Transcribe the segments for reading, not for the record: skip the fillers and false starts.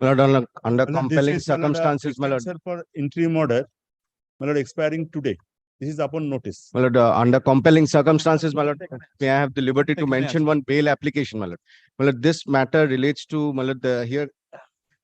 My lord, under My lord, compelling this is, my lord, circumstances, my lord. extension for interim order, my lord, expiring today. This is upon notice. My lord, under compelling circumstances, my lord, may I have the liberty to mention one bail application, my lord. My lord, this matter relates to, my lord, here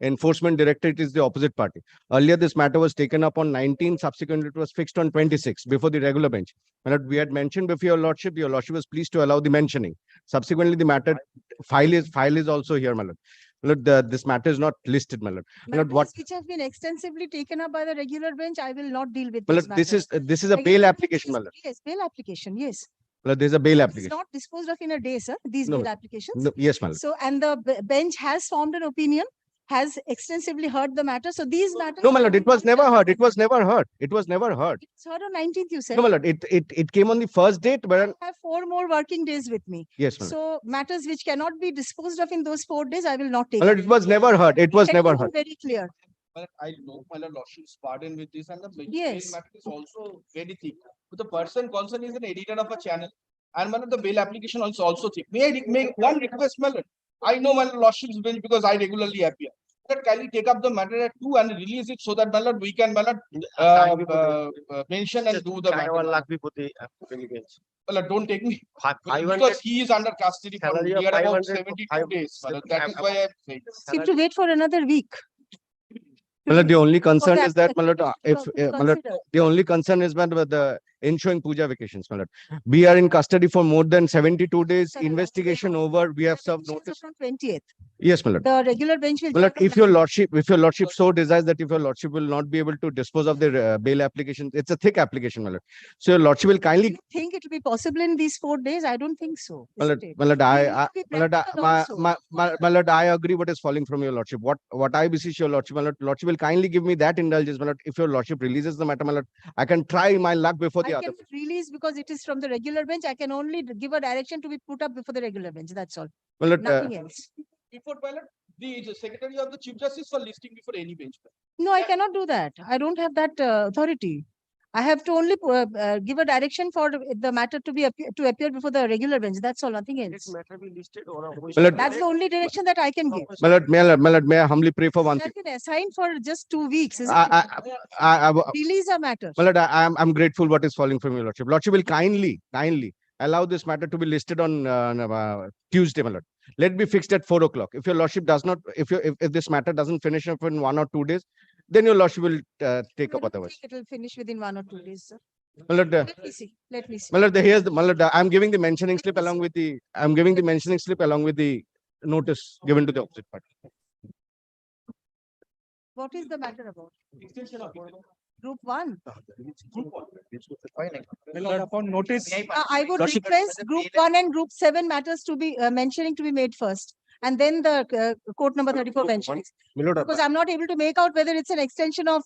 enforcement directorate is the opposite party. Earlier, this matter was taken up on 19, subsequently it was fixed on 26 before the regular bench. My lord, we had mentioned before your lordship was pleased to allow the mentioning. Subsequently, the matter file is also here, my lord. My lord, this matter is not listed, my lord. My lord, what? Matters which have been extensively taken up by the regular bench, I will not deal with My this lord, this matter. is a bail Regular bench application, is- my lord. Yes, bail application, yes. My lord, there's a bail It's application. not disposed of in a day, sir, these No, bail applications. No, yes, my lord. So, and the bench has formed an opinion, has extensively heard the matter. So these matters. No, my lord, it was never heard. It was never heard. It was never heard. It's heard on 19th, you said. No, my lord, it came on the first date, but I have 4 more working days with me. yes, my lord. So matters which cannot be disposed of in those 4 days, I will not take. My lord, it was never heard. It was Let never me be heard. very clear. But I know my lordship's pardon with this, and the bail Yes. matter is also very thick. But the person concerned is an editor of a channel, and one of the bail application also thick. May I make one request, my lord? I know my lordship's bench because I regularly appear. But can we take up the matter at 2 and release it so that my lord we can, my lord, mention and do the matter? My lord, don't take me because he is under custody for near about 72 days. My lord. That is why I'm saying. So you have to wait for another week. My lord, the only concern that is that, my lord, application if, to be my lord, considered. the only concern is when the ensuing puja vacations, my lord. We are in custody for more than 72 days. Sir, Investigation over. We have served notice. From 20th. Yes, my lord. The regular bench will. My lord, come if your lordship so desires that if your lordship will not be able to dispose of the bail application, it's a thick application, my lord. So your lordship will kindly. You think it will be possible in these 4 days? I don't think so. My lord, isn't it? my lord, We need to be my lord, practical also. my lord, I agree what is falling from your lordship. What I beseech your lordship, my lordship will kindly give me that indulgence, my lord. If your lordship releases the matter, my lord, I can try my luck before the I other. cannot release because it is from the regular bench. I can only give a direction to be put up before the regular bench. That's all. My lord, Nothing else. Before my lord, the secretary of the chief justice for listing before any bench. No, I cannot do that. I don't have that authority. I have to only give a direction for the matter to be to appear before the regular bench. That's all. Nothing else. my lord, That's the only direction that I can give. my lord, may I humbly pray for one It thing. has been assigned for just 2 weeks. Isn't I, it? Release a matter. my lord, I'm grateful what is falling from your lordship. Lordship will kindly allow this matter to be listed on Tuesday, my lord. Let be fixed at 4 o'clock. If your lordship does not, if this matter doesn't finish up in 1 or 2 days, then your lordship will take up otherwise. It will finish within 1 or 2 days, sir. My lord, Let me see. Let me see. my lord, here's the, my lord, I'm giving the mentioning slip along with the, notice given to the opposite party. What is the matter about? Group 1. Upon notice. I would request group 1 and group 7 matters to be mentioning to be made first. And then the court number 34 mentions. Because I'm not able to make out whether it's an extension of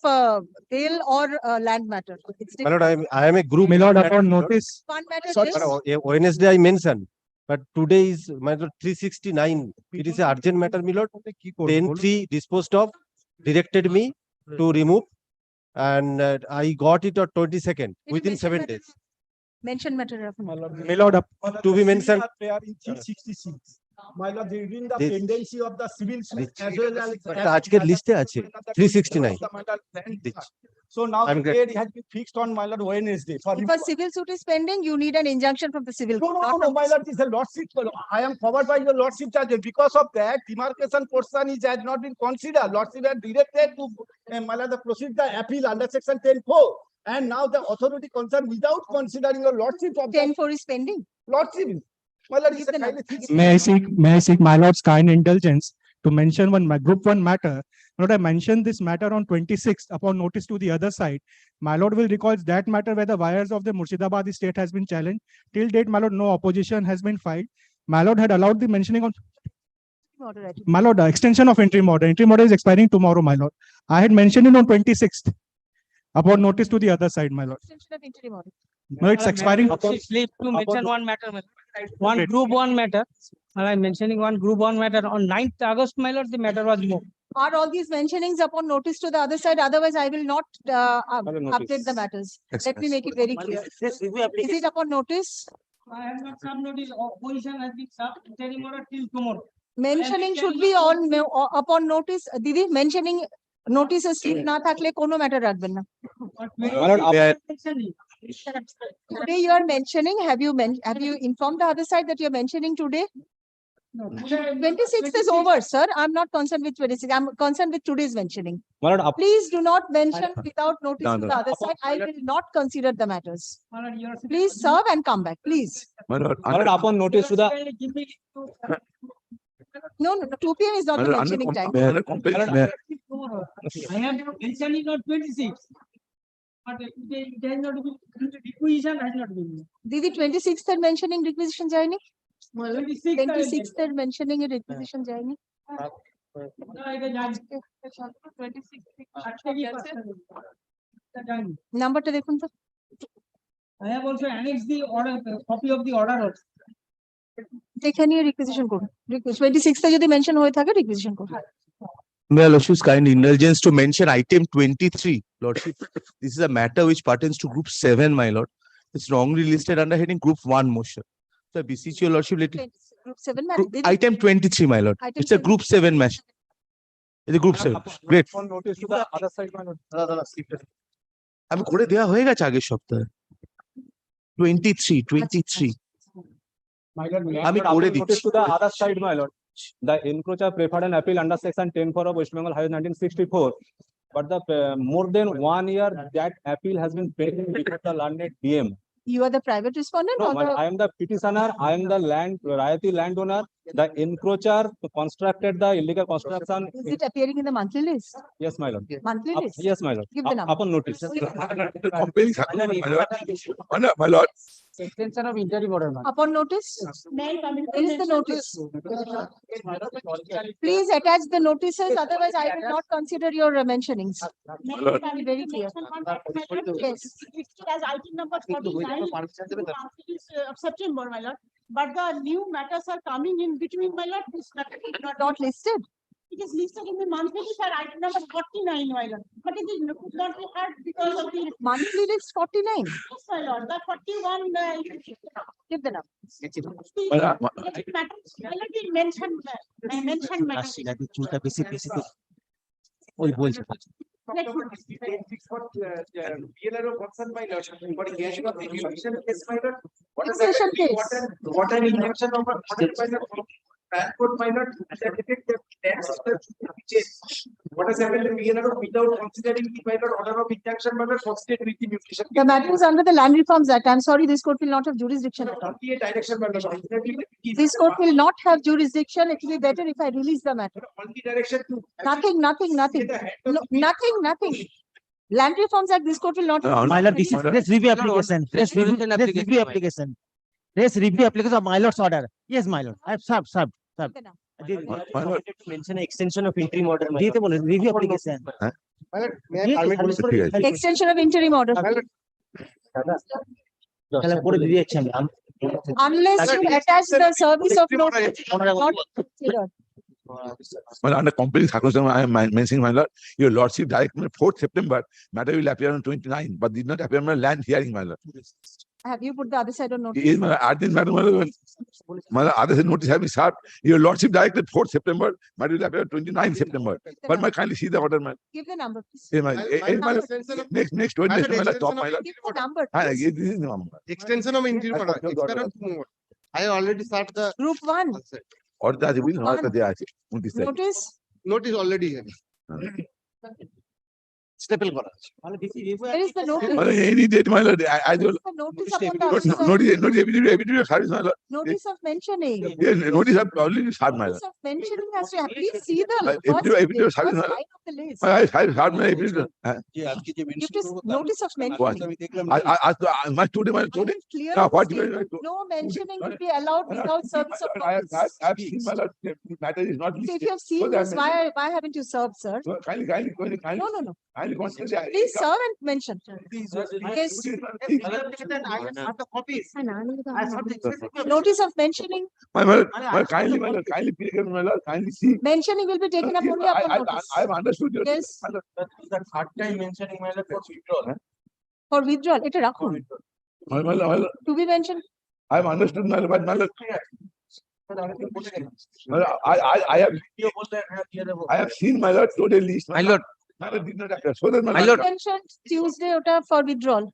bail or land matter. It's My lord, I am a group. My lord, upon notice. one matter. My lord, Wednesday I mentioned, but today is my lord 369. It is an urgent matter, my lord. 10-3 disposed of, directed me to remove, and I got it on 22nd within 7 days. Mention matter. My lord, To be mentioned. Prayer in 366. My lord, reading the This- pendency of the civil suit as well as. But আজকের লিস্টে আছে 369. So now I'm the date has been fixed on my lord Wednesday. For If a civil suit is pending, you need an injunction from the civil No, court. no, not no, no, from my this. lord, this is a lordship. I am covered by your lordship charges. Because of that, demarcation portion is has not been considered. Lordship had directed to my lord the proceed the appeal under section 10(4). And now the authority concerned without considering your lordship of the 10-4 is pending. lordship. My lord, Give it's a the kind of number. thing. May I seek my lord's kind indulgence to mention group 1 matter. My lord, I mentioned this matter on 26th upon notice to the other side. My lord will recall that matter where the wires of the Murshidabad state has been challenged. Till date, my lord, no opposition has been filed. My lord had allowed the mentioning on. My lord, extension of interim order. Interim order is expiring tomorrow, my lord. I had mentioned it on 26th upon notice to the other side, my lord. Extension of interim order. No, it's expiring. Slip to mention one matter, my lord. One group 1 matter. And I'm mentioning one group 1 matter on 9th August, my lord, the matter was moved. Are all these mentionings upon notice to the other side? Otherwise, I will not update the matters. Let me make it very clear. Is it upon notice? I have not sub notice, opposition has been sub interim order till tomorrow. Mentioning should be on upon notice. Didi, mentioning notices na thakle kono matter rakhben na. Today you are mentioning, have you informed the other side that you are mentioning today? No. 26th is over, sir. I'm not concerned with 26. I'm concerned with today's mentioning. Please do not mention without notice to the other side. I will not consider the matters. Please serve and come back, please. Upon notice to the No, 2 p.m. is not the mentioning time. I am mentioning on 26. But it has not been, requisition has not been. Didi, 26th are mentioning requisition jayeni? 26th 26th are mentioning a requisition jayeni? Number to dekhun to. I have also annexed the order, copy of the order. দেখে নিয়ে requisition করুন 26th এ যদি mention হয়ে থাকে requisition করুন May I Lordship's kind indulgence to mention item 23, Lordship. This is a matter which pertains to group 7, my lord. It's wrongly listed under heading group 1 motion. So I beseech your lordship, group 7 matter item 23, my lord. Item It's a group 7 motion. It's a group 7. Great. Notice to the other side, my lord. আমি করে দেওয়া হয়ে গেছে আগের সপ্তাহে 23. My lord, আমি করে দিচ্ছি। notice to the other side, my lord. The encroacher preferred an appeal under section 10(4) of West Bengal Highway 1964. But the more than 1 year that appeal has been pending before the landed DM. you are the private respondent No, or the I am the petitioner, I am the royalty landowner. The encroacher constructed the illegal construction. is it appearing in the monthly list Yes, my lord. monthly list Yes, my lord. Give the number. Upon notice. My lord. Extension of interim order. upon notice where is the notice please attach the notices otherwise I will not consider your mentionings be very clear yes As item number 49 of September, my lord. But the new matters are coming in between, my lord. This matter is not listed It is listed in the monthly list at item number 49, my lord. But it is could not be heard because of the monthly list 49 yes, my lord. The 41 give the number matters, my lord, we mentioned matters. Extension case. What an injunction of transport minor what has happened to PLR without considering the minor order of injunction minor for state with the mutation. The matter is under the Land Reforms Act. I'm sorry, this court will not have jurisdiction at all. Direction minor. This court will not have jurisdiction. It will be better if I release the matter. Only direction to Nothing. No, nothing. Land Reforms Act, this court will not. My lord, this is press review application. Press review application. Press review application of my lord's order. Yes, my lord. I have served. Mention extension of interim order. দিতে বলে review application. Extension of interim order. তাহলে করে দিয়ে যাচ্ছি আমি। Unless you attach the service of notice. Not considered. Well, under compelling circumstances, I am mentioning, my lord, your lordship directed 4th September, matter will appear on 29, but did not appear on my land hearing, my lord. Have you put the other side on notice? Is my urgent matter, my other side notice have been served. Your lordship directed 4th September, matter will appear on 29th September. But my kindly see the order, man. Give the number, please. Next 20 days, my lord, top, my lord. Give the number. This is the number. extension of interim order. I already served the Group 1, Order আছে বুঝলি order দেয়া আছে 29 তারিখ। notice. notice already. Staple করা আছে। Where is the notice? মানে any date, my lord, I don't. The notice upon the other side. Notice evidence service, my lord. Notice of mentioning. Yes, notice have already served, my lord. Notice of mentioning has to, please see the Evidence first service, my lord. line of the list. I served my evidence. It is notice of mentioning. My today, Clear Now, of what the you- statement. No mentioning will be allowed without service of notice. I have seen, my lord, matter is not So if listed. you have seen So that this, why haven't you served, sir? Kindly, No. kindly consider. Please serve and mention. Yes. Notice of mentioning, My lord, kindly see. mentioning will be taken up only upon notice. I have understood your. Yes. My lord, The third time mentioning my lord for withdrawal. For withdrawal, এটা রাখুন। my lord, To be mentioned, I have understood, my lord, but my lord, I have seen my lord total list. My lord. My lord did not appear. So that My lord. Mentioned Tuesday for withdrawal.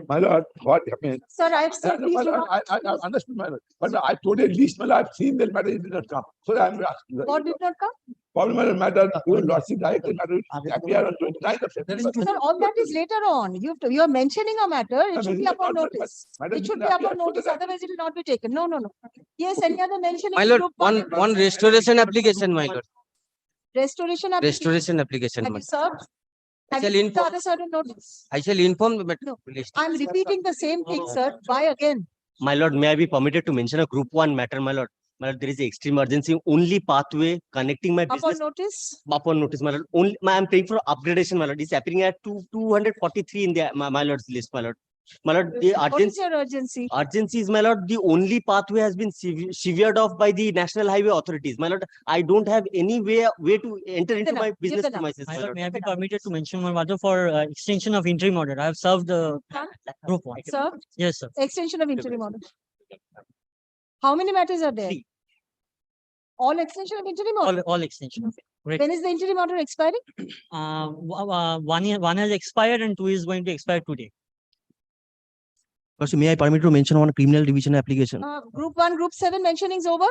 My lord, what happened? Sir, I have said. No, please my do lord, not- I understood my lord. But I told a list, my lord, I've seen that matter, it did not come. So I'm asking. What did not come? Problem matter, your lordship directed matter will appear on 29th of September. Sir, all that is later on. You are mentioning a matter, it should be upon notice. It should be upon notice, otherwise it will not be taken. No, no, no. Yes, any other mention? My in lord, group one restoration application, my lord. Restoration application. Restoration application. Have my you served? Have shall you put the inform- other side on notice? I shall inform the No. list. I'm repeating the same thing, sir. Why again? My lord, may I be permitted to mention a group one matter, my lord? My lord, there is extreme urgency, only pathway connecting my Upon business notice? upon notice, my lord. Only, I'm paying for upgradation, my lord. It's appearing at 243 in the, my lord's list, my lord. My lord, the What is urgency, your urgency? urgency is, my lord, the only pathway has been severed off by the National Highway authorities. My lord, I don't have any way to enter into my business the premises, number. my lord. May I be permitted to mention one matter for extension of interim order? I have served the group one. Sir, Yes, sir. extension of interim order. How many matters are there? Three. All extension of interim order? All extension. Great. When is the interim order expiring? 1 has expired and 2 is going to expire today. Lordship, may I permit to mention one criminal revision application? Group 1, group 7 mentioning is over?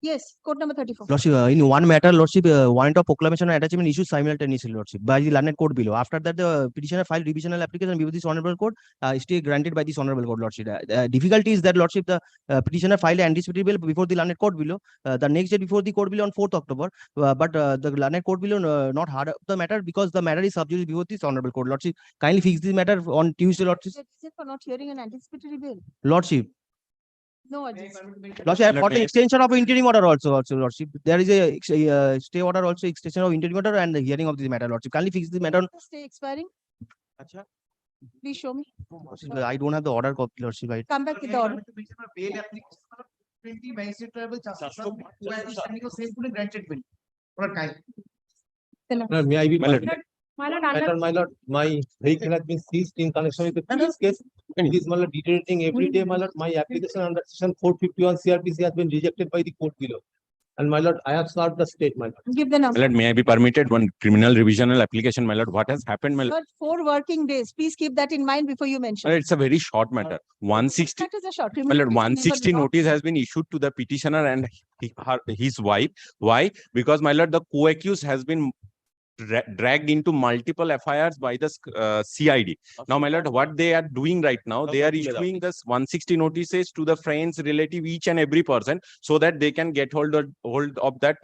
Yes, code number 34. Lordship, in one matter, Lordship, warrant of proclamation and attachment issued simultaneously, Lordship, by the learned court below. After that, the petitioner filed revisional application before this honorable court, stay granted by this honorable court, Lordship. Difficulty is that, Lordship, the petitioner filed anticipatory bill before the learned court below. The next day before the court below on 4th October, but the learned court below not heard the matter because the matter is subject before this honorable court. Lordship, kindly fix this matter on Tuesday, Lordship. Is it for not hearing an anticipatory bill? Lordship. No urgency. Lordship, I have got an extension of interim order also, Lordship. There is a stay order also, extension of interim order and the hearing of this matter, Lordship. Kindly fix this matter. Stay expiring. Please show me. I don't have the order copy, Lordship. Come back with the order. May I be My lord. my lord, my vehicle has been seized in connection with the previous case. And it is, my lord, deteriorating every day, my lord. My application under section 451 CRPC has been rejected by the court below. And my lord, I have served the state, my lord. Give the number. My lord, may I be permitted one criminal revisional application, my lord? What has happened, my lord? Sir, 4 working days. Please keep that in mind before you My mention. lord, it's a very short matter. 160, That is a short. my lord, 160 notice has been issued to the petitioner and his wife. Why? Because, my lord, the co-accused has been dragged into multiple FIRs by the CID. Now, my lord, what they are doing right now, they are issuing this 160 notices to the friends, relative, each and every person, so that they can get hold of that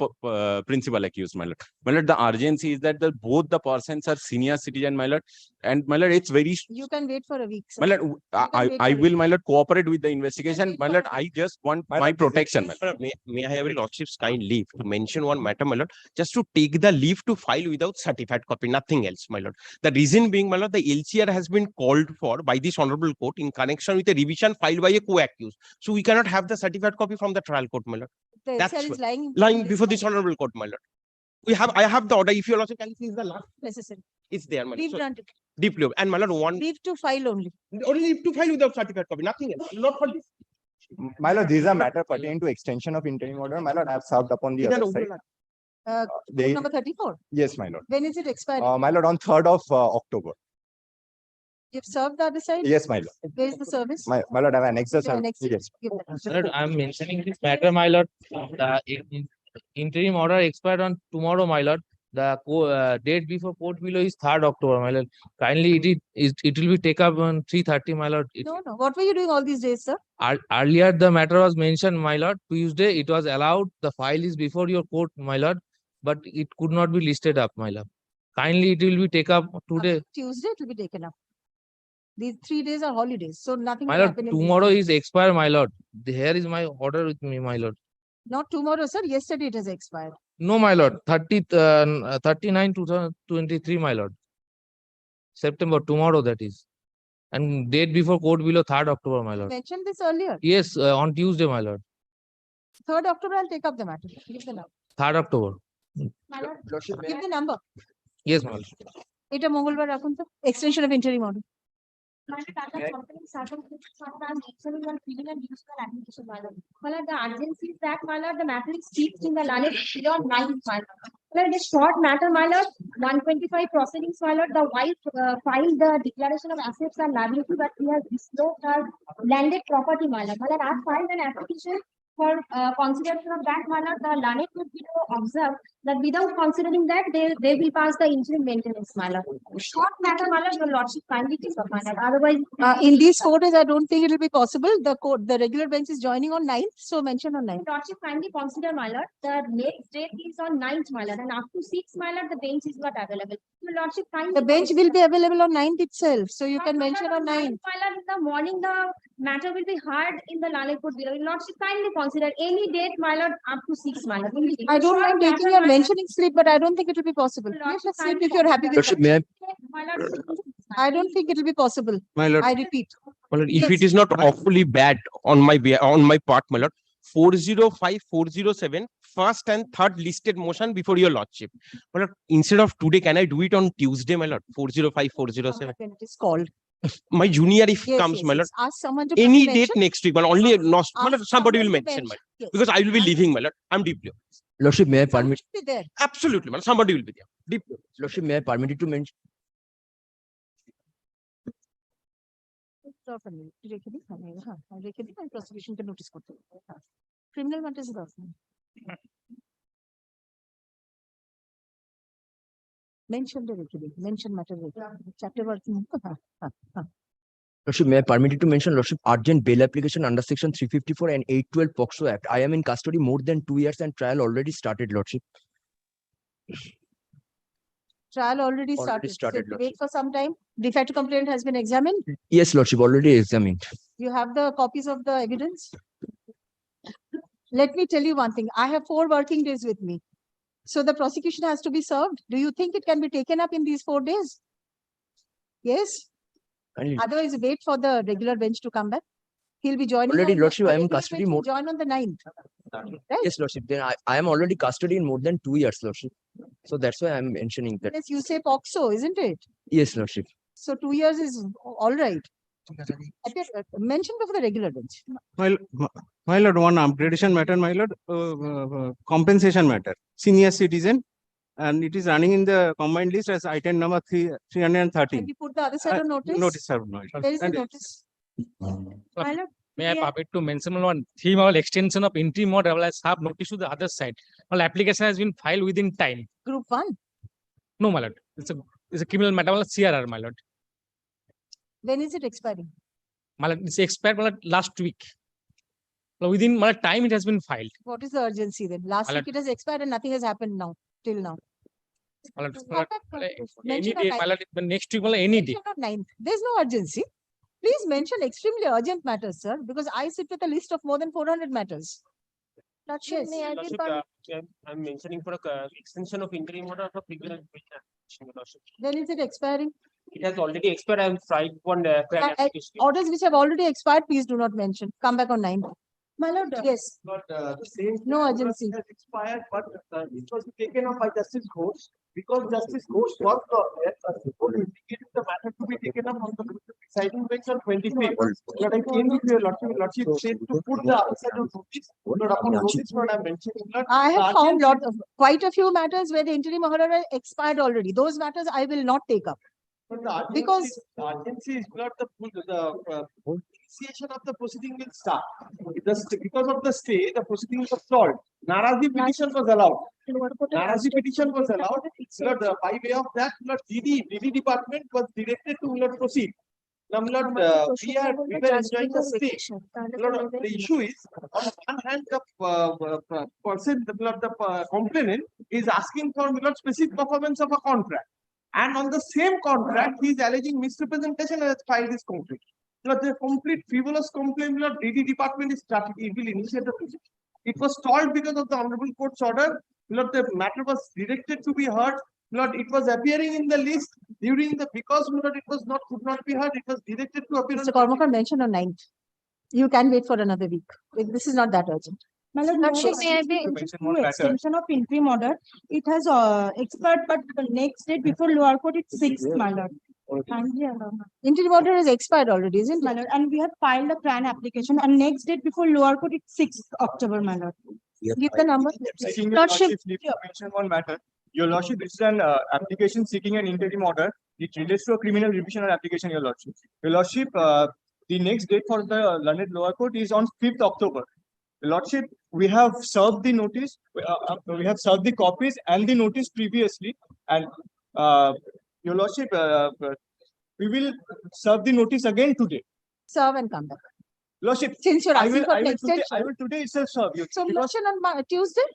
principal accused, my lord. My lord, the urgency is that both the persons are senior citizen, my lord, and my lord, it's very. You can wait for a week, sir. My lord, I will, my lord, cooperate with the investigation. My lord, I just want my protection, my lord. May I have a lordship's kind leave to mention one matter, my lord, just to take the leave to file without certified copy, nothing else, my lord. The reason being, my lord, the LCR has been called for by this honorable court in connection with a revision filed by a co-accused. So we cannot have the certified copy from the trial court, my lord. The That's LCR is lying. lying before this honorable court, my lord. I have the order. If your lordship can see, is the last. Necessary. It's there, my lord. Leave So, granted. deep leave. And my lord, Leave to file only. only leave to file without certified copy, nothing else. Not for this. My lord, these are matter pertaining to extension of interim order. My lord, I have served upon the other side. Code They, number 34. yes, my lord. When is it expiring? My lord, on 3rd of October. You've served the other side? Yes, my lord. Where is the service? My lord, I have annexed the Okay, service. next. Yes. Give that. Sir, I'm mentioning this matter, my lord. The interim order expired on tomorrow, my lord. The date before court below is 3rd October, my lord. Kindly, it will be taken up on 3:30, my lord. No, no. What were you doing all these days, sir? Earlier, the matter was mentioned, my lord. Tuesday, it was allowed. The file is before your court, my lord, but it could not be listed up, my lord. Kindly, it will be taken up today. Tuesday it will be taken up. These 3 days are holidays, so nothing My will lord, happen. in these tomorrow 3 is days. expired, my lord. Here is my order with me, my lord. Not tomorrow, sir. Yesterday it has expired. No, my lord. 39 2023, my lord. September, tomorrow that is. And date before court below 3rd October, my lord. Mentioned this earlier. Yes, on Tuesday, my lord. 3rd October, I'll take up the matter. Give the number. 3rd October. My lord, give the number. Yes, my lord. It a Mongolbar Rakun, sir. Extension of interim order. The urgency is that, my lord, the matter is fixed in the learned beyond 9th, my lord. My lord, a short matter, my lord, 125 proceedings, my lord, the wife filed the declaration of assets and liability, but he has disclosed her landed property, my lord. My lord, I filed an application for consideration of that, my lord, the learned could be to observe that without considering that, they will pass the interim maintenance, my lord. Short matter, my lord, your lordship kindly take up, my lord. Otherwise, In these 4 days, I don't think it will be possible. The regular bench is joining on 9th, so mention on 9th. lordship kindly consider, my lord, the next date is on 9th, my lord, and up to 6th, my lord, the bench is not available. Your lordship kindly. The bench will be available on 9th itself, so you can mention on 9th. My lord, in the morning, the matter will be heard in the Laleh Court below. Your lordship kindly consider any date, my lord, up to 6th, my lord. I don't Short mind taking matter, your my lord. mentioning slip, but I don't think it will be possible. Lordship Take a slip kindly if you're happy with Lordship, that. may I, My lord, I don't think it will be possible. My lord, I repeat. My lord, if Yes. it is not awfully bad on my part, my lord, 405, 407, first and third listed motion before your lordship. My lord, instead of today, can I do it on Tuesday, my lord? 405, 407. When it is called. My junior, if Yes, comes, yes, my lord, yes. Ask someone to any quickly date mention. next week, but only lost, my Ask lord, somebody will someone to mention, my lord, Yes. because I will be And leaving, my lord. I'm deeply. Lordship, may I someone permit, should be there. Absolutely, my lord, somebody will be there. Deeply. Lordship, may I permit you to mention? রেখে দিই, হ্যাঁ, রেখে দিই, আমি প্রসিকিউশনকে notice করতে হবে। Criminal matters দরকার mention রেখে দিই, মেনশন ম্যাটার রেখে chapter working. Lordship, may I permit you to mention, Lordship, urgent bail application under section 354 and 812 POCSO Act. I am in custody more than 2 years and trial already started, Lordship. Trial already Already started. started, So wait for some time. De facto complaint has been examined. Yes, Lordship, already examined. You have the copies of the evidence. Let me tell you one thing. I have 4 working days with me. So the prosecution has to be served. Do you think it can be taken up in these 4 days? Yes? Kindly. Otherwise, wait for the regular bench to come back. He'll be joining. Already, on the- Lordship, I am in regular custody bench will more. Join on the 9th. Right? Yes, Lordship, then I am already custody in more than 2 years, Lordship. So that's why I'm mentioning that. Yes, you say POCSO, isn't it? Yes, Lordship. So 2 years is all right. Mention before the regular bench. my lord, one upgradation matter, my lord, compensation matter, senior citizen, and it is running in the combined list as item number 313. Can we put the other side on notice? Notice served, my lord. There is a And notice. my lord, May I Yeah. permit to mention one theme of extension of interim order as have notice to the other side. Well, application has been filed within time. Group 1. No, my lord. It's a criminal matter, my lord, CRR, my lord. When is it expiring? My lord, it's expired, my lord, last week. So within my lord, time it has been filed. What is the urgency then? Last Well, week it has expired and nothing has happened now, till now. My lord, Come my lord, back, my lord, any mention on day, my 9th. lord, the next week, my lord, any day. Mention on 9th. There's no urgency. Please mention extremely urgent matters, sir, because I sit with a list of more than 400 matters. lordship, Yes. may I be Lordship, permitted? I'm mentioning for a extension of interim order for criminal investigation, Lordship. When is it expiring? It has already expired. I'm filed one application. Orders which have already expired, please do not mention. Come back on 9th. My lord, Yes, But the same. no urgency. Has expired, but it was taken up by Justice Ghosh because Justice Ghosh was indicated the matter to be taken up on the presiding bench on 25th. But I came with your lordship said to put the other side of notice, but upon notice what I'm mentioning. I have found quite a few matters where the interim order expired already. Those matters I will not take up. Because the urgency is not the initiation of the proceeding will start. Because of the stay, the proceeding was stalled. Narazi petition was allowed. Narazi petition was allowed. By way of that, DD department was directed to proceed. Now, we were enjoying the stay. The issue is, on one hand, the person, the complainant is asking for specific performance of a contract. And on the same contract, he is alleging misrepresentation and has filed his complaint. The complete frivolous complaint, DD department is started, it will initiate the procedure. It was stalled because of the Honorable Court's order. The matter was directed to be heard. It was appearing in the list during the, because it was not, could not be heard, it was directed to appear. Mr. Kormakar mentioned on 9th. You can wait for another week. This is not that urgent. my lord, lordship, may I be extension of interim order? It has expired, but the next date before lower court, it's 6th, my lord. Interim order is expired already, isn't My it? lord, and we have filed a plan application and next date before lower court is 6th October, my lord. Give the number. Lordship. Lordship, mention one matter. Your lordship, this is an application seeking an interim order. It relates to a criminal revisional application, your lordship. Your lordship, the next date for the London lower court is on 5th October. Your lordship, we have served the notice, we have served the copies and the notice previously. And your lordship, we will serve the notice again today. Serve and come back. Lordship, Since you're I asking will, for I an will today, extension. I will today itself serve you. So Because- motion on Tuesday?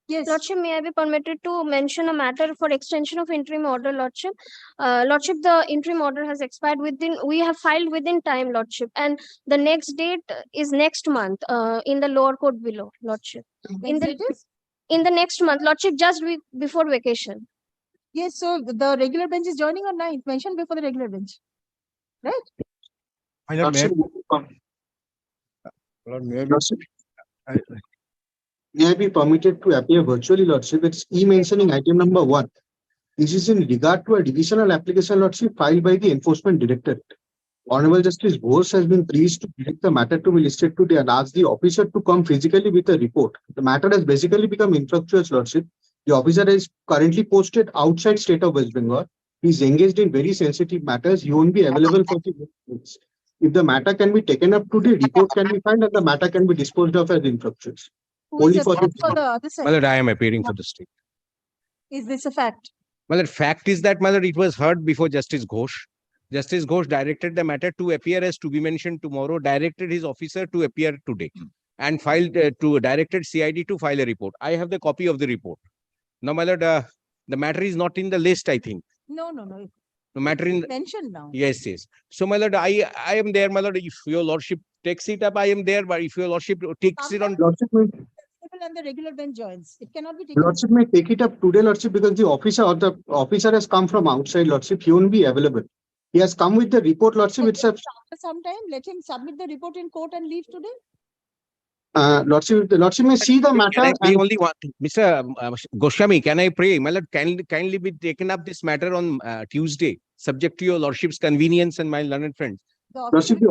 Yes. Lordship, may I be permitted to mention a matter for extension of interim order, Lordship? Lordship, the interim order has expired we have filed within time, Lordship, and the next date is next month, in the lower court below, Lordship. In the next month, Lordship, just before vacation. Yes, so the regular bench is joining on 9th, mentioned before the regular bench. Right? May I be permitted to appear virtually, Lordship? It's e-mentioning item number 1. This is in regard to a divisional application, Lordship, filed by the Enforcement Directorate. Honorable Justice Ghosh has been pleased to direct the matter to be listed today and ask the officer to come physically with a report. The matter has basically become infructuous, Lordship. The officer is currently posted outside state of West Bengal. He is engaged in very sensitive matters. He won't be available for the next. If the matter can be taken up today, report can be filed and the matter can be disposed of as infructuous. Who is Only for appearing this. for the other side? My lord, I am appearing for the state. Is this a fact? My lord, fact is that, my lord, it was heard before Justice Ghosh. Justice Ghosh directed the matter to appear as to be mentioned tomorrow, directed his officer to appear today, and filed directed CID to file a report. I have the copy of the report. Now, my lord, the matter is not in the list, I think. No. The matter in Mentioned now. Yes. So, my lord, I am there, my lord. If your lordship takes it up, I am there. But if your lordship takes it on, Lordship may, And the regular bench joins. It cannot be taken. Lordship may take it up today, Lordship, because the officer has come from outside, Lordship. He won't be available. He has come with the report, Lordship. It's a After some time, let him submit the report in court and leave today. Lordship. The Lordship may see the can matter. I pray And only one, Mr. Goswami? Can I pray, my lord? Kindly be taken up this matter on Tuesday, subject to your lordship's convenience and my learned friends. The Lordship, there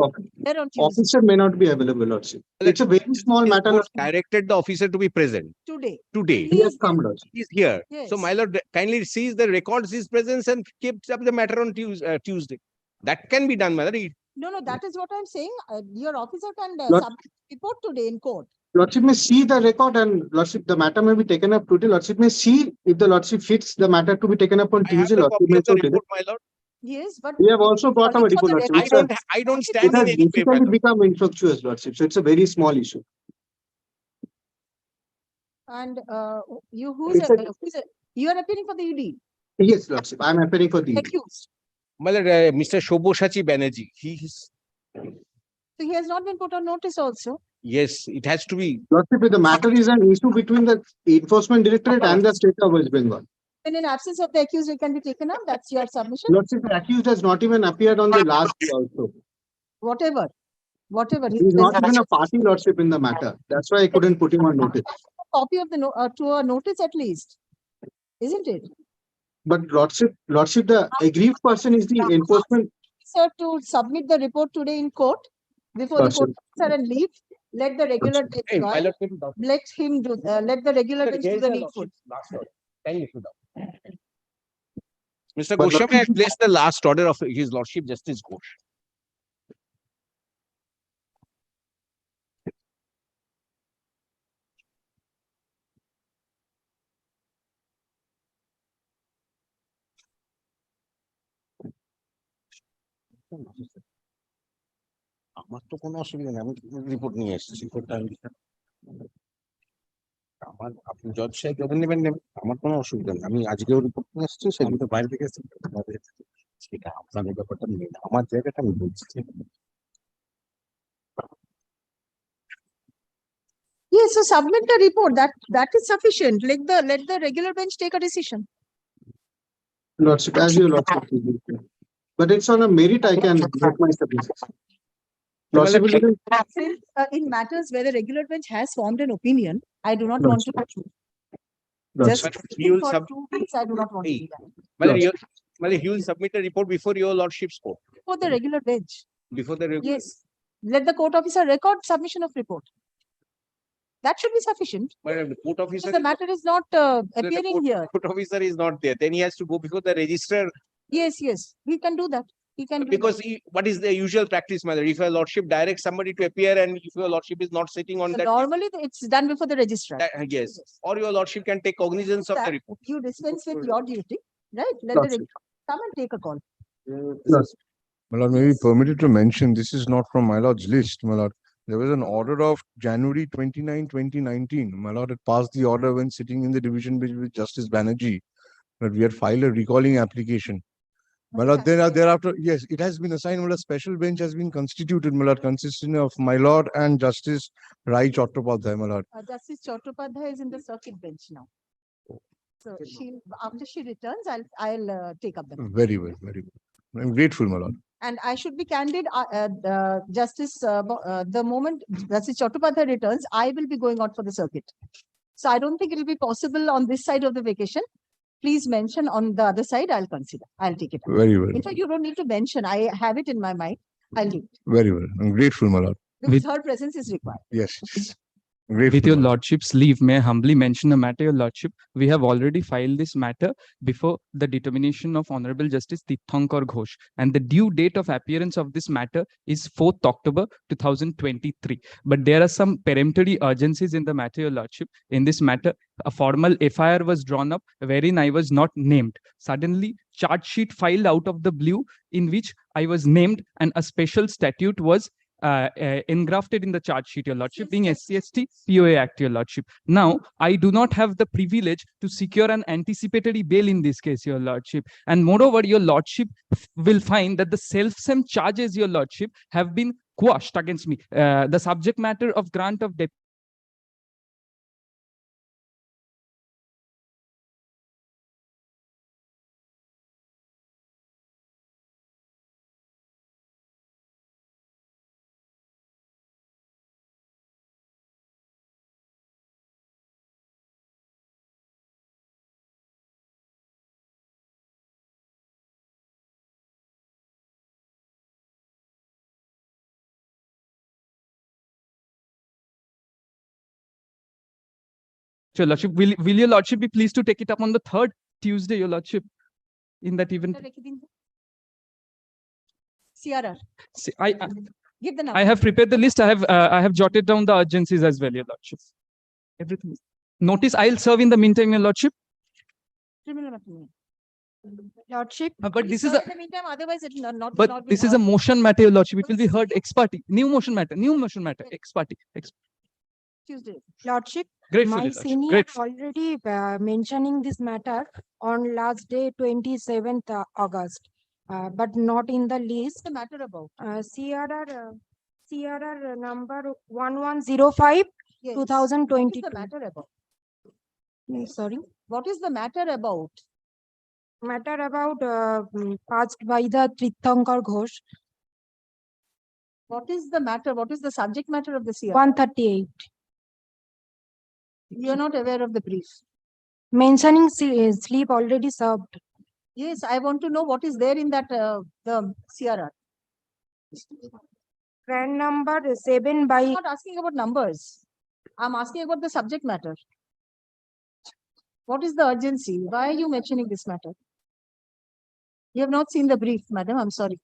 on the Tuesday. officer may not be available, Lordship. It's a very small matter. Ghosh directed the officer to be present Today. today. He has come, Lordship. He is here. Yes. So, my lord, kindly sees the records his presence and keeps up the matter on Tuesday. That can be done, my lord. No, that is what I'm saying. Your officer can Lord- submit report today in court. Lordship may see the record and Lordship, the matter may be taken up today. Lordship may see if the Lordship fits the matter to be taken up on I have Tuesday. the Lordship copy may of the so take it. report, my lord. Yes, but We have also brought our Calling for report, the Lordship. record. I don't It stand in has any way, my basically lord. become infructuous, Lordship. So it's a very small issue. And who You are appearing for the ED? Yes, Lordship. I am appearing for the Accused. My lord, Mr. Shoboshachi Banerjee, So he has not been put on notice also. yes, it has to be. Lordship, the matter is an issue between the Enforcement Directorate and the state of West Bengal. And in absence of the accused, it can be taken up. That's your submission. Lordship, the accused has not even appeared on the last day also. Whatever. He is not even a party, Lordship, in the matter. That's why I couldn't put him on notice. Copy of the to a notice at least, isn't it? But Lordship, the aggrieved person is the enforcement. Sir, to submit the report today in court before the court Lordship. officer and leave. Let the regular bench Hey, my join. lord, Let him do. Let the regular bench do the needful. Mr. But Goswami has placed the last order of his lordship, Justice Ghosh. আমার তো কোনো অসুবিধা নেই, আমি report নিয়ে এসেছি। আমার আপনি জজ সাহেব যখন নেবেন নেবেন, আমার কোনো অসুবিধা নেই। আমি আজকেও রিপোর্ট নিয়ে এসেছি, সেগুলো তো বাইরে থেকে এসেছি। সেটা আপনাদের ব্যাপারটা নেই, আমার জায়গাটা আমি বলছি। Yes, so submit the report. That is sufficient. Let the regular bench take a decision. Lordship, as your Lordship. But it's on a merit I can make my submission. Lordship, Since in matters where the regular bench has formed an opinion, I do not want to. Just Lordship. for 2 weeks, I do not want to do that. Well, He will submit a report before your lordship's court. For the regular bench. Before the regular. Yes. Let the court officer record submission of report. That should be sufficient. But the court officer. Because the matter is not appearing here. Court officer is not there. Then he has to go before the registrar. Yes, yes, he can do that. He can do Because that. what is the usual practice, mother? If your lordship directs somebody to appear and if your lordship is not sitting on So that. normally it's done before the registrar. Yes. Or your lordship can take cognizance of the That report. you dispense with your duty, right? Let the Lordship. registrar come and take a call. My lord, may be permitted to mention, this is not from my lord's list, my lord. There was an order of January 29, 2019. My lord had passed the order when sitting in the division bench with Justice Banerjee, that we had filed a recalling application. My lord, thereafter, yes, it has been assigned, my lord, special bench has been constituted, my lord, consisting of my lord and Justice Rai Chattopadhyay, my lord. Justice Chattopadhyay is in the circuit bench now. So after she returns, I'll take up the matter. Very well, very well. I'm grateful, my lord. And I should be candid, the moment Justice Chattopadhyay returns, I will be going out for the circuit. So I don't think it will be possible on this side of the vacation. Please mention on the other side, I'll consider. I'll take it up. Very well. In fact, you don't need to mention. I have it in my mind. I'll do it. Very well. I'm grateful, my lord. Because her presence is required. Yes. Grateful, With your my lord. lordship's leave, may I humbly mention a matter, your lordship. We have already filed this matter before the determination of Honorable Justice Tirthankar Ghosh, and the due date of appearance of this matter is 4th October 2023. But there are some peremptory urgencies in the matter, your lordship. In this matter, a formal FIR was drawn up wherein I was not named. Suddenly, charge sheet filed out of the blue in which I was named, and a special statute was engrafted in the charge sheet, your lordship, being SC/ST POA Act, your lordship. Now, I do not have the privilege to secure an anticipatory bail in this case, your lordship. And moreover, your lordship will find that the self-same charges, your lordship, have been quashed against me. The subject matter of grant of debt. Your lordship, will your lordship be pleased to take it up on the 3rd Tuesday, your lordship, in that event? CRR. See, Give the number. I have prepared the list. I have jotted down the urgencies as well, your lordship. Everything. Notice I'll serve in the meantime, your lordship. Criminal matter. Lordship. But this is So a in the meantime, otherwise it will not. but not be this is a heard. motion matter, your lordship. It will be heard ex parte. New motion matter. Ex parte. Tuesday. Lordship, Grateful, my your lordship. senior Grateful. already mentioning this matter on last day 27th August, but not in the list. What's the matter about? CRR number 1105 Yes. 2022. What is the matter about? Sorry. What is the matter about? Matter about passed by the Tirthankar Ghosh. What is the matter? What is the subject matter of the CRR? 138. You are not aware of the brief. Mentioning sleep already served. Yes, I want to know what is there in that the CRR. Grand number 7 by. I'm not asking about numbers. I'm asking about the subject matter. What is the urgency? Why are you mentioning this matter? You have not seen the brief, madam. I'm sorry.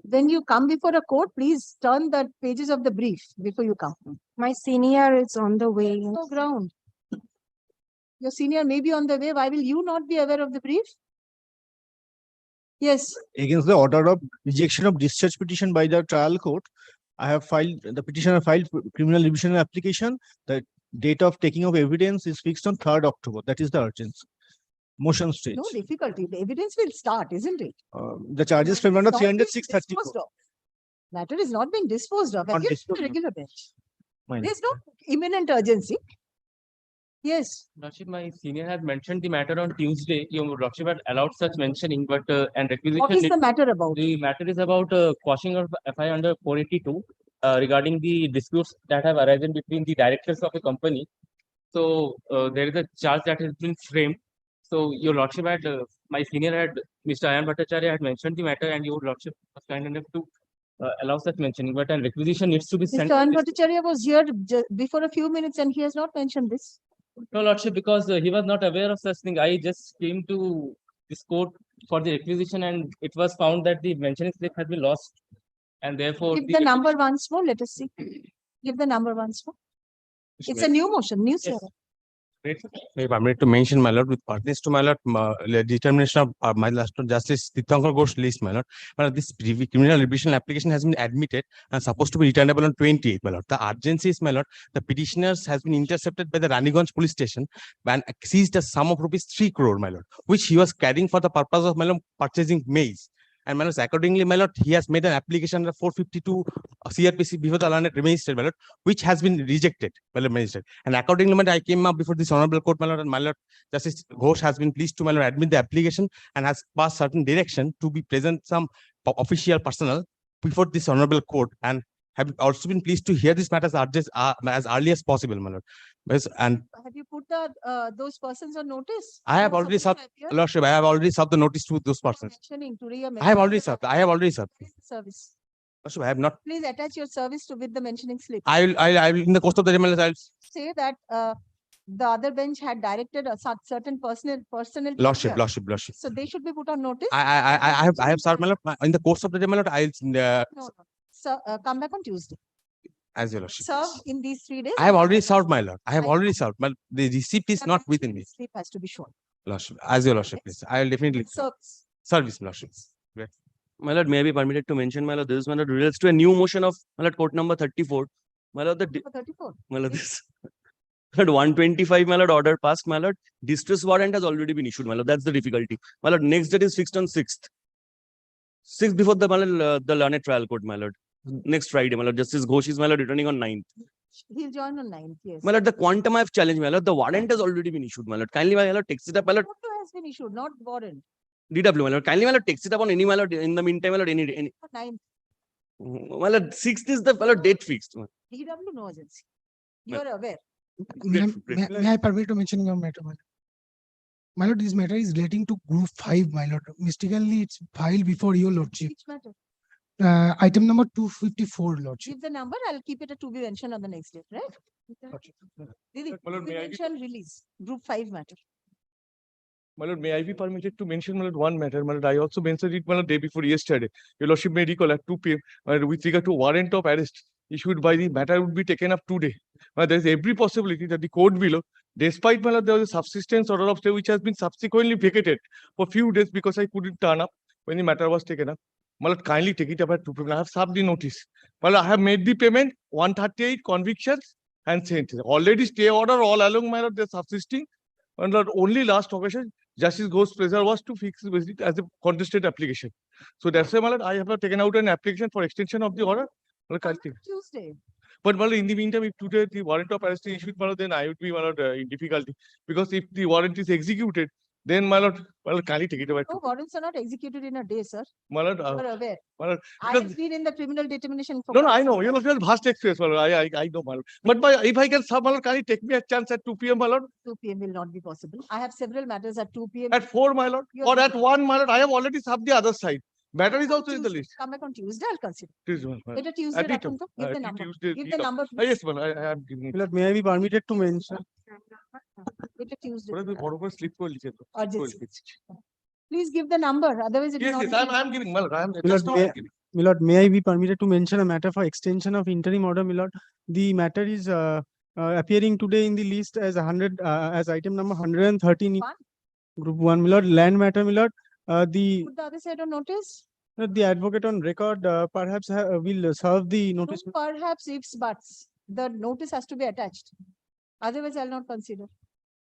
When you come before a court, please turn the pages of the brief before you come. My senior is on the way. No ground. Your senior may be on the way. Why will you not be aware of the brief? Yes. Against the order of rejection of discharge petition by the trial court, I have filed, the petitioner filed criminal revision application. The date of taking of evidence is fixed on 3rd October. That is the urgency. Motion stage. No difficulty. The evidence will start, isn't it? The charges from under It's not being 300-634. disposed of. Matter is not being disposed of. Not Appears to disposed the of. regular bench. Fine. There's no imminent urgency. Yes. Lordship, my senior had mentioned the matter on Tuesday. Your lordship had allowed such mentioning, but and requisition. What is the matter about? The matter is about quashing of FIR under 482 regarding the disputes that have arisen between the directors of a company. So there is a charge that has been framed So your lordship had, my senior had, Mr. Ayan Bhattacharya had mentioned the matter and your lordship was kind enough to allow such mentioning, but a requisition needs to be sent. Mr. Ayan Bhattacharya was here before a few minutes and he has not mentioned this. No, lordship, because he was not aware of such thing. I just came to this court for the requisition and it was found that the mentioning slip has been lost. And therefore. Give the number once more, let us see. Give the number once more. It's a new motion, new Yes. CRA. May I permit to mention, my lord, with pertains to my lord, determination of my last Justice Tirthankar Ghosh list, my lord. My lord, this criminal revision application has been admitted and supposed to be returnable on 28th, my lord. The urgency is, my lord, the petitioners has been intercepted by the Raniganj police station and seized a sum of rupees 3 crore, my lord, which he was carrying for the purpose of, my lord, purchasing maize. And my lord, accordingly, my lord, he has made an application under 452 CRPC before the learned magistrate, my lord, which has been rejected by the magistrate. And accordingly, my lord, I came up before this honorable court, my lord, and my lord, Justice Ghosh has been pleased to, my lord, admit the application and has passed certain direction to be present some official personnel before this honorable court, and have also been pleased to hear this matter as early as possible, my lord. Yes, and Have you put those persons on notice? I have Who are already supposed served, to appear? lordship, I have already served the notice to those persons. Mentioning today you're I have already mentioning served. I have already served. the service. Lordship, I have not. Please attach your service to with the mentioning slip. I will, in the course of the remand, I'll. Say that the other bench had directed a certain personnel. Lordship, here. lordship. So they should be put on notice. I have served, my lord. In the course of the remand, I'll, No. So come back on Tuesday. as your lordship. Serve in these 3 days. I have already served, my lord. I have already served, but the receipt is not within me. Slip has to be shown. Lordship, as your lordship, please. I will definitely. Service. Service, lordship. My lord, may I be permitted to mention, my lord, this, my lord, relates to a new motion of, my lord, court number 34. My lord, Number 34. my lord, this. My lord, 125, my lord, order passed, my lord. Distress warrant has already been issued, my lord. That's the difficulty. My lord, next date is fixed on 6th. 6th before the, my lord, the learned trial court, my lord. Next Friday, my lord, Justice Ghosh is, my lord, returning on 9th. He'll join on 9th, yes. My lord, the quantum I have challenged, my lord. The warrant has already been issued, my lord. Kindly, my lord, text it up, my lord. Photo has been issued, not warrant. DW, my lord. Kindly, my lord, text it up on any, my lord. In the meantime, my lord, any. 9th. My lord, 6th is the, my lord, date fixed. DW no urgency. You are aware. May I permit to mention your matter, my lord? My lord, this matter is relating to group 5, my lord. Mistakenly, it's filed before your lordship. Which matter? Item number 254, lordship. Give the number, I'll keep it to be mentioned on the next date, right? Didi, My lord, may I be- mention release, group 5 matter. My lord, may I be permitted to mention, my lord, one matter? My lord, I also mentioned it, my lord, day before yesterday. Your lordship may recall at 2 p.m. With regard to warrant of arrest issued by the matter would be taken up today. There is every possibility that the court below, despite, my lord, there was a subsistence order of stay which has been subsequently vacated for few days because I couldn't turn up when the matter was taken up. My lord, kindly take it up at 2 p.m. I have served the notice. My lord, I have made the payment, 138 convictions and sent. Already stay order all along, my lord, they're subsisting. And lord, only last occasion, Justice Ghosh's pleasure was to fix it as a contested application. So that's why, my lord, I have taken out an application for extension of the order. My lord, kindly. Tuesday. But my lord, in the meantime, if today the warrant of arrest is issued, my lord, then I would be, my lord, in difficulty. Because if the warrant is executed, then my lord, kindly take it away. No, warrants are not executed in a day, sir. My lord, You are aware. my lord, I have been in the criminal determination for. no, I know. You know, you have vast experience, my lord. I know, my lord. But if I can serve, my lord, can you take me a chance at 2 p.m., my lord? 2 p.m. will not be possible. I have several matters at 2 p.m. At 4, my lord, You or are at 1, my lord. I have already served the other side. Matter is also in the list. Come back on Tuesday, I'll consider. Tuesday, my lord. Better Tuesday, At the Rakunto. Give the number. Tuesday, Give the number. Yes, my lord, I am giving it. May I be permitted to mention? Better Tuesday. What is the borrower slip for liche? Urgency. Please give the number, otherwise it will Yes, not. yes, be- I am giving, my lord. I am My just lord, now may, giving. my lord, may I be permitted to mention a matter for extension of interim order, my lord? The matter is appearing today in the list as 100 as item number 113, One. group 1, my lord. Land matter, my lord. The Put the other side on notice. advocate on record perhaps will serve the notice. No, perhaps ifs, buts. The notice has to be attached. Otherwise, I'll not consider.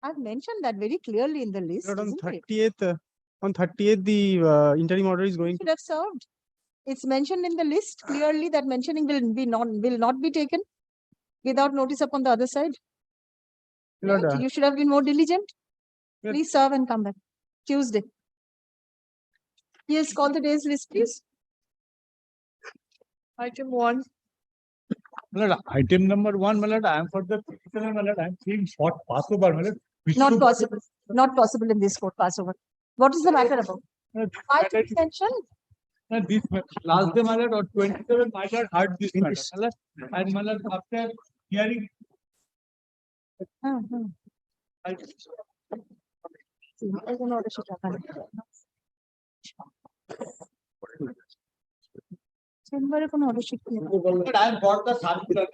I've mentioned that very clearly in the list. Lord, on Isn't it? 30th, the interim order is going Should have served. It's mentioned in the list clearly that mentioning will not be taken without notice upon the other side. Lord, Right? You should have been more diligent. Please serve and come back. Tuesday. Yes, call the day's list, please. Item 1. My lord, item number 1, my lord, I am for the petitioner, my lord, I am saying short pass over, my lord. Not possible, not possible in this court, pass over. What is the matter about? Why did you mention? This last day, my lord, or 27, my lord, heard this matter. My lord, and my lord, after hearing. I- চেম্বারে কোনো order sheet নেই। But I have got the circular.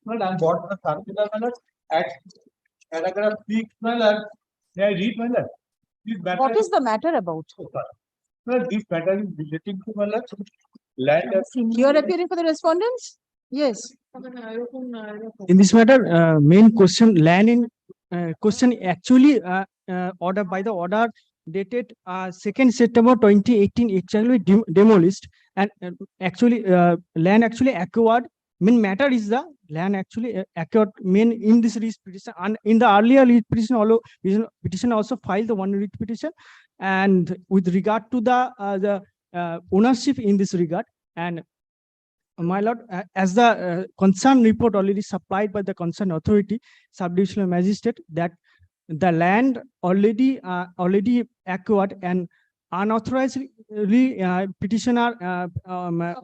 But I have got the circular, my lord, at paragraph 6, my lord. May I read, my lord? This matter What is the matter about? Well, this matter is relating to, my lord, land. You are appearing for the respondents? Yes. In this matter, main question, land in question actually order by the order dated 2nd September 2018 actually demolished, and actually land actually acquired. Main matter is the land actually acquired main in this writ petition, and in the earlier writ petition also filed the one writ petition, and with regard to the ownership in this regard. And my lord, as the concern report already supplied by the concerned authority, subdivisional magistrate, that the land already acquired and unauthorizedly petitioner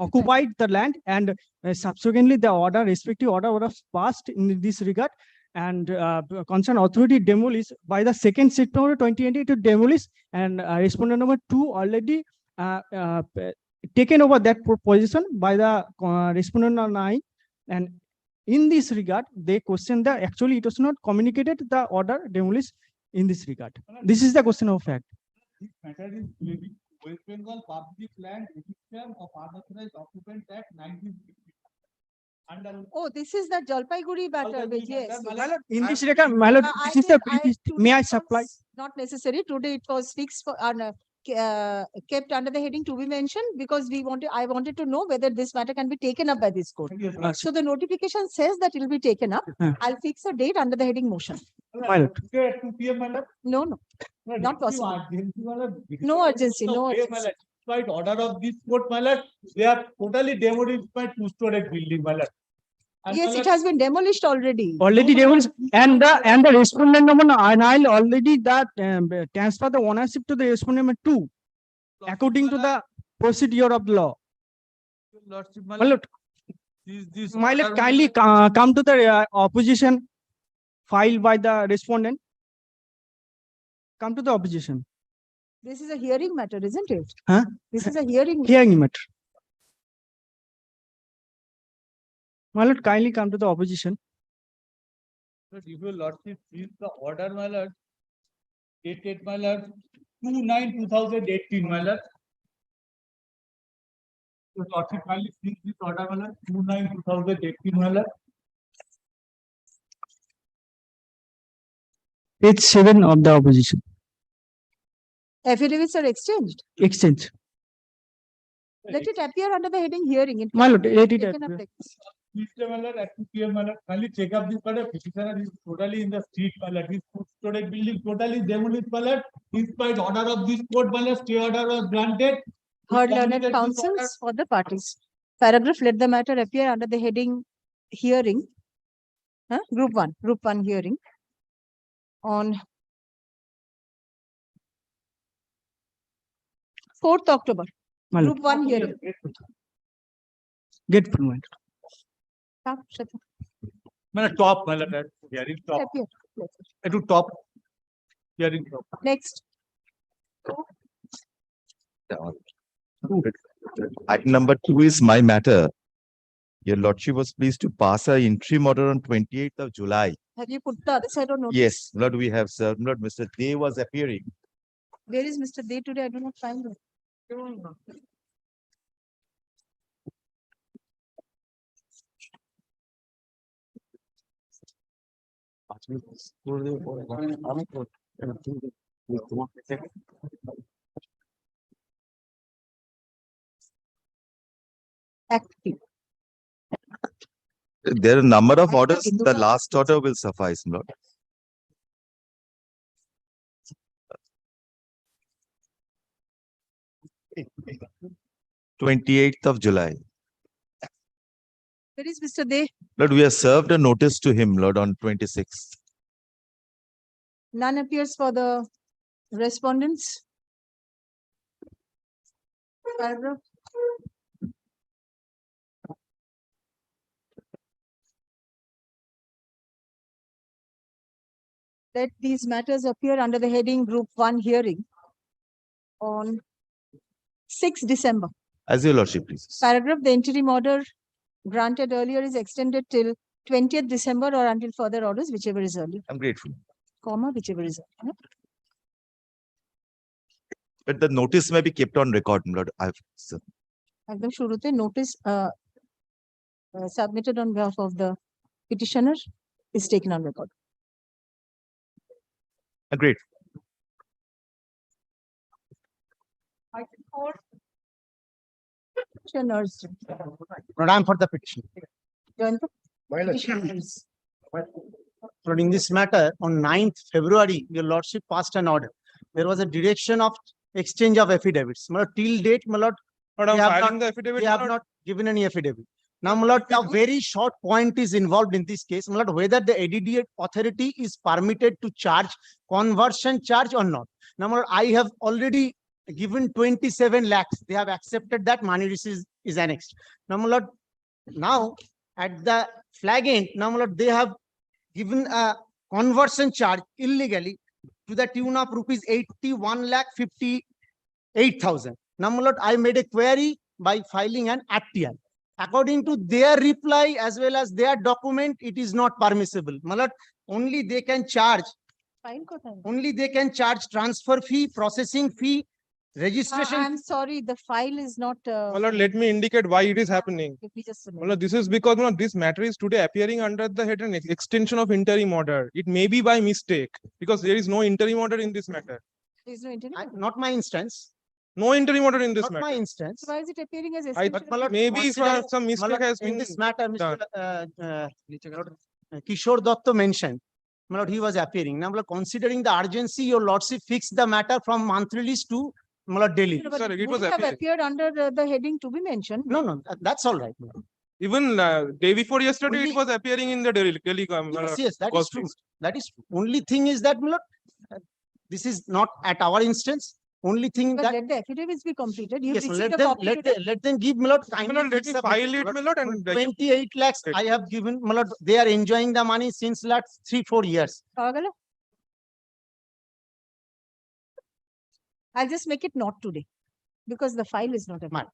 occupied the land, and subsequently the respective order was passed in this regard, and concerned authority demolished by the 2nd September 2020 to demolish, and respondent number 2 already taken over that position by the respondent number 9, and in this regard they question that actually it was not communicated the order demolished in this regard. This is the question of fact. This matter is relating to West Bengal Public Land Register of Unauthorized Occupant Act 1960. Oh, this is the Jalpaiguri matter, which yes. In this regard, my lord, this is the may I supply? Not necessary. Today it was fixed for kept under the heading to be mentioned, because I wanted to know whether this matter can be taken up by this court. So the notification says that it will be taken up. I'll fix a date under the heading motion. My lord. Okay, at 2 PM, my lord. No, not possible. No urgency, no urgency. Despite order of this court, my lord, they are totally demolished by 2-story building, my lord. And Yes, my it lord, has been demolished already. Already demolished, and the respondent number 9 already that transfer the ownership to the respondent number 2 according to the procedure of the law. Lordship, My lord, this my lord, order, kindly come to the opposition filed by the respondent. Come to the opposition. This is a hearing matter, isn't it? Huh? This is a hearing. Hearing matter. My lord, kindly come to the opposition. If your lordship sees the order, my lord, dated, my lord, 2/9/2018, my lord. Your lordship kindly sees this order, my lord, 2/9/2018, my lord. Page 7 of the opposition. Affidavits are exchanged. Exchange. Let it appear under the heading hearing. It My can lord, be let it taken up appear. like this. Mr. Malar, at 2 PM, Malar, kindly check up this matter. Petitioner is totally in the street, Malar. This 2-story building totally demolished, Malar. Despite order of this court, Malar, stay order was granted. Heard We learned communicate this order. counsels for the parties. Paragraph, let the matter appear under the heading hearing. Group 1 hearing on 4th October. My lord. Group 1 hearing. Get from my lord. Stop, shut up. Malar, top, Malar, that hearing top. Appear. To top. Hearing top. Next. Item number 2 is my matter. Your lordship was pleased to pass a interim order on 28th of July. Have you put the other side or notice? Yes, Lord, we have, sir. Lord, Mr. Day was appearing. Where is Mr. Day today? I do not find him. Active. There are a number of orders. The last order will suffice, Lord. 28th of July. Where is Mr. De? Lord, we have served a notice to him, Lord, on 26th. None appears for the respondents. Paragraph. Let these matters appear under the heading Group 1 hearing on 6 December. As your Lordship pleases. Paragraph, the interim order granted earlier is extended till 20th December or until further orders, whichever is earlier, I'm grateful. comma, whichever is earlier. But the notice may be kept on record, Lord. একদম শুরুতে notice submitted on behalf of the petitioner is taken on record. Agreed. Petitioners. Madam, for the petition. Jayanta? Petitioners. Lord, in this matter, on 9th February, your lordship passed an order. There was a direction of exchange of affidavits. My lord, till date, my lord, Madam, they have filing not- the affidavit. they have not given any affidavit. Now, my lord, a very short point is involved in this case. My lord, whether the ADDA authority is permitted to charge conversion charge or not. Now, my lord, I have already given 27 lakhs. They have accepted that money is annexed. Now, my lord, now at the flag end, now, my lord, they have given a conversion charge illegally to the tune of rupees 81,58,000. Now, my lord, I made a query by filing an RTI. According to their reply as well as their document, it is not permissible. My lord, only they can charge, Fine, কোথায়? only they can charge transfer fee, processing fee, registration. I'm sorry, the file is not. My lord, let me indicate why it is happening. Give me just a My minute. lord, this is because my lord, this matter is today appearing under the head and extension of interim order. It may be by mistake because there is no interim order in this matter. There is no interim. Not my instance. No interim order in this Not my matter. instance. So why is it appearing as I, extension? my lord, maybe considering- some my mistake lord, has in been this matter, Mr. done. Kishore Datta mentioned, my lord, he was appearing. Now, my lord, considering the urgency, your lordship fixed the matter from monthly list to, my lord, daily. No, but Sorry, it would was have appearing. appeared under the heading to be mentioned. No, no, that's all right. my lord. Even day before yesterday, it Only- was appearing in the daily. Yes, yes, that is was true. fixed. That is true. Only thing is that, my lord, this is not at our instance. Only thing But that, let the affidavits be completed. You've yes, received let a them, copy today. let them give, my lord, kindly lord, let fix me the- file it, my lord, and 28 lakhs I have given, my lord, they are enjoying the money since last 3-4 years. পাওয়া গেল? I'll just make it not today because the file is not available.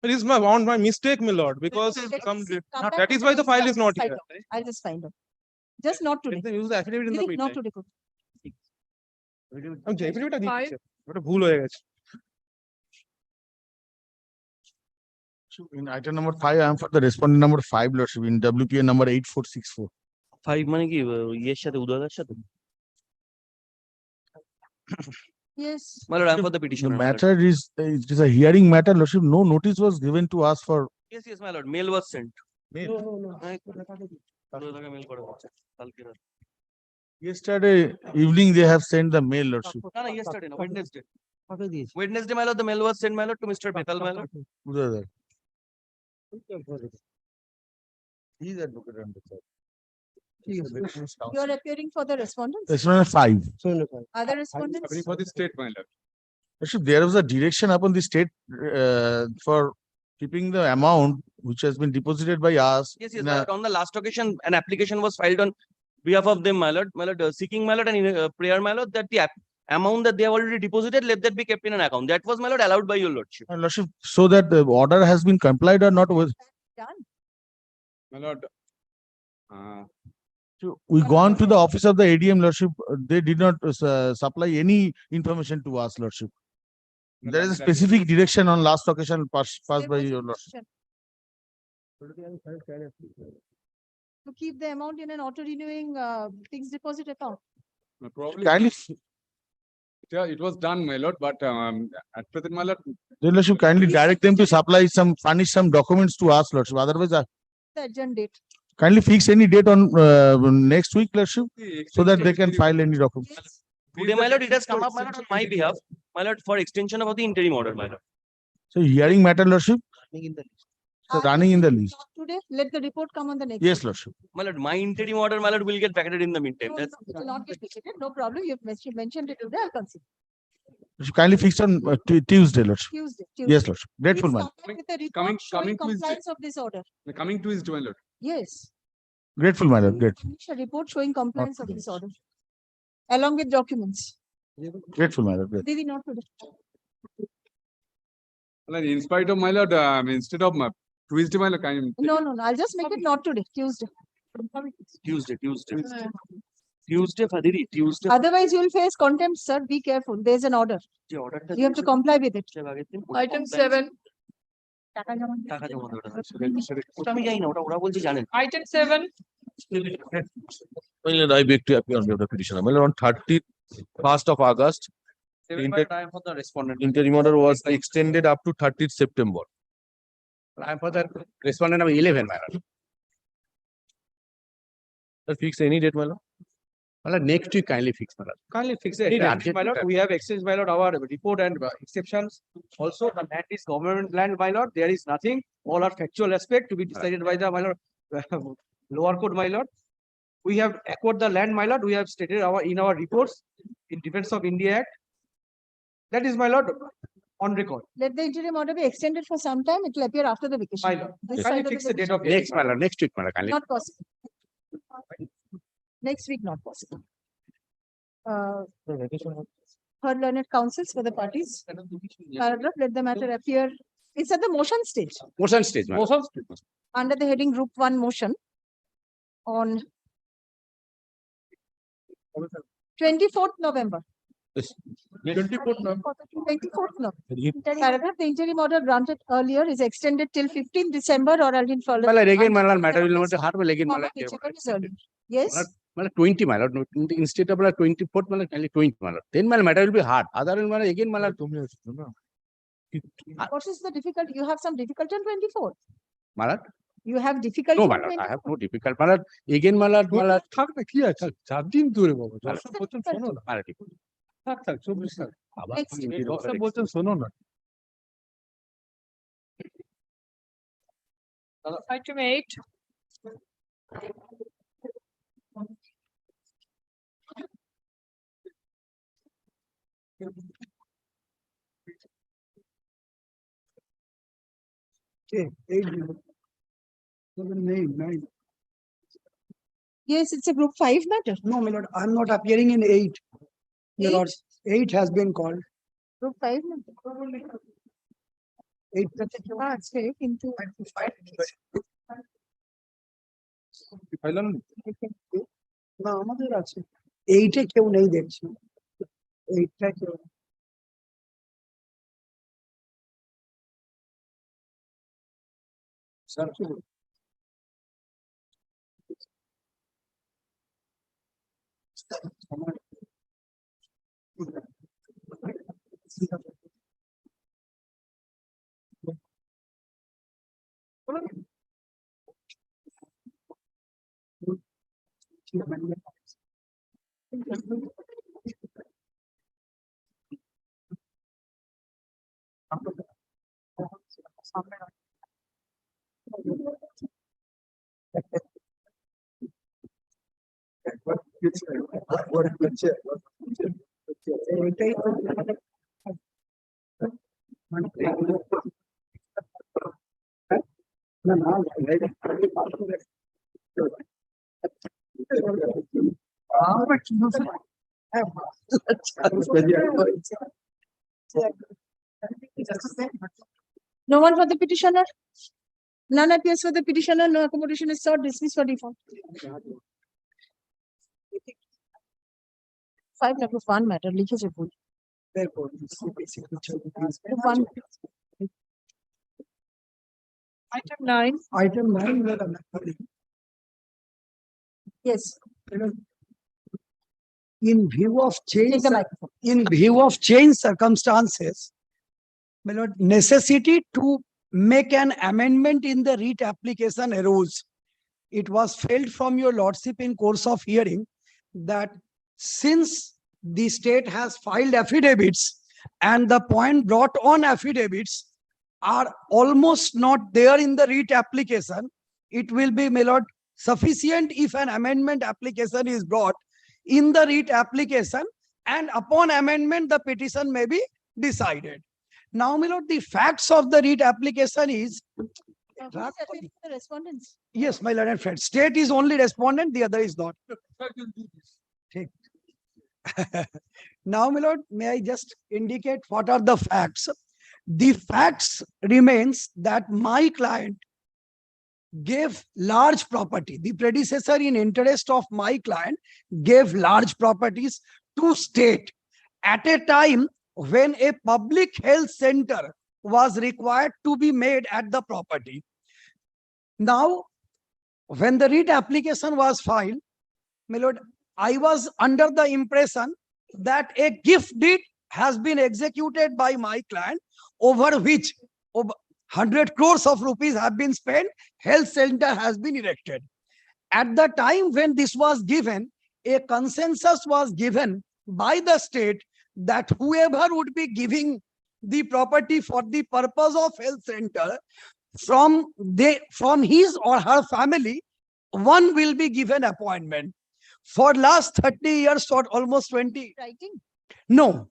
It is my mistake, my lord, because Let some us come back that is to why the file I'll is not just find here. out. I'll just find out. Just not today. Let them use the affidavit in the Giri, not meantime. today. Koti. আমি affidavit টা দিচ্ছি। ওটা ভুল হয়ে গেছে। In item number 5, I am for the respondent number 5, Lordship, in WPA number 8464. 5 মানে কি ইয়ের সাথে উদয়দার সাথে? Yes. My lord, I am for the The petitioner. my lord. matter is, it is a hearing matter, Lordship. No notice was given to us for. Yes, yes, my lord. Mail was sent. Mail? উদয়দাকে mail করা হয়েছে কালকে রাতে। Yesterday evening, they have sent the mail, Lordship. না না yesterday না Wednesday. Wednesday, my lord, the mail was sent, my lord, to Mr. Betal, my lord. Udayadar. He is advocate on the side. You are appearing for the respondents? Respondent 5. Other respondents? For the state, my lord. Lordship, there was a direction upon the state for keeping the amount which has been deposited by us. Yes, yes, in my a- lord. On the last occasion, an application was filed on behalf of them, my lord, seeking, my lord, and prayer, my lord, that the amount that they have already deposited, let that be kept in an account. That was, my lord, allowed by your lordship. And Lordship, so that the order has been complied or not with. Done. My lord. We gone to the office of the ADM, Lordship. They did not supply any information to us, Lordship. There is a specific direction on last occasion passed There by was a your Lordship. direction to keep the amount in an auto renewing fixed deposit account. Probably. Kindly, Yeah, it was done, my lord, but at present, my lord, then Lordship, kindly direct them to supply furnish some documents to us, Lordship. Otherwise, The adjourn date. kindly fix any date on next week, Lordship, so that they can file any documents. Today, my lord, it has come up, my lord, on my behalf, my lord, for extension of the interim order, my lord. So hearing matter, Lordship, so running in the list. Today, let the report come on the next. Yes, day. Lordship. My lord, my interim order, my lord, will get packeted in the meantime. No, no, it will not get ticketed. No problem. You've mentioned it today. I'll consider. Lordship, kindly fix on Tuesday, Lordship. Tuesday. Yes, Lordship. Grateful, Please man. come back with the report coming showing to his- compliance of this order. Coming to his my lord. Yes. Grateful, my lord. Grateful. Furnish a report showing compliance of this order. Along with documents. Grateful, my lord. Grateful. Didi, not today. Well, in spite of my lord, instead of my Tuesday, my lord, No, no, no. I'll just make it not today, Tuesday. Tuesday. Tuesday, Fadiri, Tuesday. Otherwise, you will face contempt, sir. Be careful. There's an order. You have to comply with it. Item 7. Item 7. I beg to appear on behalf of the petitioner. My lord, on 31st of August, Time for the respondent. interim order was extended up to 30th September. I am for the respondent number 11, my lord. Sir, fix any date, my lord. My lord, next week kindly fix, my lord. Kindly fix Any it. urgent My lord, matter. we have exchanged, my lord, our report and exceptions. Also, the land is government land, my lord. There is nothing. All are factual aspect to be decided by the, my lord, lower court, my lord. We have acquired the land, my lord. We have stated in our reports in defense of India Act. That is, my lord, on record. Let the interim order be extended for some time. It will appear after the vacation. My lord, This kindly side of fix the date vacation. of. Next, my lord. Next week, my lord. Kindly. Not possible. Next week, not possible. Heard learned counsels for the parties. Paragraph, let the matter appear. It's at the motion stage. Motion stage, my lord. Motion. Under the heading Group 1 motion on 24th November. 24th November. 24th November. Paragraph, the interim order granted earlier is extended till 15th December or until further. My lord, again, my lord, matter will not hard, but again, my lord. Whichever is earlier. Yes. My lord, 20, my lord. Instead of my lord, 24th, my lord, kindly 20, my lord. Then my lord, matter will be hard. Other than my lord, again, my lord. What is the difficulty? You have some difficulty on 24th. My lord. You have difficulty. No, on my lord, I 24th. have no difficult. My lord, again, my lord, my lord. থাক না কি আছে 4 দিন ধরে বাবা What's দর্শক the বলছেন difficulty? শোনো না My lord, থাক 24 থাক Next. দর্শক বলছেন শোনো না Item 8. Okay, 8. 7, 8, 9. Yes, it's a Group 5 matter. No, my lord, I'm not appearing in 8. My Eight? lord, 8 has been called. Group 5 matter. 8. It's very into. পাইলাম না আমাদের আছে 8 এ কেউ নেই দেখছি 8টা কেউ স্যার এটাই তো না না আমরা কি হচ্ছে No one for the petitioner? None appears for the petitioner. No accommodation is sought. Dismiss for default. 5 number 1 matter. লিখেছে ভুল। One. Item 9. Item 9. Yes. In view of change, Take the microphone. in view of changed circumstances, my lord, necessity to make an amendment in the writ application arose. It was felt from your lordship in course of hearing that since the state has filed affidavits and the point brought on affidavits are almost not there in the writ application, it will be, my lord, sufficient if an amendment application is brought in the writ application, and upon amendment the petition may be decided. Now, my lord, the facts of the writ application is Who is appealing the respondents? yes, my lord and friend. State is only respondent, the other is not. Take. Now, my lord, may I just indicate what are the facts? The facts remains that my client gave large property. The predecessor in interest of my client gave large properties to state at a time when a public health center was required to be made at the property. Now, when the writ application was filed, my lord, I was under the impression that a gift deed has been executed by my client, over which over 100 crores of rupees have been spent, health center has been erected. At the time when this was given, a consensus was given by the state that whoever would be giving the property for the purpose of health center, from his or her family, one will be given appointment. For last 30 years or almost 20. Writing? No,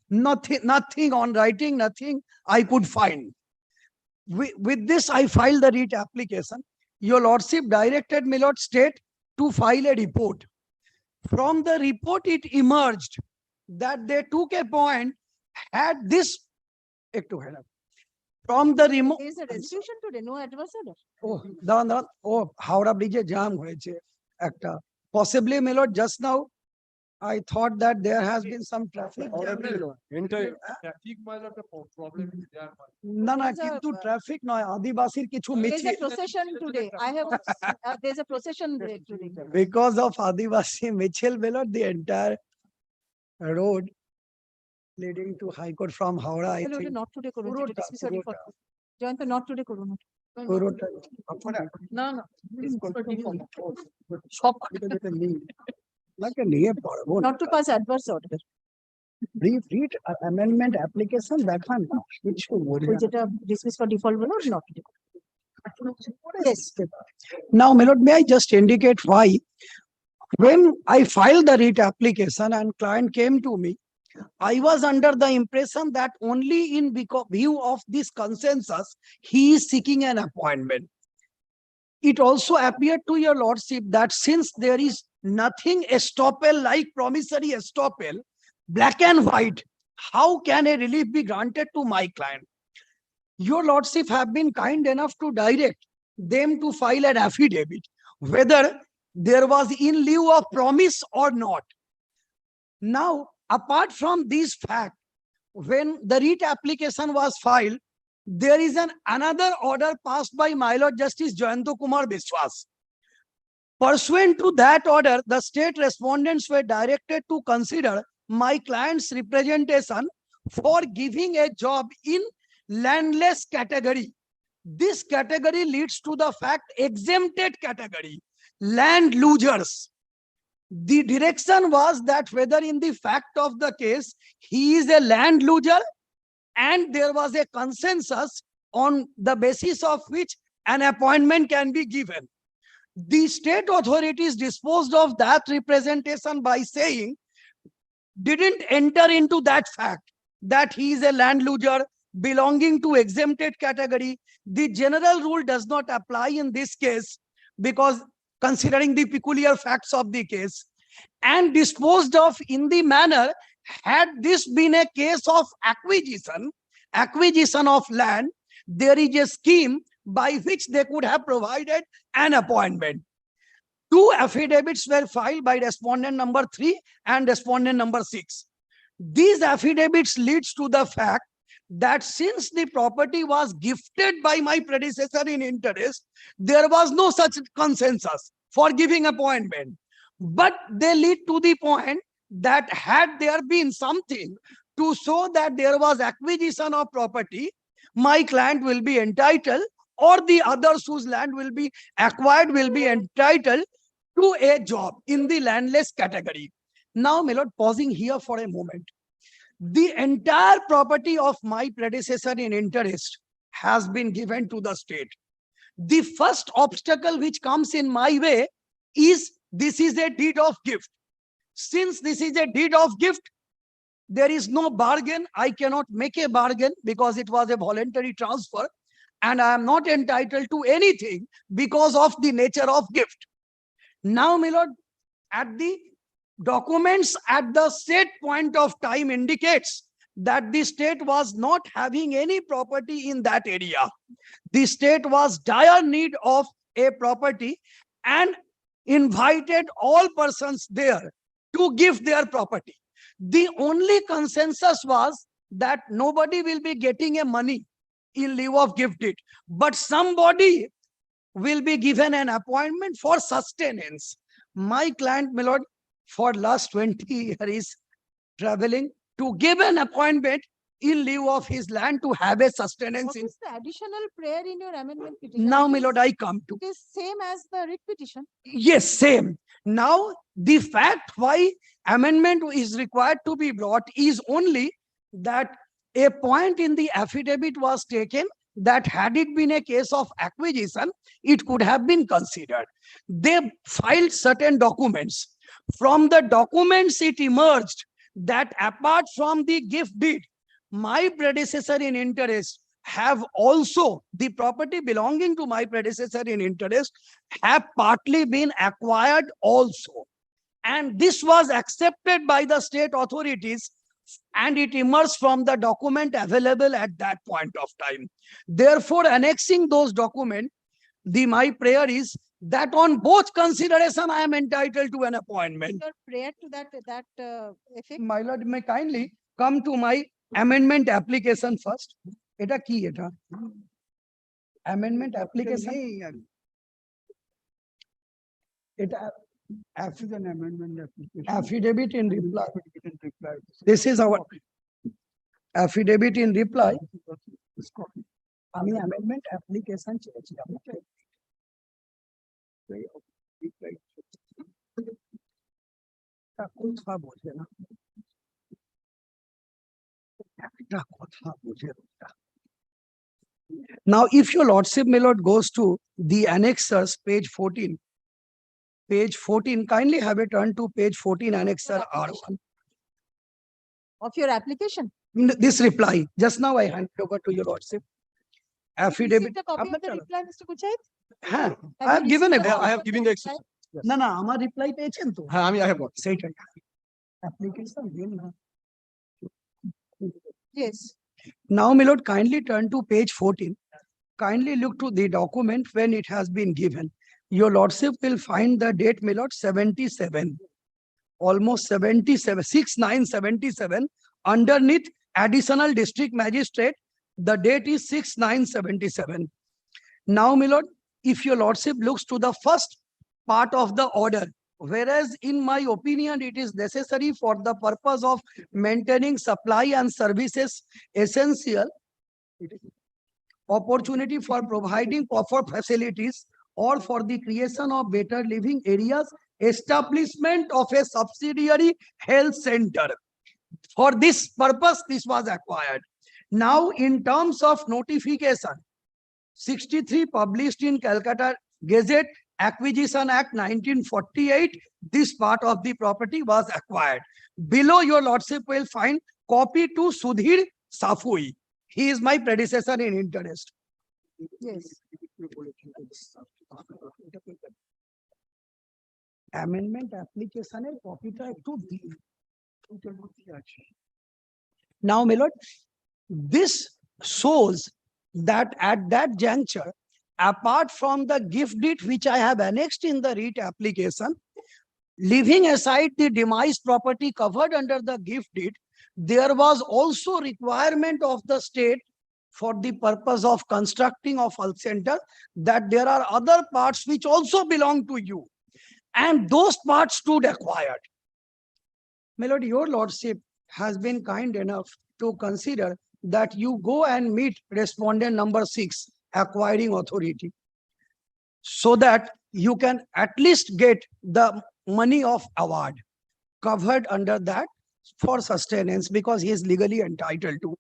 nothing on writing, nothing I could find. With this, I filed the writ application. Your lordship directed my lord state to file a report. From the report, it emerged that they took a point, had this. From the remote. There is a resolution today, no adverse order. Oh, দাঁড়ান, oh, Howrah Bridge jam হয়েছে একটা. Possibly, my lord, just now, I thought that there has been some traffic. না কিন্তু traffic নয়, আদিবাসীর কিছু There is a মিছিল. procession today. I have, there's a procession there today. Because of Adivasi Mitchell, my lord, the entire road leading to High Court from Howrah, I Hello, think. not today করুন, পুরোটা, যেটা dismiss order পুরোটা। for- Jayant, not today করুন। পুরোটা। না, না। সব যেটা নেই। নাকি নিয়ে পারবো না। Not to pass adverse order. Read amendment application দেখান না, কিছু বলি ওই না। যেটা dismiss for default বলো, not today. Yes. Now, my lord, may I just indicate why? When I filed the writ application and client came to me, I was under the impression that only in view of this consensus, he is seeking an appointment. It also appeared to your lordship that since there is nothing estoppel like promissory estoppel, black and white, how can a relief be granted to my client? Your lordship have been kind enough to direct them to file an affidavit, whether there was in lieu of promise or not. Now, apart from this fact, when the writ application was filed, there is another order passed by my Lord Justice Jayanto Kumar Biswas. Pursuant to that order, the state respondents were directed to consider my client's representation for giving a job in landless category. This category leads to the fact exempted category, land losers. The direction was that whether in the fact of the case, he is a land loser, and there was a consensus on the basis of which an appointment can be given. The state authorities disposed of that representation by saying, didn't enter into that fact that he is a land loser belonging to exempted category. The general rule does not apply in this case because considering the peculiar facts of the case, and disposed of in the manner, had this been a case of acquisition of land, there is a scheme by which they could have provided an appointment. Two affidavits were filed by respondent number 3 and respondent number 6. These affidavits leads to the fact that since the property was gifted by my predecessor in interest, there was no such consensus for giving appointment. But they lead to the point that had there been something to show that there was acquisition of property, my client will be entitled, or the others whose land will be acquired will be entitled to a job in the landless category. Now, my lord, pausing here for a moment. The entire property of my predecessor in interest has been given to the state. The first obstacle which comes in my way is this is a deed of gift. Since this is a deed of gift, there is no bargain. I cannot make a bargain because it was a voluntary transfer, and I am not entitled to anything because of the nature of gift. Now, my lord, at the documents at the state point of time indicates that the state was not having any property in that area. The state was dire need of a property and invited all persons there to give their property. The only consensus was that nobody will be getting a money in lieu of gift deed, but somebody will be given an appointment for sustenance. My client, my lord, for last 20 years is traveling to give an appointment in lieu of his land to have a sustenance. What is the additional prayer in your amendment petition? Now, It my is- lord, I come to. It is same as the writ petition. Yes, same. Now, the fact why amendment is required to be brought is only that a point in the affidavit was taken that had it been a case of acquisition, it could have been considered. They filed certain documents. From the documents, it emerged that apart from the gift deed, my predecessor in interest have also the property belonging to my predecessor in interest have partly been acquired also. And this was accepted by the state authorities, and it emerged from the document available at that point of time. Therefore, annexing those documents, my prayer is that on both consideration, I am entitled to an appointment. Your prayer to that effect. My lord, may kindly come to my amendment application first. Eta ki eta? Amendment application. Eta An amendment application. affidavit in reply. This is our affidavit in reply. আমি amendment application চেয়েছি আপনাকে। একটা কথা বোঝে না। একটা কথা বোঝে না। Now, if your lordship, my lord, goes to the annexers, page 14. Page 14, kindly have a turn to page 14, annexer R1. Of your application. This reply, just now I handed over to your lordship. Affidavit. Received a copy of the reply, Mr. Kuchait? হ্যাঁ, I have you given a received the copy. I have given the reply? না না আমার reply পেয়েছেন তো? হ্যাঁ, I have got. সেইটাই। Application দিন না। Yes. Now, my lord, kindly turn to page 14. Kindly look to the document when it has been given. Your lordship will find the date, my lord, 77. Almost 77, 6977. Underneath additional district magistrate, the date is 6977. Now, my lord, if your lordship looks to the first part of the order, whereas in my opinion, it is necessary for the purpose of maintaining supply and services essential, opportunity for providing proper facilities or for the creation of better living areas, establishment of a subsidiary health center. For this purpose, this was acquired. Now, in terms of notification, 63 published in Calcutta Gazette, Acquisition Act 1948, this part of the property was acquired. Below, your lordship will find copy to Sudhir Safui. He is my predecessor in interest. Yes. Amendment application এর কপিটা একটু দিন। Now, my lord, this shows that at that juncture, apart from the gift deed which I have annexed in the writ application, leaving aside the demise property covered under the gift deed, there was also requirement of the state for the purpose of constructing of health center, that there are other parts which also belong to you, and those parts stood acquired. My lord, your lordship has been kind enough to consider that you go and meet respondent number 6, acquiring authority, so that you can at least get the money of award covered under that for sustenance, because he is legally entitled to.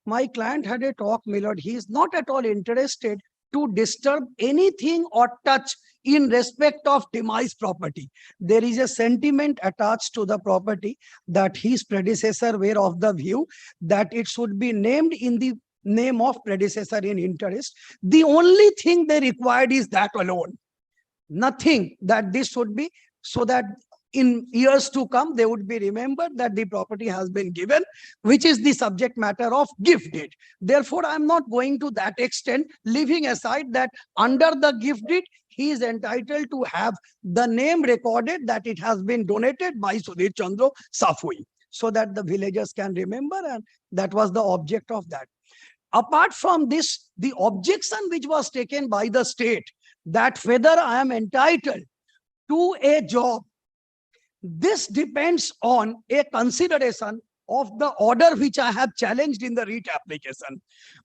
My client had a talk, my lord. He is not at all interested to disturb anything or touch in respect of demise property. There is a sentiment attached to the property that his predecessor were of the view that it should be named in the name of predecessor in interest. The only thing they required is that alone. Nothing that this should be, so that in years to come, they would be remembered that the property has been given, which is the subject matter of gift deed. Therefore, I'm not going to that extent, leaving aside that under the gift deed, he is entitled to have the name recorded that it has been donated by Sudhir Chandra Safui, so that the villagers can remember, and that was the object of that. Apart from this, the objection which was taken by the state that whether I am entitled to a job, this depends on a consideration of the order which I have challenged in the writ application.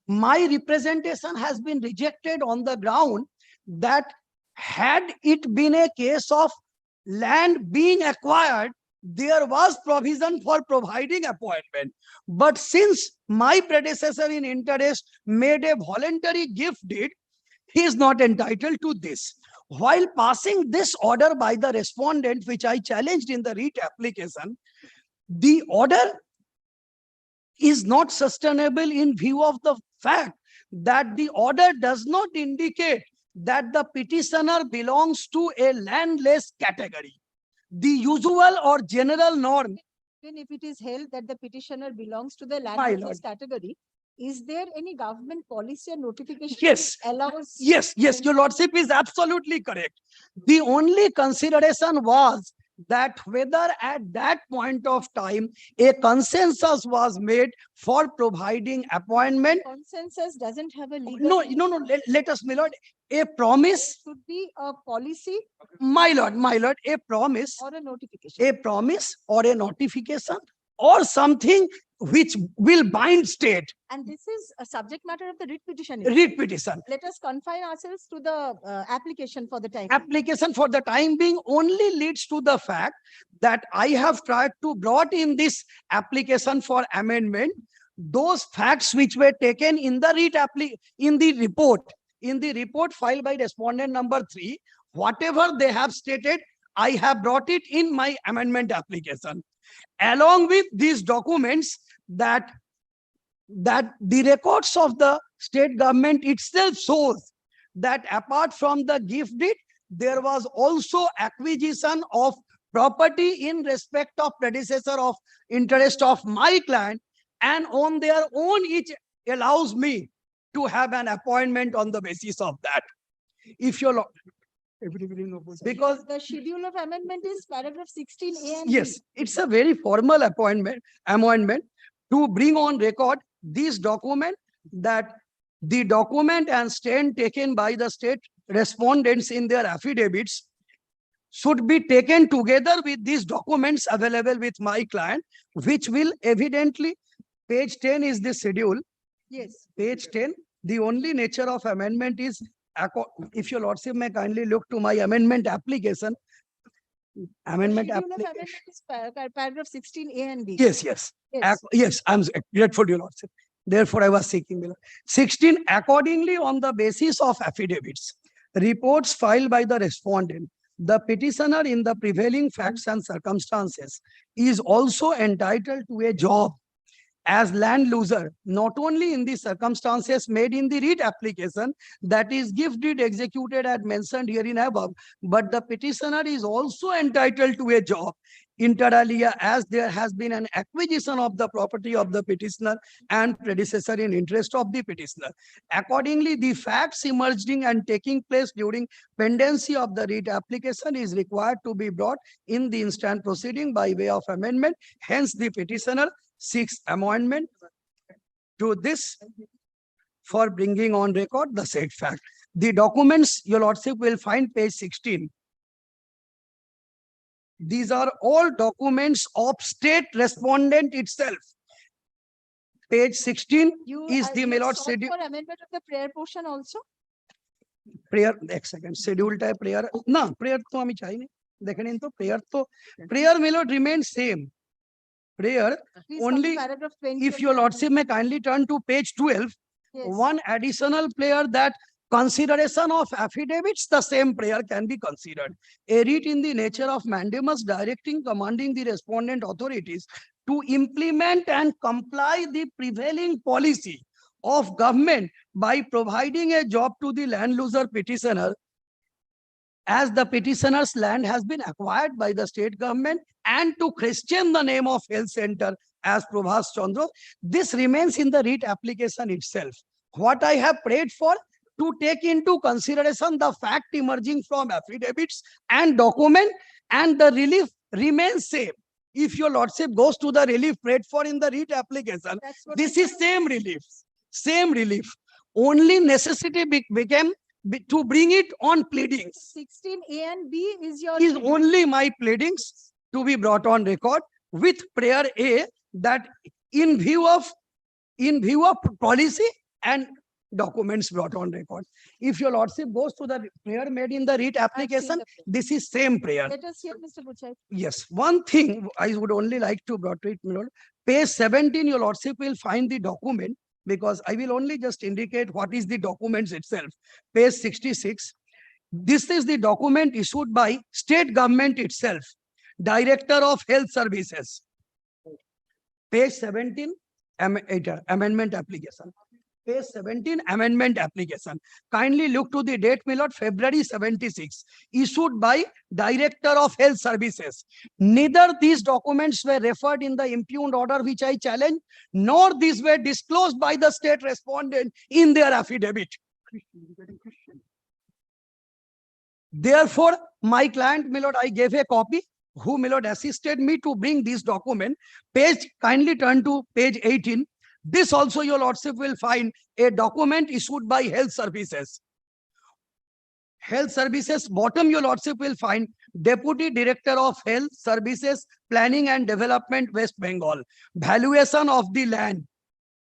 My representation has been rejected on the ground that had it been a case of land being acquired, there was provision for providing appointment. But since my predecessor in interest made a voluntary gift deed, he is not entitled to this. While passing this order by the respondent, which I challenged in the writ application, the order is not sustainable in view of the fact that the order does not indicate that the petitioner belongs to a landless category. The usual or general norm. Even if it is held that the petitioner belongs to the My landless category, is there any government policy or notification? Yes. Which allows? Yes, your lordship is absolutely correct. The only consideration was that whether at that point of time a consensus was made for providing appointment. Consensus doesn't have a legal. No. Let us, my lord, a promise. Should be a policy. My lord, a promise. Or a notification. A promise or a notification or something which will bind state. And this is a subject matter of the writ petition. Writ petition. Let us confine ourselves to the application for the time. Application for the time being only leads to the fact that I have tried to brought in this application for amendment those facts which were taken in the report filed by respondent number 3. Whatever they have stated, I have brought it in my amendment application. Along with these documents, that the records of the state government itself shows that apart from the gift deed, there was also acquisition of property in respect of predecessor of interest of my client, and on their own it allows me to have an appointment on the basis of that. If you're because the schedule of amendment is paragraph 16A and yes, B. it's a very formal amendment to bring on record this document, that the document and stand taken by the state respondents in their affidavits should be taken together with these documents available with my client, which will evidently, page 10 is the schedule. Yes. Page 10, the only nature of amendment is, if your lordship may kindly look to my amendment application. Amendment Schedule of application. amendment is paragraph 16A and B. Yes. Yes, I'm grateful, your lordship. Therefore, I was seeking below. 16, accordingly, on the basis of affidavits, reports filed by the respondent, the petitioner in the prevailing facts and circumstances is also entitled to a job as land loser, not only in the circumstances made in the writ application, that is gift deed executed as mentioned herein above, but the petitioner is also entitled to a job inter alia, as there has been an acquisition of the property of the petitioner and predecessor in interest of the petitioner. Accordingly, the facts emerging and taking place during pendency of the writ application is required to be brought in the instant proceeding by way of amendment. Hence, the petitioner seeks amendment to this for bringing on record the said fact. The documents, your lordship will find page 16. These are all documents of state respondent itself. Page 16 is the my lord schedule. For amendment of the prayer portion also. Prayer, एक second, schedule type prayer. No, prayer तो हमें चाहिए नहीं. देखें तो prayer my lord remains same. prayer, Please come to only paragraph 20. if of your the lordship may kindly turn to page 12, Yes. one additional prayer, that consideration of affidavits, the same prayer can be considered. A writ in the nature of mandamus directing, commanding the respondent authorities to implement and comply the prevailing policy of government by providing a job to the land loser petitioner, as the petitioner's land has been acquired by the state government, and to question the name of health center as Prabhas Chandra. This remains in the writ application itself. What I have prayed for, to take into consideration the fact emerging from affidavits and document, and the relief remains same. If your lordship goes to the relief prayed for in the writ application, this is same relief, same relief. Only necessity became to bring it on pleadings. 16A and B is your. Is only my pleadings to be brought on record with prayer A, that in view of policy and documents brought on record. If your lordship goes to the prayer made in the writ application, this is same prayer. Let us hear Mr. Buchai. Yes, one thing I would only like to brought to it, my lord. Page 17, your lordship will find the document, because I will only just indicate what is the documents itself. Page 66. This is the document issued by state government itself, Director of Health Services. Page 17, amendment application. Page 17, amendment application. Kindly look to the date, my lord, February 76, issued by Director of Health Services. Neither these documents were referred in the impugned order which I challenge, nor these were disclosed by the state respondent in their affidavit. Therefore, my client, my lord, I gave a copy, who, my lord, assisted me to bring this document. Page, kindly turn to page 18. This also your lordship will find a document issued by Health Services. Health Services, bottom your lordship will find Deputy Director of Health Services, Planning and Development, West Bengal. Valuation of the land.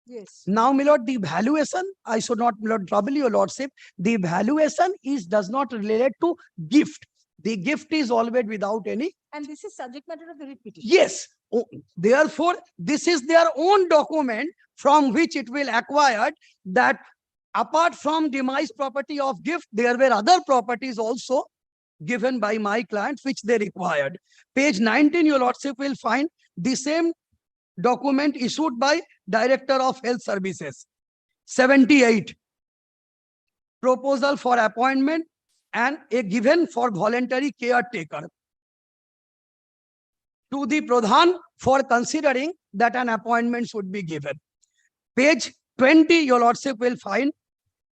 Yes. Now, my lord, the valuation, I should not, my lord, trouble your lordship. The valuation does not relate to gift. The gift is always without any. And this is subject matter of the writ petition. Yes. Therefore, this is their own document from which it will acquire, that apart from demised property of gift, there were other properties also given by my client which they required. Page 19, your lordship will find the same document issued by Director of Health Services. 78, proposal for appointment and a given for voluntary caretaker to the Pradhan for considering that an appointment should be given. Page 20, your lordship will find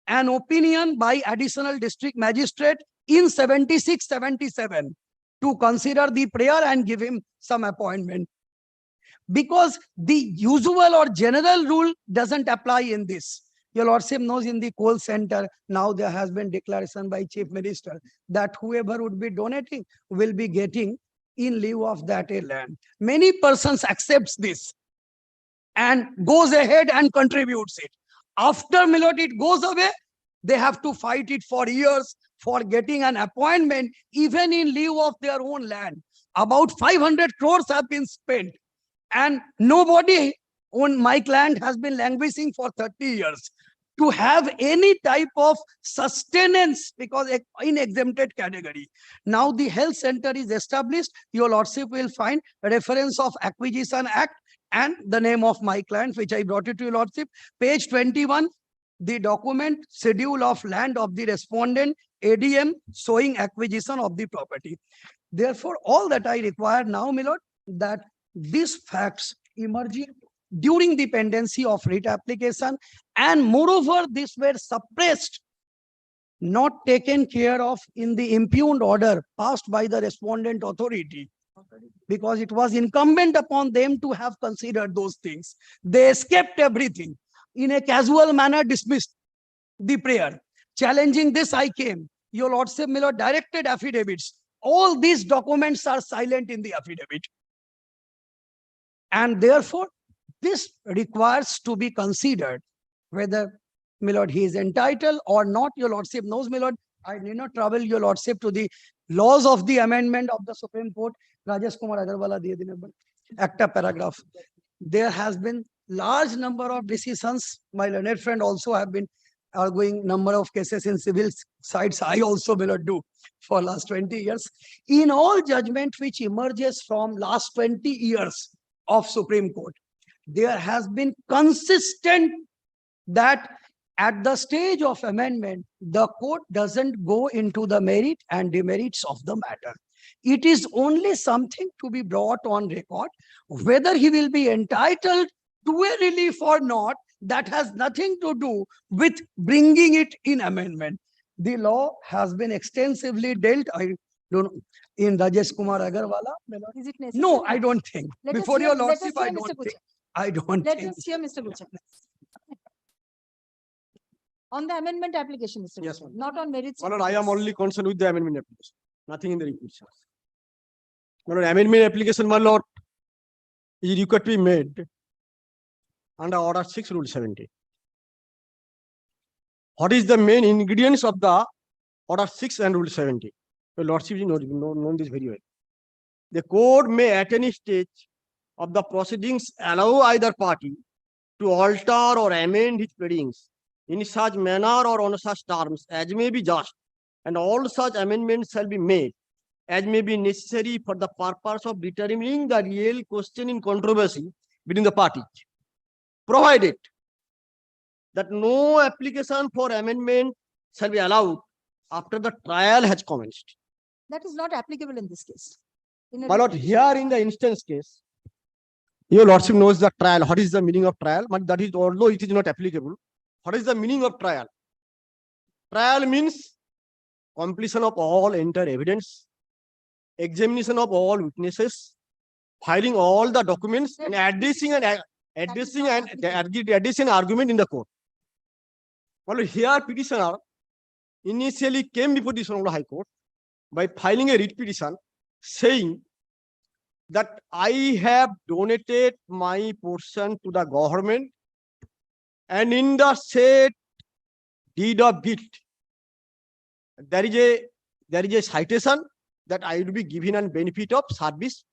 an opinion by additional district magistrate in 76-77 to consider the prayer and give him some appointment. Because the usual or general rule doesn't apply in this. Your lordship knows in the coal center, now there has been declaration by Chief Minister that whoever would be donating will be getting in lieu of that a land. Many persons accepts this and goes ahead and contributes it. After, my lord, it goes away, they have to fight it for years for getting an appointment, even in lieu of their own land. About 500 crores have been spent, and nobody on my client has been languishing for 30 years to have any type of sustenance, because in exempted category. Now the health center is established. Your lordship will find reference of Acquisition Act and the name of my client, which I brought it to your lordship. Page 21, the document schedule of land of the respondent, ADM, showing acquisition of the property. Therefore, all that I require now, my lord, that these facts emerging during the pendency of writ application, and moreover, these were suppressed, not taken care of in the impugned order passed by the respondent authority, because it was incumbent upon them to have considered those things. They escaped everything. In a casual manner, dismissed the prayer. Challenging this, I came. Your lordship, my lord, directed affidavits. All these documents are silent in the affidavit. And therefore, this requires to be considered whether, my lord, he is entitled or not. Your lordship knows, my lord, I need not trouble your lordship to the laws of the amendment of the Supreme Court. Rajesh Kumar Agarwala diye dine. একটা paragraph. There has been large number of decisions. My learned friend also have been arguing number of cases in civil sides. I also will not do for last 20 years. In all judgment which emerges from last 20 years of Supreme Court, there has been consistent that at the stage of amendment, the court doesn't go into the merit and demerits of the matter. It is only something to be brought on record. Whether he will be entitled to a relief or not, that has nothing to do with bringing it in amendment. The law has been extensively dealt, I don't know, in Rajesh Kumar Agarwala. Is it necessary? No, I don't think. Let us Before hear- your let us lordship, hear I Mr. don't Guchar. think. I don't Let think. us hear Mr. Guchar. On the amendment application, Mr. Yes, Guchar, not on merits. My of lord, I am case. only concerned with the amendment application, nothing in the report. Sir. My lord, amendment application, my lord, is required to be made under order 6 rule 70. What is the main ingredients of the order 6 and rule 70? Your lordship know this very well. The court may at any stage of the proceedings allow either party to alter or amend his pleadings in such manner or on such terms as may be just, and all such amendments shall be made as may be necessary for the purpose of determining the real question in controversy between the parties, provided that no application for amendment shall be allowed after the trial has commenced. That is not applicable in this case. In a My lord, writ here in the instance case, your lordship knows the trial. What is the meaning of trial? But that is, although it is not applicable, what is the meaning of trial? Trial means completion of all entire evidence, examination of all witnesses, filing all the documents, and addressing argument in the court. Well, here petitioner initially came before the Honorable High Court by filing a writ petition saying that I have donated my portion to the government, and in the said deed of gift, there is a citation that I will be given a benefit of service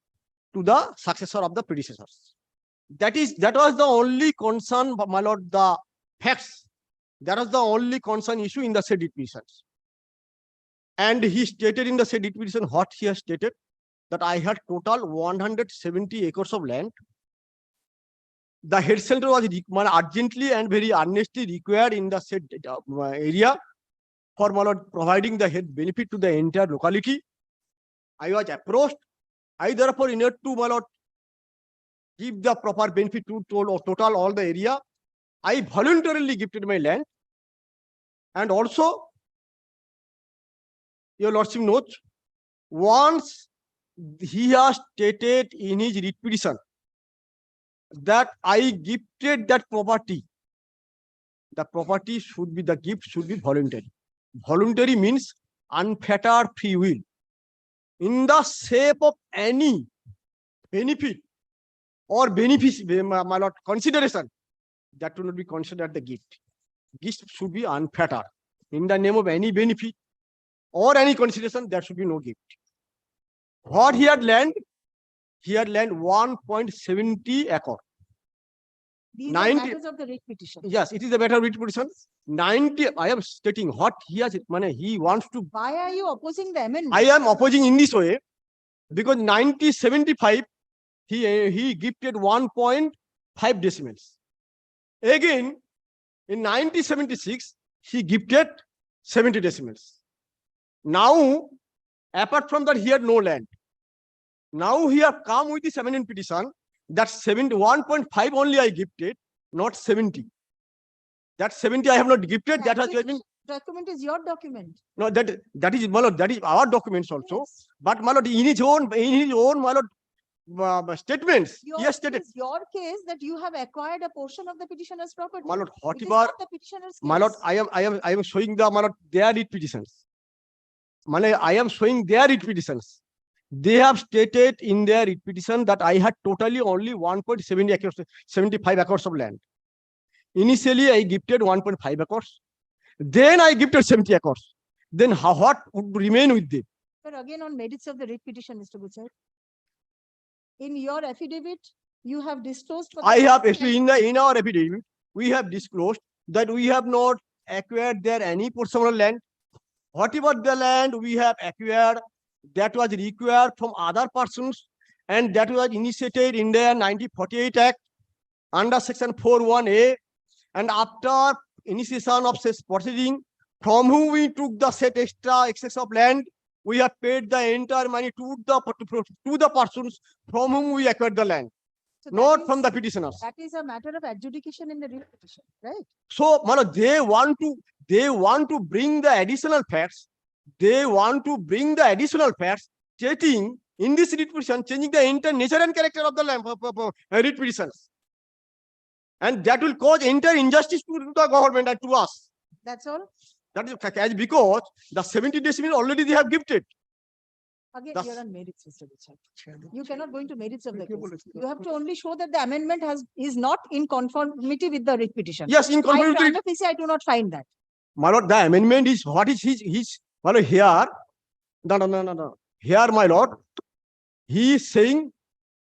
to the successor of the predecessors. That was the only concern, my lord, the facts. That was the only concern issue in the said writ petitions. And he stated in the said writ petition what he has stated, that I had total 170 acres of land. The head center was urgently and very earnestly required in the said area for my lord providing the head benefit to the entire locality. I was approached. I therefore in order to, my lord, give the proper benefit to total all the area, I voluntarily gifted my land. And also, your lordship notes, once he has stated in his writ petition that I gifted that property, the property should be, the gift should be voluntary. Voluntary means unfettered free will, in the shape of any benefit or my lord, consideration, that will not be considered the gift. Gift should be unfettered. In the name of any benefit or any consideration, there should be no gift. What he had land? He had land 1.70 acre. These are 90 matters of the writ petition. Yes, it is a better writ petition. 90, I am stating what he has, he wants to. Why are you opposing the amendment? I am opposing in this way because 1975, he gifted 1.5 decimals. Again, in 1976, he gifted 70 decimals. Now, apart from that, he had no land. Now he have come with the amendment petition that 1.5 only I gifted, not 70. That 70 I have not gifted. That has been. Document is your document. No, that is, my lord, that is our documents also. Yes. But my lord, in his own, my lord, statements, he has stated. It is your case that you have acquired a portion of the petitioner's property. My lord, It is not the petitioner's case. my lord, I am showing the, my lord, their writ petitions. I am showing their writ petitions. They have stated in their writ petition that I had totally only 1.70 acres, 75 acres of land. Initially, I gifted 1.5 acres. Then I gifted 70 acres. Then what would remain with them? But again, on merits of the writ petition, Mr. Guchar. In your affidavit, you have disclosed. for the I have first actually time- in our affidavit, we have disclosed that we have not acquired there any portion of land. Whatever the land we have acquired, that was required from other persons, and that was initiated in the 1948 Act under section 41A, and after initiation of such proceeding, from whom we took the set extra excess of land, we have paid the entire money to the persons from whom we acquired the land, So that not from is- the petitioners. That is a matter of adjudication in the writ petition, right? So, they want to bring the additional facts. They want to bring the additional facts, stating in this writ petition, changing the entire nature and character of the land writ petitions. And that will cause entire injustice to the government and to us. That's all. That is because the 70 decibel already they have gifted. Again, Thus- you're on merits, Mr. Vichai. You cannot go into merits of the case. You have to only show that the amendment is not in conformity with the writ petition. Yes, in conformity with- prima facie, I do not find that. My lord, the amendment is what is his my lord, here. No. Here, my lord, he is saying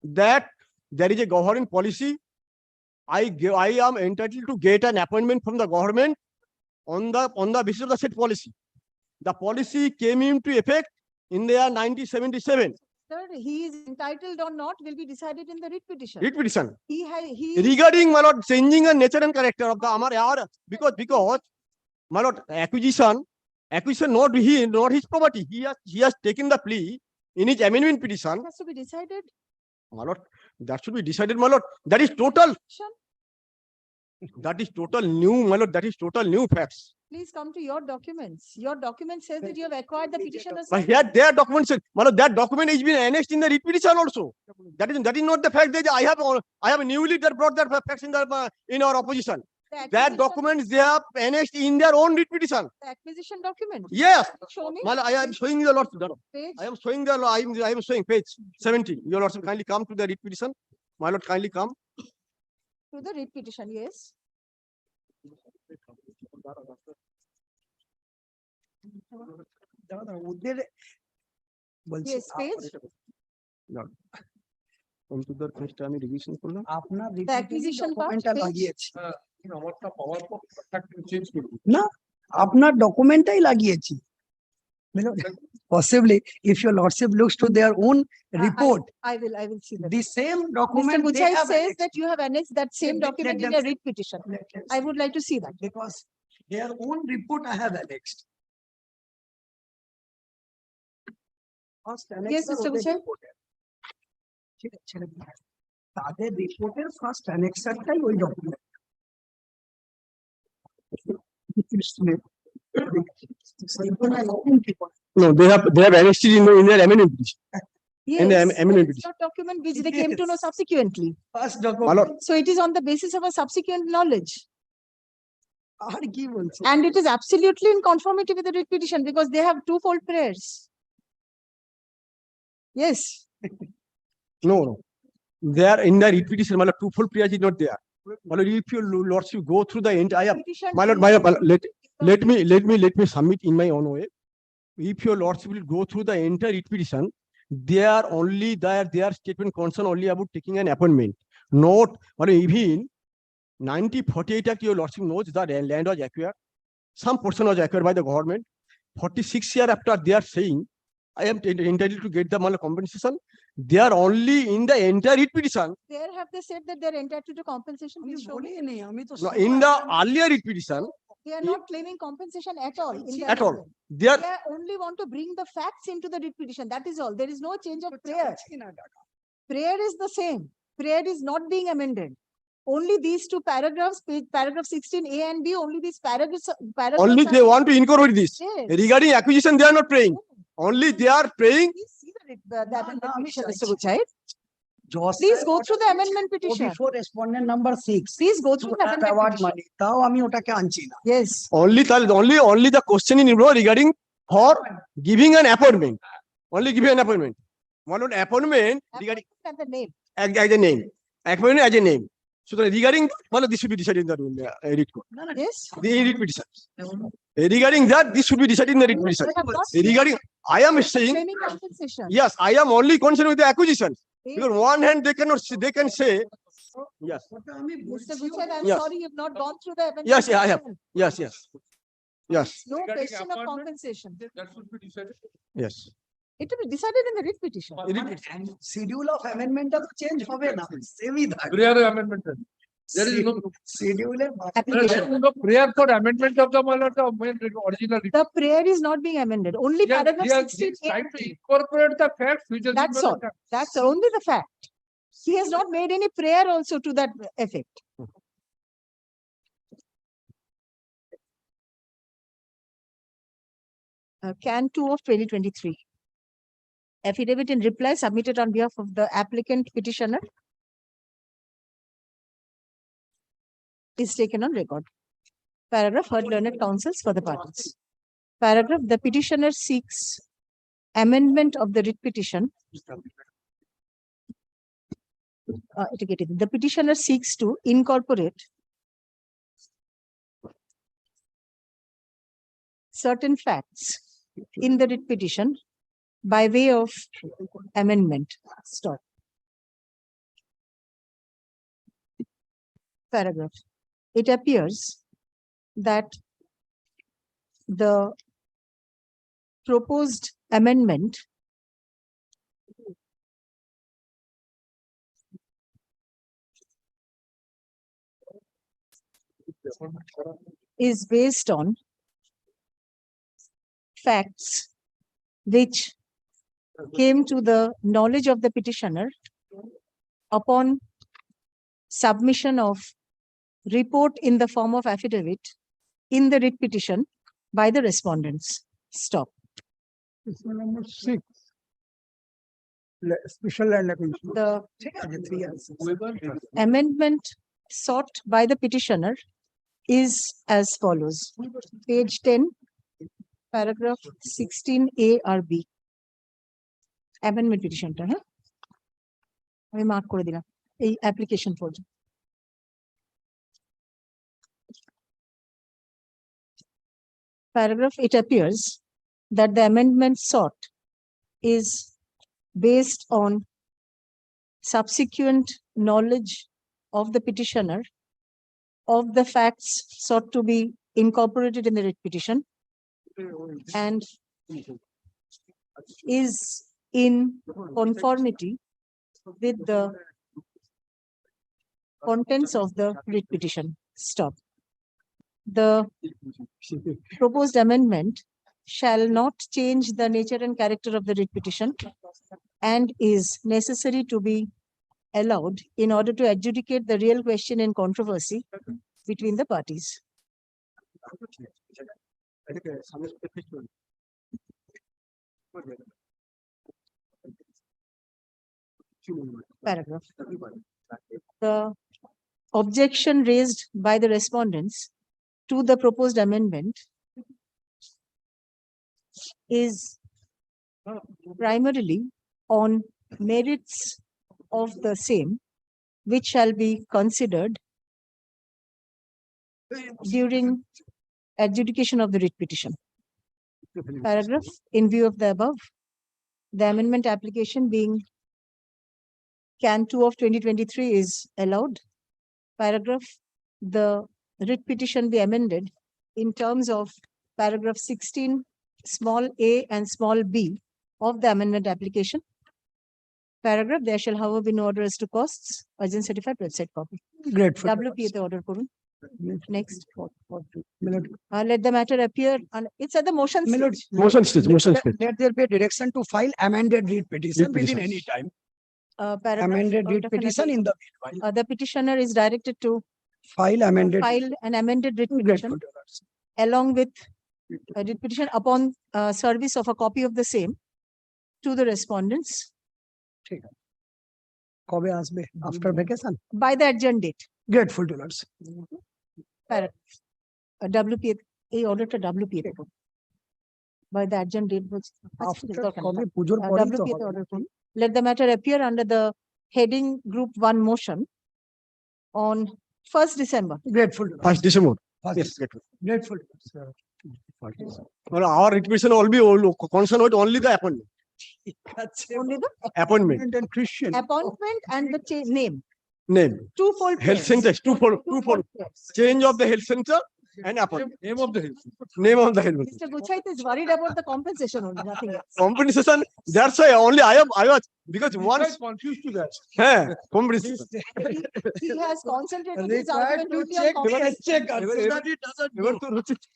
that there is a governing policy. I am entitled to get an appointment from the government on the basis of the said policy. The policy came into effect in the year 1977. Sir, he is entitled or not will be decided in the writ petition. Writ petition. He Regarding, my lord, changing the nature and character of the because my lord, acquisition not his property. He has taken the plea in his amendment petition. has to be decided. My lord, that should be decided, my lord. That is total. That is total new, my lord. That is total new facts. Please come to your documents. Your document says that you have acquired the petitioner's. But here, their documents, my lord, that document has been annexed in the writ petition also. That is not the fact that I have newly brought that facts in our opposition. That documents they have annexed in their own writ petition. The acquisition document. Yes. Show me. My lord, I am showing the lordship. Page. I am showing page 17. Your lordship, kindly come to the writ petition. My lord, kindly come. To the writ petition, yes. Yes, page. Onto the first time revision করলাম আপনার The acquisition part, ডকুমেন্টটা page. লাগিয়েছি না আপনার ডকুমেন্টটাই লাগিয়েছি possibly if your lordship looks to their own report I will see that. the same Mr. document they Buchai have says annexed. that you have annexed that same Let document in them your say. writ petition. Let them I say. would like to see that. Because their own report I have annexed. First Yes, annexer Mr. ওদের Buchai. report এর। ঠিক আছে, ছেড়ে দিন। তাদের রিপোর্টের first অ্যানেক্সারটাই ওই document No, they have annexed it in their amendment petition. In the Yes, amendment it's petition. not document which they came to know subsequently. First My document lord, So it is on the basis of a subsequent knowledge. আর কি বলছে And it is absolutely in conformity with the writ petition because they have twofold prayers. Yes, no. They are in the writ petition. My lord, twofold prayer is not there. My lord, if your lordship go through the end, petition. my lord, let me submit in my own way. If your lordship will go through the entire writ petition, they are only their statement concern only about taking an appointment. Not, even 1948 Act, your lordship knows that land was acquired. Some portion was acquired by the government. 46 years after they are saying, I am entitled to get the compensation. They are only in the entire writ petition. There have they said that they are entitled to compensation? আমি Please show me. বলিনি আমি তো No, in the earlier writ petition, They are not claiming compensation at all. in the at all, amendment. they are They only want to bring the facts into the writ petition. That is all. There is no change of prayer. Prayer is the same. Prayer is not being amended. Only these two paragraphs, paragraph 16A and B, only these paragraphs. only they want to incorporate this. Yes. Regarding acquisition, they are not praying. Only they are praying. Please see the amendment আমি petition, Mr. চাইছি। Buchai. Just Please go through the amendment petition. before respondent number 6 Please go through the amendment award petition. money তাও আমি ওটাকে আনছি না Yes. Only the question in regarding for giving an appointment. Only giving an appointment. My lord, appointment regarding And the name. as a name. Appointment as a name. So regarding, well, this should be decided in the writ court. Yes. The writ petition. Regarding that, this should be decided in the writ petition. They have not Regarding, I am saying, claiming compensation. yes, I am only concerned with the acquisition. Because one hand they cannot see, they can say, yes, Mr. Guchet, I'm Yes. sorry, you've not gone through the. amendment yes, yeah, I have, section. yes, yes, yes, No question of compensation. That should be decided. yes. It will be decided in the writ petition. And schedule of amendment of change হবে না, same-ই থাকে। Prayer amendment. There is no. Schedule এর Application. There is no prayer for amendment of the matter, the main original. The prayer is not being amended, only paragraph He has 16. tried to incorporate the facts which has been That's all. That's only the fact. He has not made any prayer also to that effect. Can 2 of 2023. Affidavit in reply submitted on behalf of the applicant petitioner is taken on record. Paragraph heard learned counsels for the parties. Paragraph, the petitioner seeks amendment of the writ petition. The petitioner seeks to incorporate certain facts in the writ petition by way of amendment. Stop. Paragraph. It appears that the proposed amendment is based on facts which came to the knowledge of the petitioner upon submission of report in the form of affidavit in the writ petition by the respondents. Stop. Number 6. Special land acquisition. The 3 answers. amendment sought by the petitioner is as follows. Page 10, paragraph 16A or B. Amendment petition. আমি mark করে দিলাম এই application for paragraph. It appears that the amendment sought is based on subsequent knowledge of the petitioner of the facts sought to be incorporated in the writ petition and is in conformity with the contents of the writ petition. Stop. The proposed amendment shall not change the nature and character of the writ petition and is necessary to be allowed in order to adjudicate the real question in controversy between the parties. Paragraph. The objection raised by the respondents to the proposed amendment is primarily on merits of the same, which shall be considered during adjudication of the writ petition. Paragraph, in view of the above, the amendment application being Can 2 of 2023 is allowed. Paragraph, the writ petition be amended in terms of paragraph 16, small a and small b of the amendment application. Paragraph, there shall however be no order as to costs. Urgent certified website copy. Grateful. WPA the order করুন. Next. Let the matter appear on, it's at the motion stage. Motion stage, motion stage. Let there be a direction to file amended writ petition Writ within petition. any time. Paragraph, Amended writ petition in the meanwhile. The petitioner is directed to File amended. file an amended writ petition Grateful. along with a writ petition upon service of a copy of the same to the respondents ঠিক আছে। কবে আসবে? After vacation? by the adjourned date. Grateful to Lords. Paragraph. WPA, এই অর্ডারটা WPA তে করুন। By the adjourned date was. After কবে? পুজোর পরেই তো WPA তে হবে। order করুন। Let the matter appear under the heading group 1 motion on 1st December. Grateful to Lords. 1st December. First. Yes, grateful. Grateful. Well, our writ petition will be concerned with only the appointment. Only the appointment, And Christian. appointment and the name. name, Twofold. health pairs. center, twofold, change of the health center and appointment. Name of the health. Name of the health center. Mr. Guchait is worried about the compensation only, nothing else. Compensation, that's why only I was, because once, Confused to that. compensation. He has concentrated They his tried argument to only on check, compensation. that it doesn't do.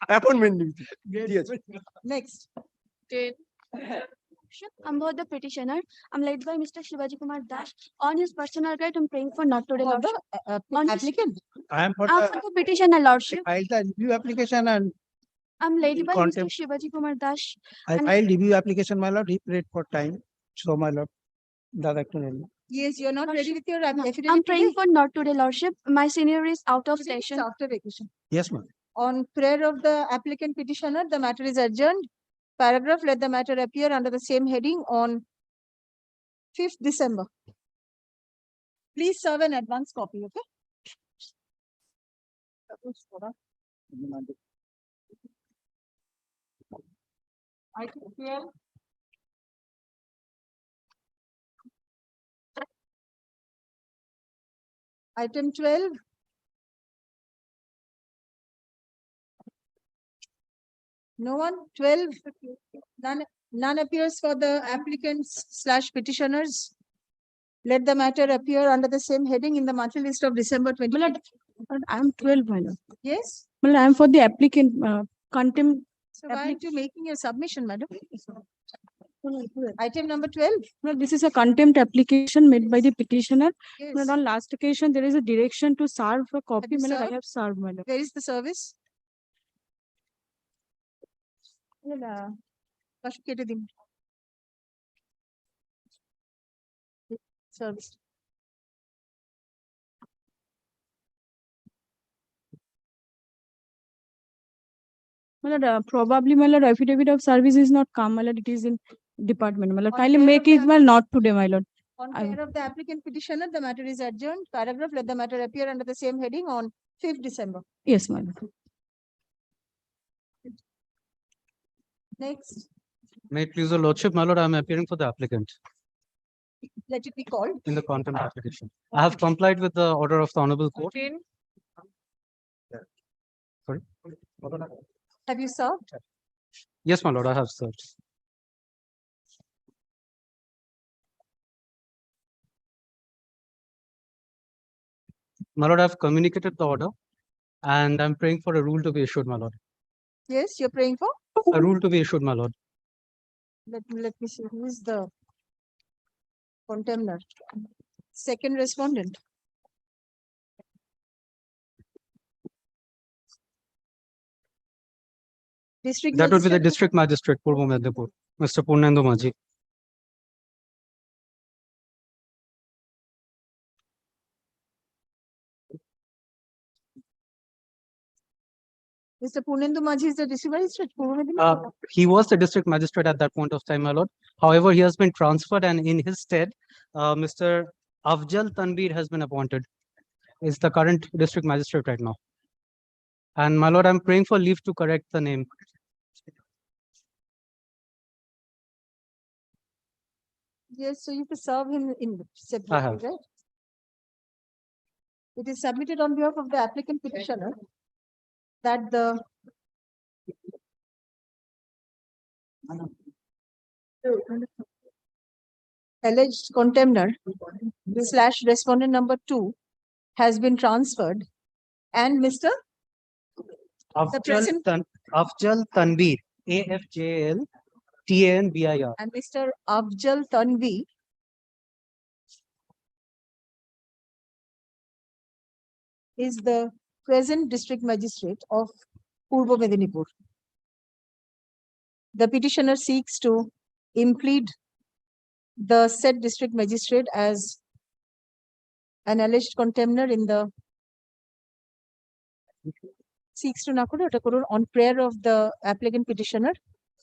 Appointment. Yes. Next. I'm both the petitioner. I'm led by Mr. Shivaji Kumar Das. On his personal right, I'm praying for not today, For Lordship. the On his- applicant. I am for I'm the, for the petitioner, Lordship. filed the review application and I'm led in by Mr. contempt. Shivaji Kumar Das. I And- filed review application, my lord, he prayed for time. So my lord, that actually. Yes, you're not ready with your affidavit. I'm praying today? for not today, Lordship. My senior is out of Today it's station. after vacation. Yes, ma'am. On prayer of the applicant petitioner, the matter is adjourned. Paragraph, let the matter appear under the same heading on 5th December. Please serve an advance copy, okay? Item 12. Item 12. No one? 12. None appears for the applicants / petitioners. Let the matter appear under the same heading in the monthly list of December 20. I'm 12, my lord. Yes? Well, I'm for the applicant, contempt. So why aren't you making your submission, madam? Item number 12. Well, this is a contempt application made by the petitioner. Yes. Well, on last occasion, there is a direction to serve a copy. you My lord, I served? have served, my lord. Where is the service? Service. My lord, probably, my lord, affidavit of service is not come, my lord, it is in department. My lord, On kindly care make of the it, well, not today, my lord. On I- care of the applicant petitioner, the matter is adjourned. Paragraph, let the matter appear under the same heading on 5th December. Yes, my lord. Next, May it please the lordship, my lord, I am appearing for the applicant let it be called. in the contempt application. I have complied with the order of the honorable court. Sorry. Have you served? Yes, my lord, I have served. My lord, I have communicated the order and I'm praying for a rule to be issued, my lord. Yes, you're praying for? A rule to be issued, my lord. Let me see, who is the contender? Second respondent. District That would be the Magistrate. district magistrate, Purbo Medipur, Mr. Purnendu Maji. Mr. Purnendu Maji is the district magistrate. Purvo Medinipur. He was the district magistrate at that point of time, my lord. However, he has been transferred and in his stead, Mr. Afjal Tanvir has been appointed. Is the current district magistrate right now. And my lord, I'm praying for leave to correct the name. Yes, so you can serve him in I separately, have. right? It is submitted on behalf of the applicant petitioner that the alleged contemner / respondent number 2 has been transferred and Mr. present- Afjal Tanvir, AFJL TANVIR. and Mr. Afjal Tanvi is the present district magistrate of Purvo Medinipur. The petitioner seeks to implead the said district magistrate as an alleged contemner in the seeks to na kore, ota korun, on prayer of the applicant petitioner,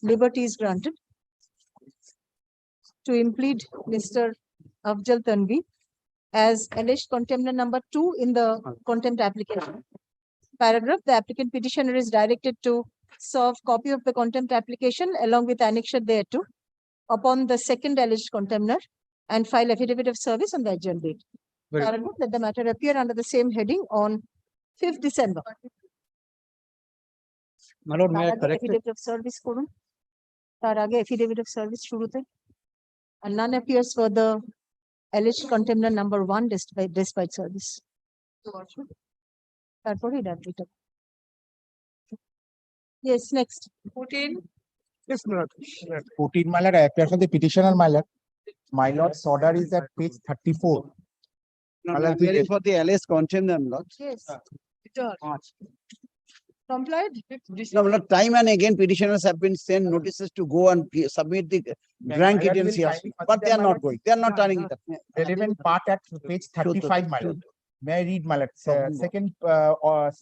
liberty is granted to implead Mr. Afjal Tanvi as alleged contemner number 2 in the contempt application. Paragraph, the applicant petitioner is directed to serve copy of the contempt application along with annexure thereto upon the second alleged contemner and file affidavit of service on the adjourned date. Paramount, let the matter appear under the same heading on 5th December. My lord, may I তার আগে correct it? affidavit of service করুন। তার আগে affidavit of service শুরুতে। And none appears for the alleged contemner number 1 despite service. তারপরে এটা update হবে। Yes, next. 14. Yes, my lord. 14, my lord, I appear for the petitioner, my lord. My lord's order is at page 34. No, I'm appearing for the alleged contemner, Lord. Yes. Complied? No, Lord, time and again petitioners have been sent notices to go and submit the grant My lord, credentials, will kindly but they are consider, my not lord, going. They are not turning it up. relevant part at page 35, my lord. May I read, my lord?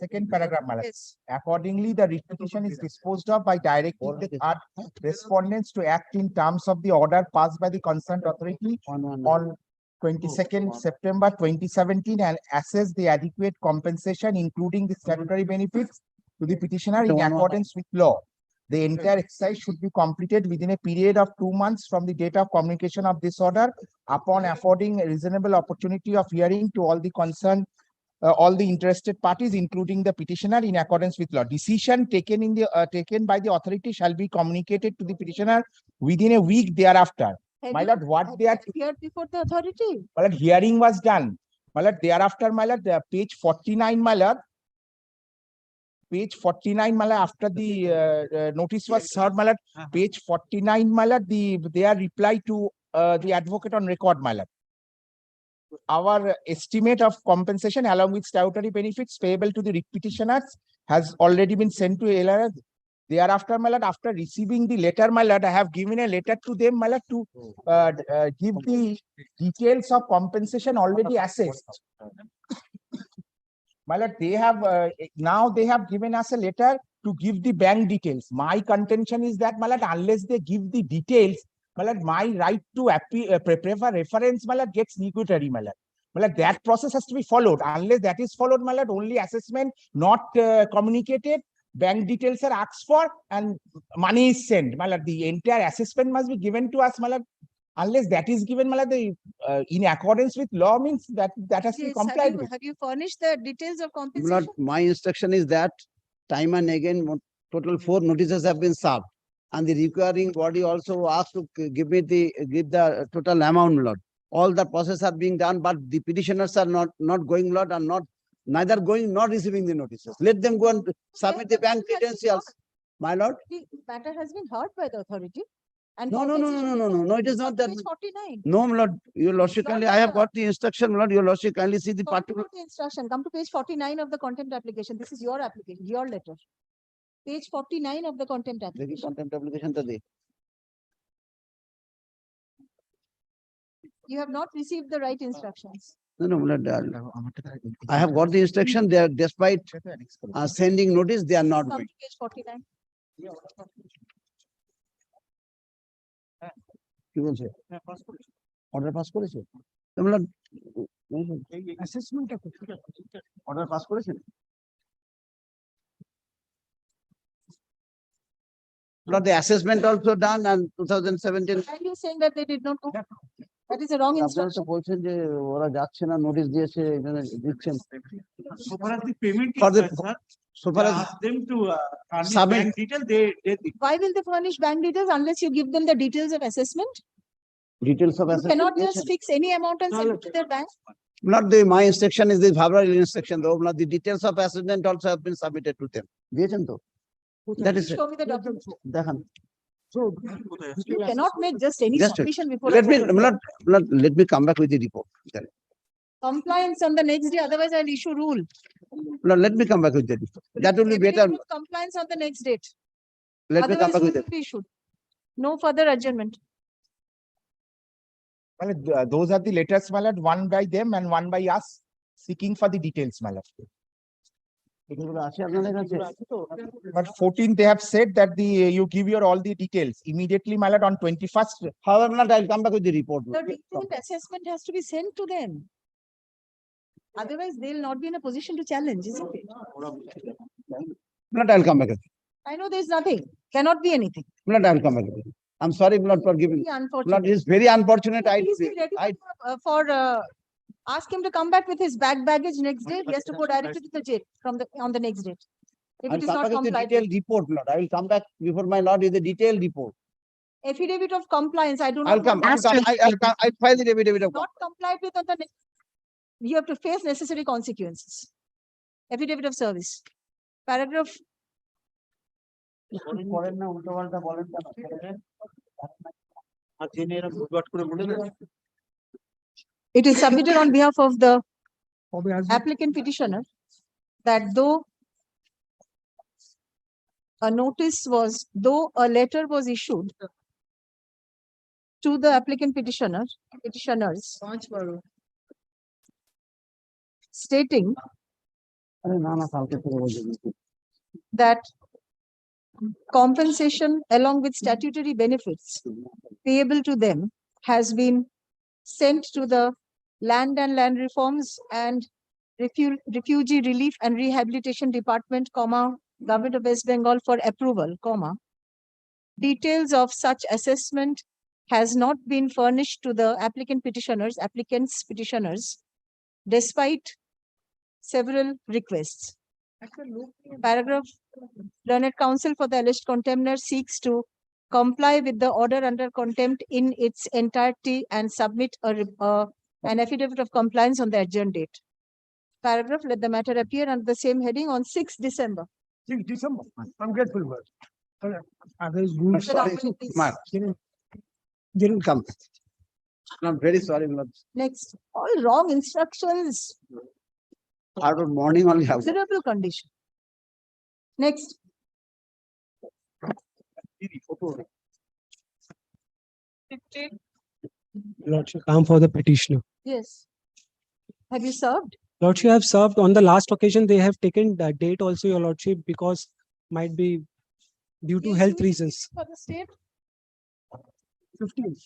Second paragraph, my lord. Yes. Accordingly, the writ petition is disposed of by directing the respondents to act in terms of the order passed by the concerned authority on 22nd September 2017 and assess the adequate compensation, including the statutory benefits to the petitioner in accordance with law. The entire exercise should be completed within a period of 2 months from the date of communication of this order, upon affording a reasonable opportunity of hearing to all the concerned, all the interested parties, including the petitioner, in accordance with law. Decision taken by the authority shall be communicated to the petitioner within a week thereafter. My lord, what they are Appeared before the authority. my lord, hearing was done. My lord, thereafter, my lord, page 49, my lord. Page 49, my lord, after the notice was served, my lord, page 49, my lord, their reply to the advocate on record, my lord. Our estimate of compensation along with statutory benefits payable to the writ petitioners has already been sent to LRS. Thereafter, my lord, after receiving the letter, my lord, I have given a letter to them, my lord, to give the details of compensation already assessed. My lord, they have now they have given us a letter to give the bank details. My contention is that, my lord, unless they give the details, my lord, my right to prefer reference, my lord, gets nugatory, my lord. My lord, that process has to be followed. Unless that is followed, my lord, only assessment not communicated, bank details are asked for, and money is sent. My lord, the entire assessment must be given to us, my lord. Unless that is given, my lord, in accordance with law means that has to be Yes, complied with. have you furnished the details of Lord, compensation? my instruction is that time and again, total 4 notices have been served. And the requiring body also asked to give the total amount, Lord. All the process are being done, but the petitioners are not going, Lord, and neither going nor receiving the notices. Let them go and submit the bank credentials, my lord. The matter has been heard by the authority. And No, it is not that. Page 49. No, my lord, your lordship kindly, I have got the instruction, my lord, your lordship kindly see the Talk particular. about the instruction. Come to page 49 of the contempt application. This is your application, your letter. Page 49 of the contempt application. Contempt application to the. You have not received the right instructions. No, my lord, I have got the instruction, they are despite sending notice, they are not Come going. to page 49. কি বলছে order pass করেছে অ্যাসেসমেন্টটা order pass করেছেন Lord, the assessment also done and 2017. Are you saying that they did not go? That is a wrong আপনারা তো instruction. বলছেন যে ওরা যাচ্ছে না নোটিশ দিয়েছে এখানে দিচ্ছেন So far as the payment For is the- concerned, so far as ask them to furnish submit- bank detail, they Why will they furnish bank details unless you give them the details of assessment? details of You assessment. cannot just fix any amount and send it to their bank. Not my instruction is the favorable instruction though, not the details of assessment also have been submitted to them. দিয়েছেন তো? That is it. Show me the document. দেখান। You cannot make just any Just wait. submission before. Let me, let me come back with the report. Then. Compliance on the next day, otherwise I'll issue rule. No, let me come back with the report. That will be better. Evidence of compliance on the next date. Let me come Otherwise, back rule with it. will be issued. No further adjournment. Well, those are the letters, my lord, one by them and one by us, seeking for the details, my lord. But 14, they have said that you give your all the details immediately, my lord, on 21st. However, not, I'll come back with the report. The detailed assessment has to be sent to them. Otherwise, they'll not be in a position to challenge, isn't it? Not, I'll come back with it. I know there's nothing, cannot be anything. Not, I'll come back with it. I'm sorry, Lord, for giving. Very Lord, unfortunate. it's very unfortunate. Please be ready ask him to come back with his baggage next day. He has to go directly to the jail on the next date. If I'll it is come not back with a complied detailed with. report, Lord. I will come back before my Lord with a detailed report. Affidavit of compliance, I do not. I'll come, I'll file the affidavit of. Not complied with on the next. You have to face necessary consequences. Affidavit of service. Paragraph. It is submitted on behalf of the applicant petitioner that though a letter was issued to the applicant petitioners stating that compensation along with statutory benefits payable to them has been sent to the Land and Land Reforms and Refugee Relief and Rehabilitation Department, Government of West Bengal for approval, details of such assessment has not been furnished to the applicants petitioners, despite several requests. Paragraph, learned counsel for the alleged contemner seeks to comply with the order under contempt in its entirety and submit an affidavit of compliance on the adjourned date. Paragraph, let the matter appear under the same heading on 6th December. 6th December. I'm grateful. I'm sorry, Kumar. Didn't come. I'm very sorry, Lord. Next, all wrong instructions. Out of morning only have. Miserable condition. Next. Lordship, I'm for the petitioner. Yes. Have you served? Lordship, I have served on the last occasion. They have taken the date also, Your Lordship, because might be due to health reasons. For the state? 15.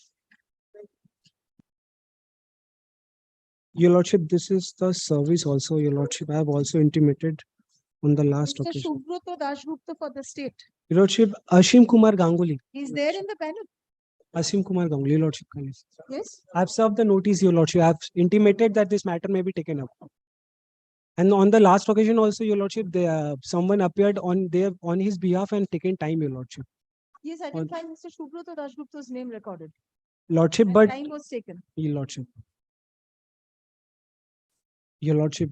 Your Lordship, this is the service also, Your Lordship. I have also intimated on the last Mr. occasion. SUVRA Dashgupta for the state. Your Lordship, Ashim Kumar Ganguly. He's there in the panel. Ashim Kumar Ganguly, Your Lordship. Yes. I have served the notice, Your Lordship. I have intimated that this matter may be taken up. And on the last occasion also, Your Lordship, someone appeared on his behalf and taken time, Your Lordship. Yes, I did find Mr. Subrata Dashgupta's name recorded. Lordship, And but time was taken. Your Lordship,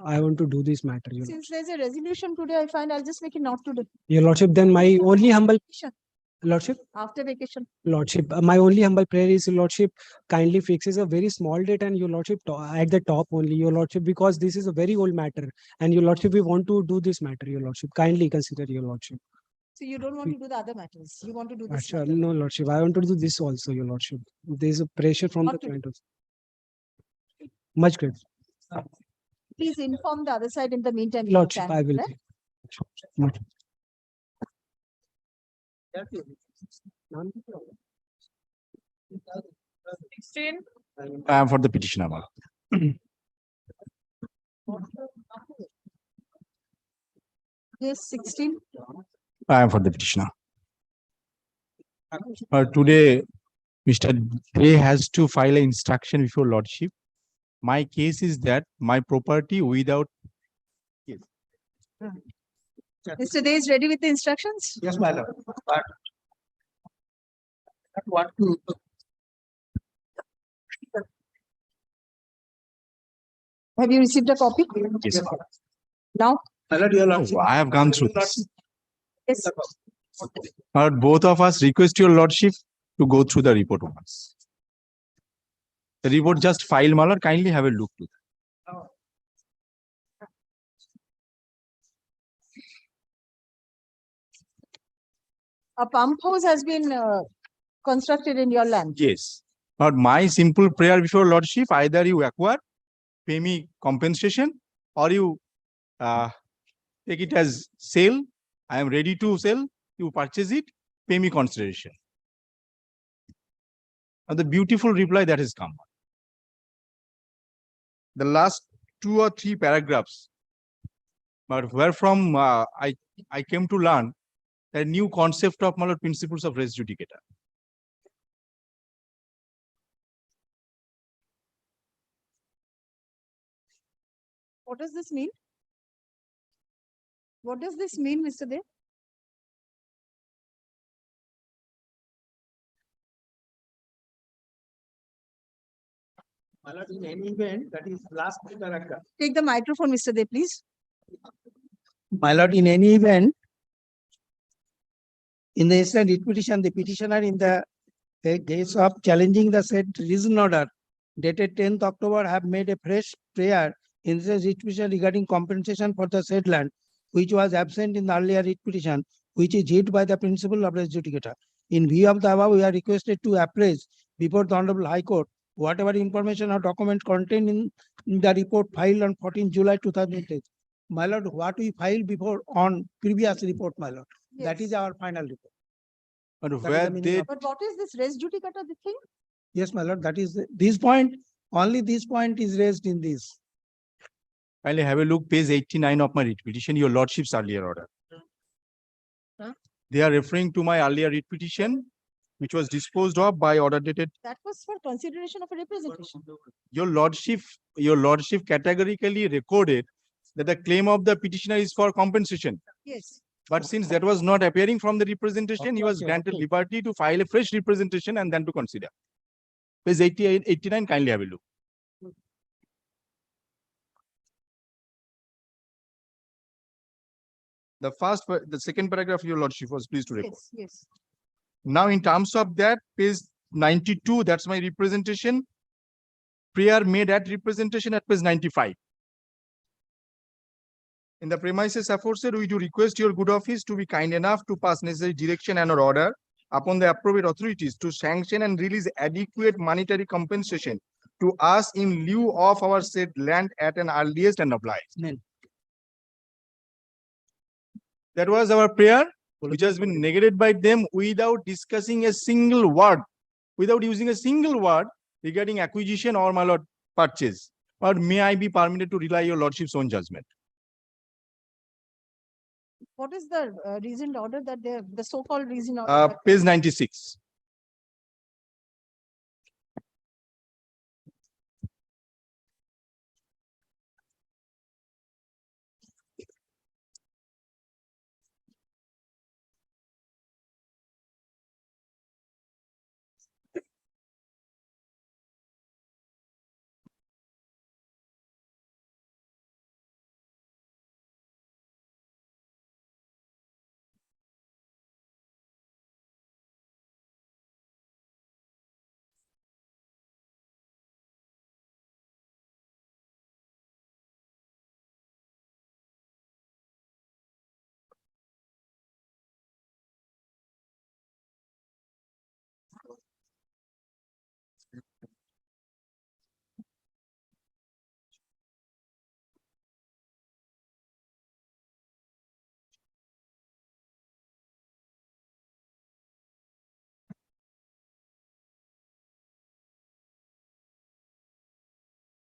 I want to do this matter. Your Since there's a resolution today, I find I'll just make it not today. Lordship, then my only humble Lordship. After vacation. Lordship, my only humble prayer is, Your Lordship, kindly fixes a very small date and Your Lordship at the top only, Your Lordship, because this is a very old matter. And Your Lordship, we want to do this matter, Your Lordship. Kindly consider, Your Lordship. So you don't want to do the other matters. You want to do this. Sure, no, Lordship. I want to do this also, Your Lordship. There's a pressure from Not the to client also. Much grateful. Please inform the other side in the meantime. if you Lordship, can, I will. right? Much. I am for the petitioner. Yes, 16. I am for the petitioner. Today, Mr. Day has to file an instruction before Lordship. My case is that my property without. Mr. Day is ready with the instructions? Yes, my lord. But what to Have you received a copy? Yes. Now? I have gone through this. Yes. Both of us request your Lordship to go through the report once. The report just filed, my lord. Kindly have a look to that. A pump house has been constructed in your land. Yes. But my simple prayer before Lordship, either you acquire, pay me compensation, or you take it as sale. I am ready to sell. You purchase it, pay me consideration. And the beautiful reply that has come. The last 2 or 3 paragraphs, but wherefrom I came to learn a new concept of principles of res judicata. What does this mean? What does this mean, Mr. Dev? My lord, in any event, that is last paragraph. Take the microphone, Mr. Dev, please. My lord, in any event, in the instant writ petition, the petitioner in the case of challenging the said reason order dated 10th October have made a fresh prayer in the writ petition regarding compensation for the said land, which was absent in the earlier writ petition, which is hit by the principle of res judicata. In view of the above, we are requested to appraise before the Honorable High Court whatever information or document contained in the report filed on 14 July 2010. My lord, what we filed before on previous report, my lord, that is Yes. our final report. But That is where the meaning they, of- But what is this res judicata, the thing? Yes, my lord, that is this point, only this point is raised in this. kindly have a look, page 89 of my writ petition, your lordship's earlier order. Huh? They are referring to my earlier writ petition, which was disposed of by order dated. That was for consideration of a representation. Your lordship categorically recorded that the claim of the petitioner is for compensation. Yes. But since that was not appearing from the representation, he was Okay, granted okay. liberty to file a fresh representation and then to consider. Page 88, 89, kindly have a look. The second paragraph, your lordship was pleased to record. Yes, yes. Now, in terms of that, page 92, that's my representation. Prayer made at representation at page 95. In the premises aforesaid, we do request your good office to be kind enough to pass necessary direction and or order upon the appropriate authorities to sanction and release adequate monetary compensation to us in lieu of our said land at an earliest and obliged. Then, That was our prayer, which has been negated by them without discussing a single word, without using a single word regarding acquisition or my lord purchase. Or may I be permitted to rely your lordship's own judgment? What is the reasoned order that the so-called reason order? that- Page 96.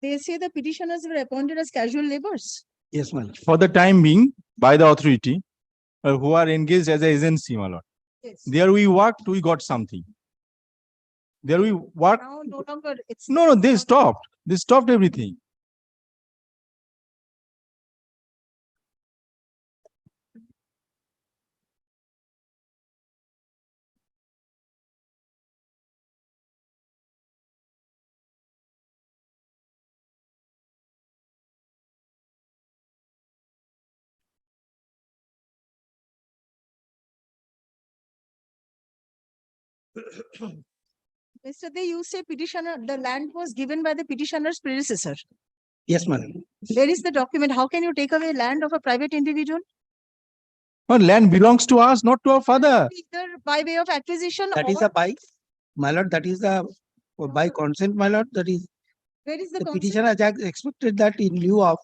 They say the petitioners were appointed as casual laborers. yes, my lord. For the time being, by the authority, who are engaged as an agency, my lord. Yes. There we worked, we got something. There we worked. Now no longer it's. No, they stopped. They stopped everything. Mr. They you say petitioner, the land was given by the petitioner's predecessor. Yes, my lord. Where is the document? How can you take away land of a private individual? But land belongs to us, not to our father. Either by way of acquisition That is or a by, my lord, that is the by consent, my lord, that is where is the the consent? petitioner has expected that in lieu of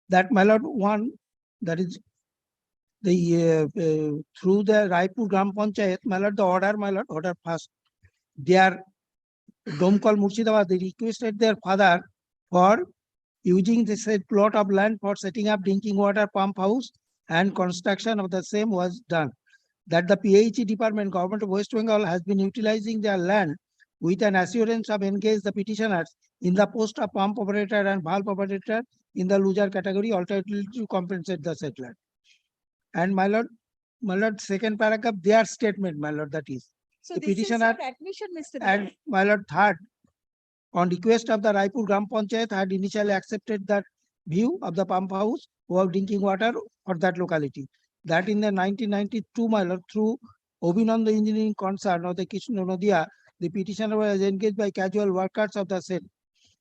that, my lord, one, that is the through the Raipur Gram Panchayat, my lord, the order passed. Their Domkal Murshidabad, they requested their father for using the said plot of land for setting up drinking water pump house and construction of the same was done. That the PHE department, government of West Bengal has been utilizing their land with an assurance of engage the petitioners in the post of pump operator and valve operator in the loser category alternatively to compensate the said land. And my lord, second paragraph, their statement, my lord, that is. So The this is petitioner your admission, Mr. and Vidya. my lord, third, on request of the Raipur Gram Panchayat had initially accepted that view of the pump house of drinking water for that locality. That in the 1992, my lord, through Obinanda Engineering Concern of the Kishno Nodia, the petitioner was engaged by casual workers of the said.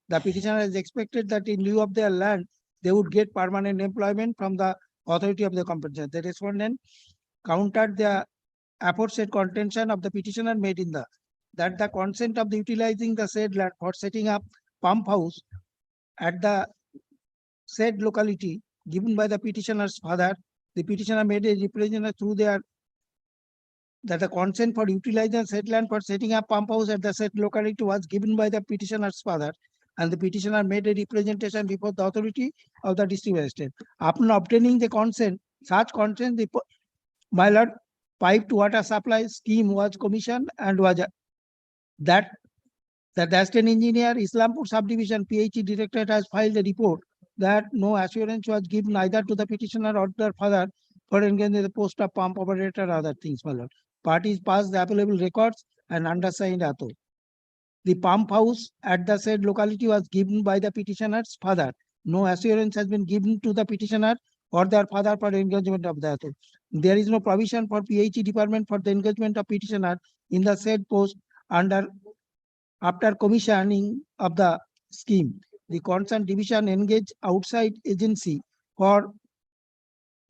The petitioner has expected that in lieu of their land, they would get permanent employment from the authority of the compensation. The respondent countered the aforesaid contention of the petitioner made in the that the consent of the utilizing the said land for setting up pump house at the said locality given by the petitioner's father, the petitioner made a representative through their that the consent for utilizing said land for setting up pump house at the said locality was given by the petitioner's father, and the petitioner made a representation before the authority of the district magistrate. Upon obtaining the consent, such consent, my lord, piped water supply scheme was commissioned and was that the assistant engineer Islampur subdivision PhD directorate has filed a report that no assurance was given either to the petitioner or their father for engaging in the post of pump operator or other things, my lord. Parties passed the available records and undersigned auto. The pump house at the said locality was given by the petitioner's father. No assurance has been given to the petitioner or their father for engagement of the auto. There is no provision for PhD department for the engagement of petitioner in the said post after commissioning of the scheme. The concerned division engaged outside agency for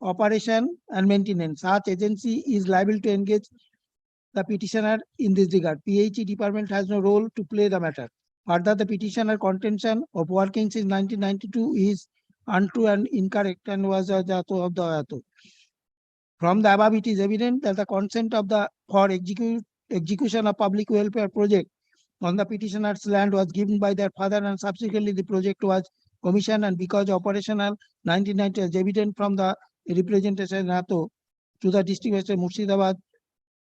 operation and maintenance. Such agency is liable to engage the petitioner in this regard. PhD department has no role to play the matter. Further, the petitioner contention of working since 1992 is untrue and incorrect and was of the author. From the above, it is evident that the consent of the for execution of public welfare project on the petitioner's land was given by their father, and subsequently the project was commissioned, and because operational 1990 is evident from the representation to the district magistrate Murshidabad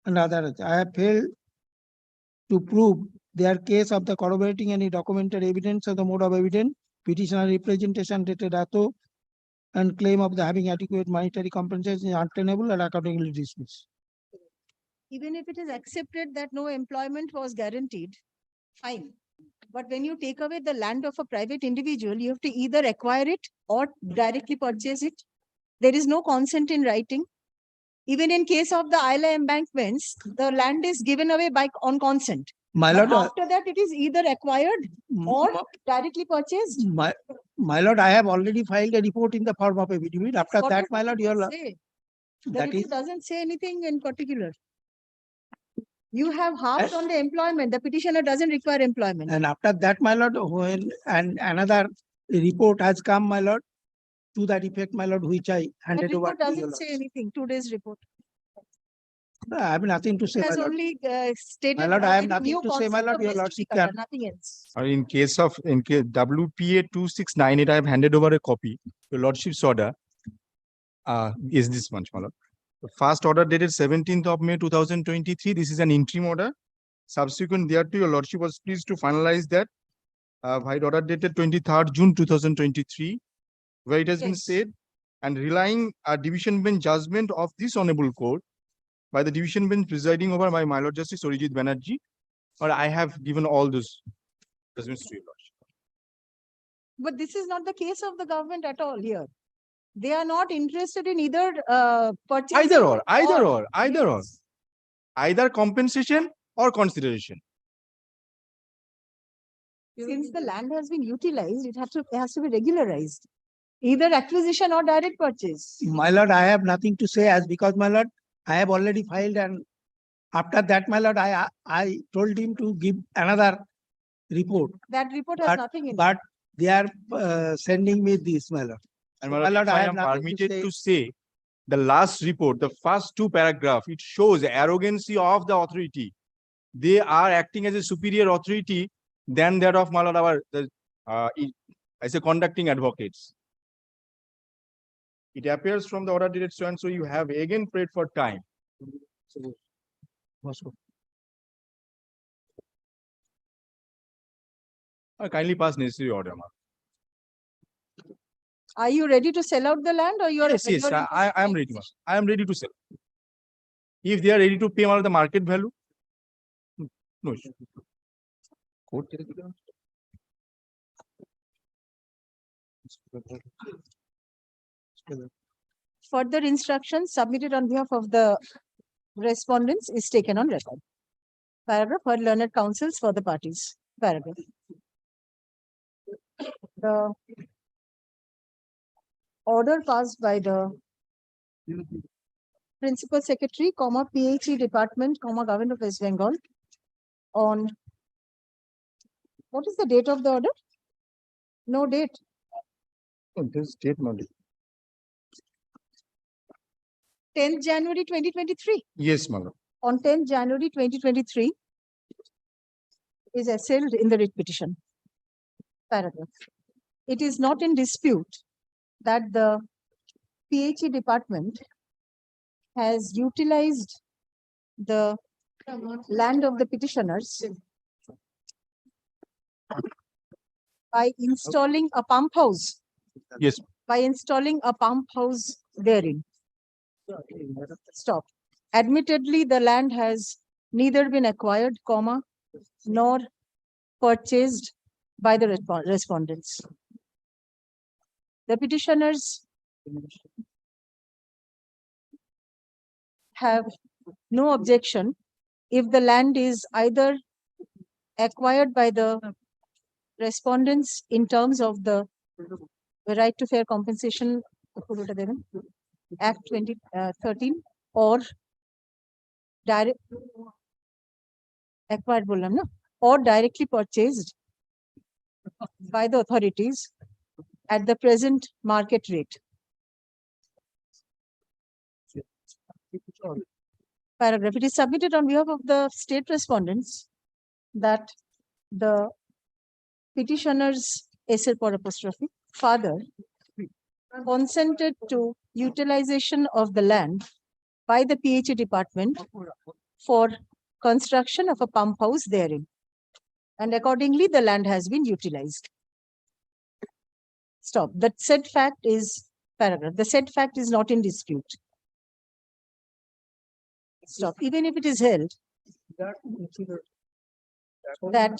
and others. I have failed to prove their case of the corroborating any documented evidence of the mode of evidence, petitioner representation dated Ato, and claim of the having adequate monetary compensation is untenable and accordingly dismissed. Even if it is accepted that no employment was guaranteed, fine. But when you take away the land of a private individual, you have to either acquire it or directly purchase it. There is no consent in writing. Even in case of the Isla embankments, the land is given away on consent. My But lord, after that, it is either acquired or directly purchased. my lord, I have already filed a report in the form of affidavit. After What that, does my the lord, report your say? The that report is doesn't say anything in particular. You have harped on the employment. The petitioner doesn't require employment. and after that, my lord, when and another report has come, my lord, to that effect, my lord, which I That handed over report to you. doesn't say anything. Today's report. I have nothing to say, It my has lord. only stated My lord, I have any nothing new to say, my concept lord. of Your res lordship judicata, can. nothing else. Or in case WPA 2698, I have handed over a copy. Your lordship's order is this much, my lord. The first order dated 17th of May 2023. This is an interim order. Subsequent thereto, your lordship was pleased to finalize that by order dated 23rd June 2023, where it has been said, and relying a division bench judgment of this honorable court by the division bench presiding over my lord Justice Arijit Banerjee, or I have given all those judgments to your lordship. But this is not the case of the government at all here. They are not interested in either purchasing Either compensation or consideration. Since the land has been utilized, it has to be regularized. Either acquisition or direct purchase. My lord, I have nothing to say as because, my lord, I have already filed, and after that, my lord, I told him to give another report. That report has nothing in But they are sending me this, my lord. And So, my lord, if I have am nothing permitted to say, the last report, the first two paragraphs, it shows the arrogancy of the authority. They are acting as a superior authority than that of my lord, as a conducting advocates. It appears from the order dated so and so you have again prayed for time. Kindly pass necessary order, ma'am. Are you ready to sell out the land or you are? Yes, yes, you're I am ready, interested I am ready to sell. If they are ready to pay the market value, no issue. Further instructions submitted on behalf of the respondents is taken on record. Paragraph, heard learned counsels for the parties. Paragraph. The order passed by the Principal Secretary, PHE Department, Government of West Bengal on, what is the date of the order? No date. Oh, this date not. 10th January 2023. Yes, madam. On 10th January 2023 is assailed in the writ petition. Paragraph. It is not in dispute that the PHE department has utilized the land of the petitioners by installing a pump house. Yes. By installing a pump house therein. Stop. Admittedly, the land has neither been acquired, nor purchased by the respondents. The petitioners have no objection if the land is either acquired by the respondents in terms of the right to fair compensation Act 2013 or direct acquired or directly purchased by the authorities at the present market rate. Paragraph. It is submitted on behalf of the state respondents that the petitioner's father consented to utilization of the land by the PHE department for construction of a pump house therein. And accordingly, the land has been utilized. Stop. The said fact is, paragraph, the said fact is not in dispute. Stop. Even if it is held that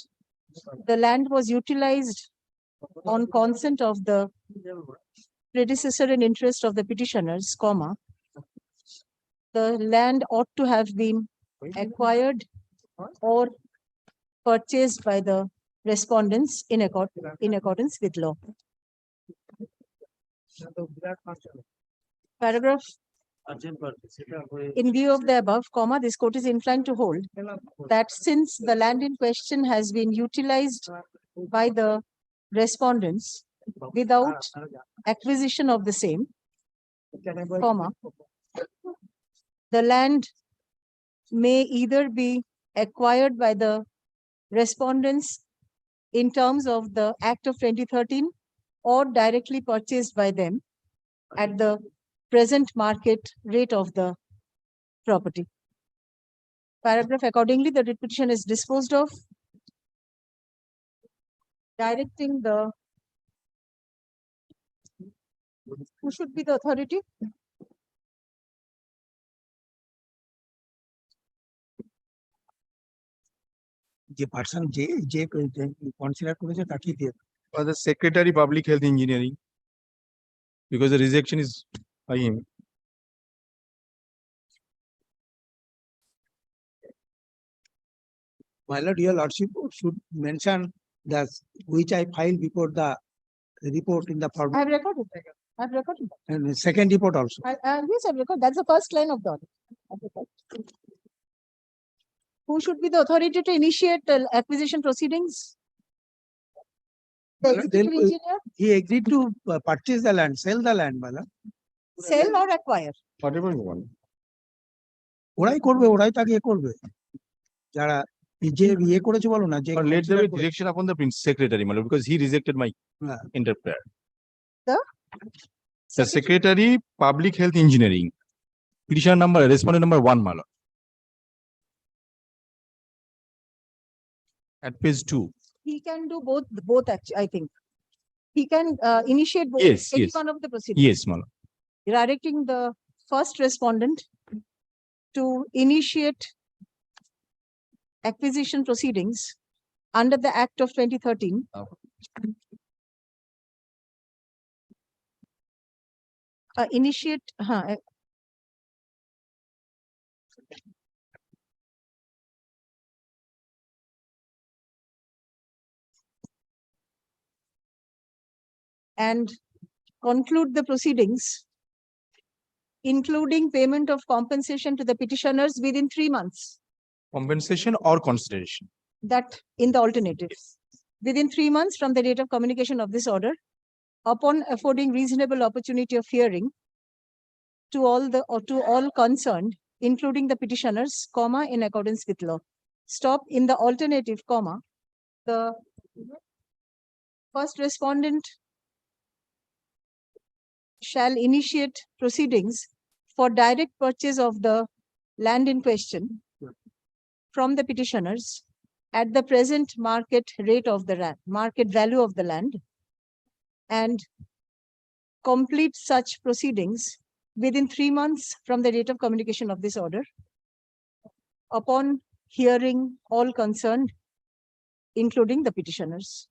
the land was utilized on consent of the predecessor in interest of the petitioners, the land ought to have been acquired or purchased by the respondents in accordance with law. Paragraph. In view of the above, this court is inclined to hold that since the land in question has been utilized by the respondents without acquisition of the same, the land may either be acquired by the respondents in terms of the Act of 2013 or directly purchased by them at the present market rate of the property. Paragraph. Accordingly, the writ petition is disposed of, directing the, who should be the authority? যে person যে consider করেছে তাকে দিয়ে For the Secretary Public Health Engineering, because the rejection is by him. My lord, your lordship should mention that which I filed before the report in the I form have recorded. I have recorded. and the second report also. Yes, I have recorded. That's the first line of the order. Who should be the authority to initiate acquisition proceedings? The executive engineer? He agreed to purchase the land, sell the land, my lord. Sell or acquire? Whatever you want. ওরাই করবে, ওরাই তাকে করবে যারা যে ইয়ে করেছে বলো না যে Or let there be direction upon the Secretary, my lord, because he rejected my interpreter. The Secretary Public Health Engineering, petition number, respondent number 1, my lord. At page 2. He can do both actually, I think. he can initiate both, Yes, any yes. one of the proceedings. Yes, my lord. Directing the first respondent to initiate acquisition proceedings under the Act of 2013. Initiate, and conclude the proceedings, including payment of compensation to the petitioners within 3 months. Compensation or consideration. That in the alternatives. Within 3 months from the date of communication of this order, upon affording reasonable opportunity of hearing to all concerned, including the petitioners, comma, in accordance with law. Stop in the alternative, comma, the first respondent shall initiate proceedings for direct purchase of the land in question from the petitioners at the present market rate of the land, market value of the land, and complete such proceedings within 3 months from the date of communication of this order, upon hearing all concerned, including the petitioners.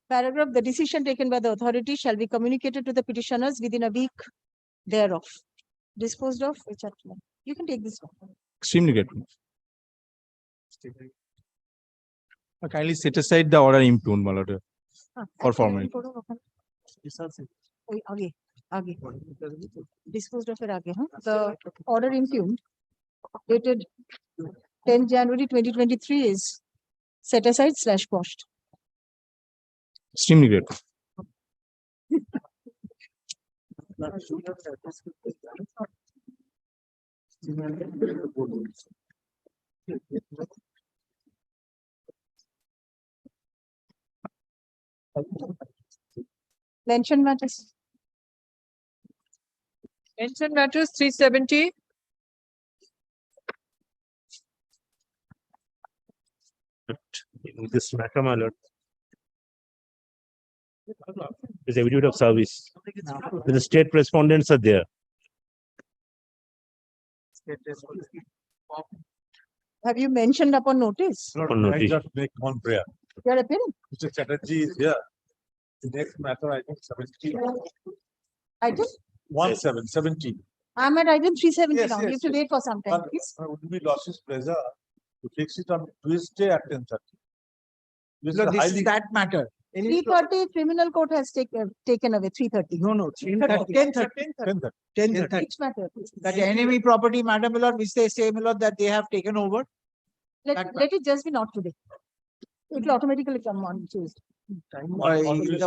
Paragraph, the decision taken by the authority shall be communicated to the petitioners within a week thereof. Disposed of, which are, you can take this one. Extremely grateful. Kindly set aside the order impugned, my lord, for formality. Disposed of it aage, huh? The order impugned dated 10 January 2023 is set aside / quashed. Extremely grateful. Mention matters. Mention matters 370. In this matter, my lord, is affidavit of service. The state respondents are there. Have you mentioned upon notice? On notice. I just make one prayer. Your opinion? Mr. Chatterjee is here. The next matter, I think 17. Item? 17. I'm at item 370 Yes, now. You yes, have to yes. wait for some time, please. Would be Lordship's pleasure to fix it on Tuesday at 10:30. This No, is this is highly- that matter. 3:30 criminal court has taken away 3:30. No, 10:30. 10:30. 10:30. Which matter? That enemy property, Madam Milord, which they say, Milord, that they have taken over. Let it just be not today. It will automatically come on Tuesday. Not today.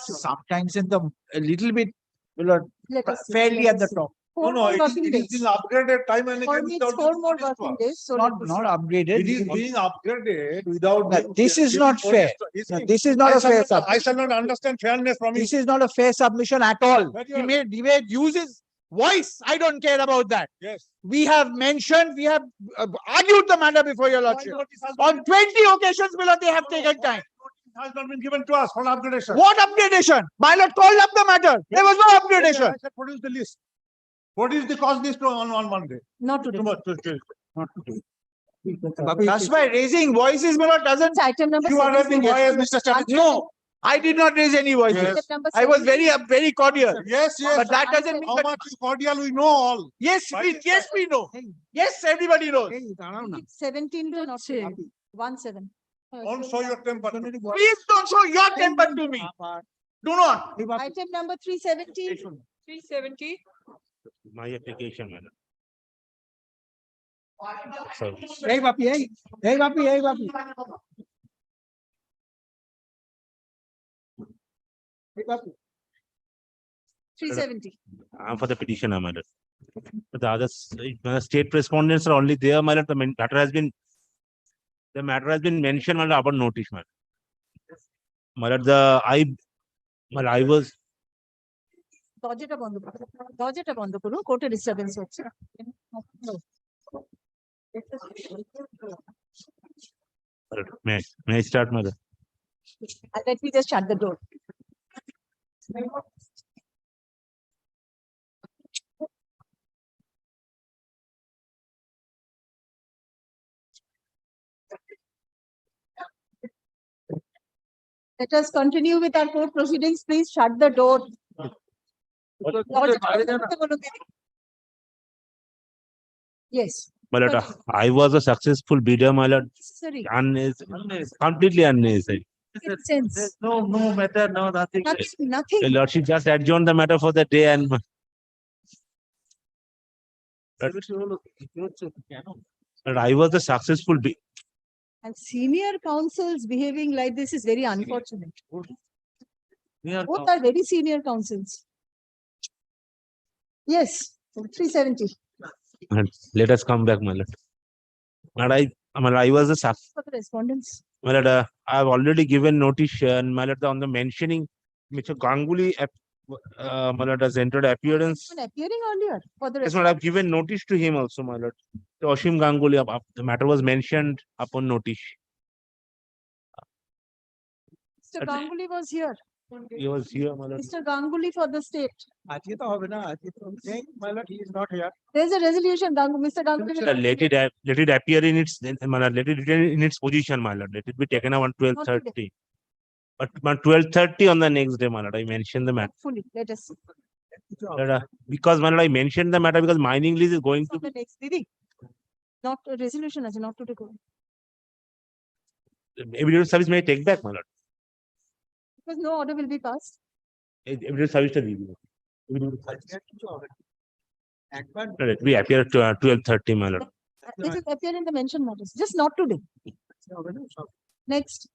Sometimes in the a little bit, Milord, Let us see, fairly let at the us see. top. 4 more working it is days. being upgraded time and For again. me, without it's 4 more notice to working us. days. So Not let us not see. upgraded. It is being upgraded without. This is not giving fair. notice to- Is No, it? this is not I a shall fair not- submission. I shall not understand fairness from you. This is not a fair submission at all. But He you are- made use his voice. I don't care about that. Yes. We have mentioned, we have argued the matter before your lordship. On 20 occasions, Milord, they have taken time. Has not been given to us for upgradation. What upgradation? My lord called up the matter. There was no upgradation. I said, what is the list? What is the cost list on Monday? Not today. Not today. That's why raising voices, Milord, doesn't. Item number You are raising 17. voices, Mr. Chatterjee. No, I did not raise any voices. Yes. Item number I was 17. very cordial. Yes, yes. But that doesn't mean How that. much is cordial, we know all. Yes, we know. Yes, everybody knows. It's 17 to not today. 17. Don't show your temper. Please don't show your temper to me. Do not. Item number 370. 370. My application, madam. Hey, Bapi, hey. Hey, Bapi, hey, Bapi. Hey, Bapi. 370. I'm for the petitioner, madam. The others, state respondents are only there, madam. The matter has been mentioned, madam, about notice, madam. Madam, I was. দরজাটা বন্ধ করো কোর্টে disturbance হচ্ছে May I start, my lord? And let me just shut the door. Let us continue with our court proceedings. Please shut the door. Yes. My lord, I was a successful bidder, my lord. Necessary. Completely unnecessary. Makes sense. No matter, no nothing. Nothing. Your lordship just adjourned the matter for the day and. But I was the successful bidder. And senior counsels behaving like this is very unfortunate. Both are very senior counsels. Yes, 370. Let us come back, my lord. I was a success. For the respondents. My lord, I have already given notice, and my lord, on the mentioning Mr. Ganguly, my lord, has entered appearance. Appearing earlier for the Yes, my lord, I have given notice to him also, my lord. To Ashim Ganguly, the matter was mentioned upon notice. Mr. Ganguly was here. He was here, my lord. Mr. Ganguly for the state. My lord, he is not here. There is a resolution, Mr. Ganguly. Sir, let it appear in its, my lord, let it return in its position, my lord. Let it be taken up on 12:30. But 12:30 on the next day, my lord, I mentioned the matter. Fully, let us see. Because, my lord, I mentioned the matter because mining lease is going to The next Didi. Not a resolution, as not to take over. evidence service may take back, my lord. Because no order will be passed. Evidence service to review. Let me appear to 12:30, my lord. This is appear in the mentioned matters, just not today. Next.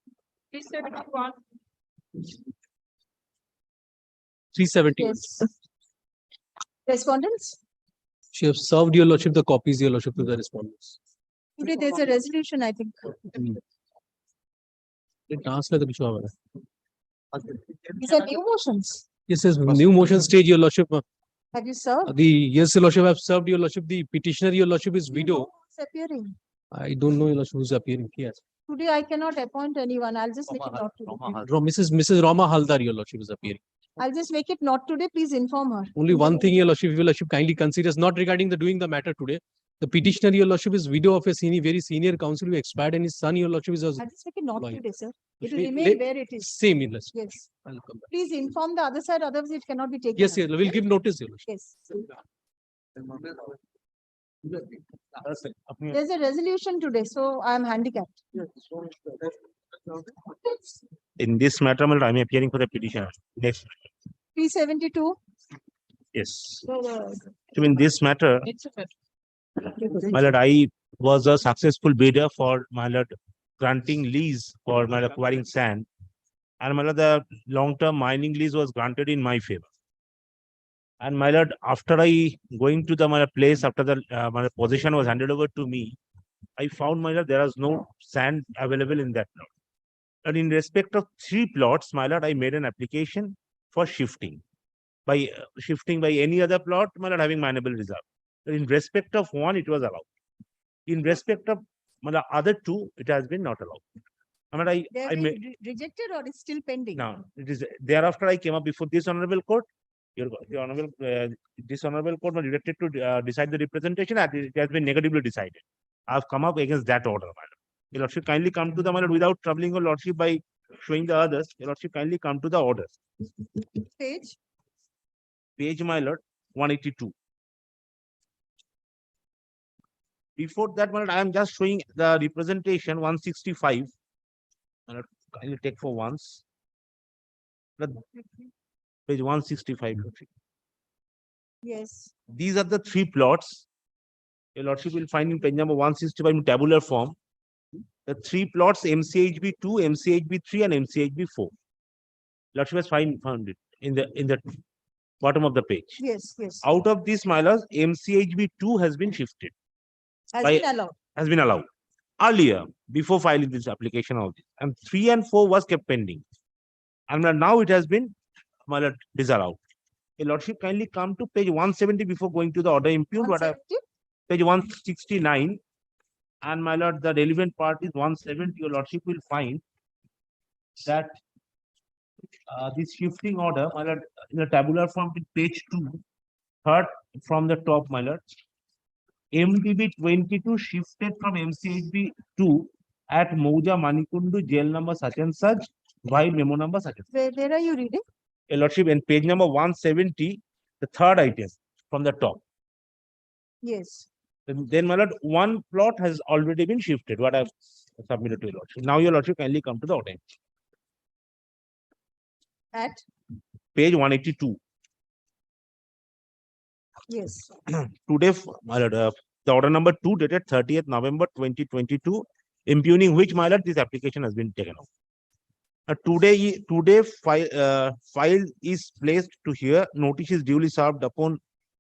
370. Yes. Respondents? She have served your lordship the copies, your lordship, to the respondents. Today there's a resolution, I think. These are new motions. Yes, yes, new motion stage, your lordship. Have you served? Yes, your lordship, have served your lordship. The petitioner, your lordship, is widow. Who's appearing? I don't know, your lordship, who's appearing. Yes. Today I cannot appoint anyone. I'll just make it not today. Mrs. Rama Haldar, your lordship, is appearing. I'll just make it not today. Please inform her. Only one thing, your lordship kindly considers, not regarding the doing the matter today. The petitioner, your lordship, is widow of a very senior counsel who expired, and his son, your lordship, is. I'll just make it not today, sir. It will Wait, remain where it is. Same, your lordship. Yes. I'll come back. Please inform the other side, otherwise it cannot be taken. Yes, up. yes, we'll give notice, your lordship. Yes. There's a resolution today, so I am handicapped. In this matter, my lord, I am appearing for the petitioner. Next. 372. Yes. So in this matter, my lord, I was a successful bidder for, my lord, granting lease for, my lord, acquiring sand. And, my lord, the long-term mining lease was granted in my favor. And, my lord, after I going to the, my lord, place, after the my possession was handed over to me, I found, my lord, there was no sand available in that plot. And in respect of 3 plots, my lord, I made an application for shifting. By shifting by any other plot, my lord, having mineable reserve. In respect of 1, it was allowed. In respect of the other 2, it has been not allowed. I mean, They have been rejected or is still pending? No, it is thereafter I came up before this honorable court. The honorable, this honorable court was directed to decide the representation, and it has been negatively decided. I have come up against that order, my lord. Your lordship kindly come to the, my lord, without troubling your lordship by showing the others. Your lordship kindly come to the orders. Page? Page, my lord, 182. Before that, my lord, I am just showing the representation 165. My lord, kindly take for once. Page 165. Yes. These are the 3 plots. Your lordship will find in page number 165 in tabular form. The 3 plots, MCHB 2, MCHB 3, and MCHB 4. Lordship has found it in the bottom of the page. Yes, yes. Out of this, my lord, MCHB 2 has been shifted. Has been allowed. Has been allowed. Earlier, before filing this application of this. And 3 and 4 was kept pending. And now it has been, my lord, disallowed. Your lordship kindly come to page 170 before going to the order impugned. Page 169. And my lord, the relevant part is 170. Your lordship will find that this shifting order, my lord, in the tabular form in page 2, third from the top, my lord. MDB 22 shifted from MCHB 2 at Mouja Manikundu, jail number such and such, while memo number such and such. Where are you reading? Your lordship, in page number 170, the third item from the top. Yes. Then, my lord, one plot has already been shifted, what I've submitted to your lordship. Now, your lordship, kindly come to the order. At? Page 182. Yes. Today, my lord, the order number 2 dated 30th November 2022, impugning which, my lord, this application has been taken off. Today file is placed to hear. Notice is duly served upon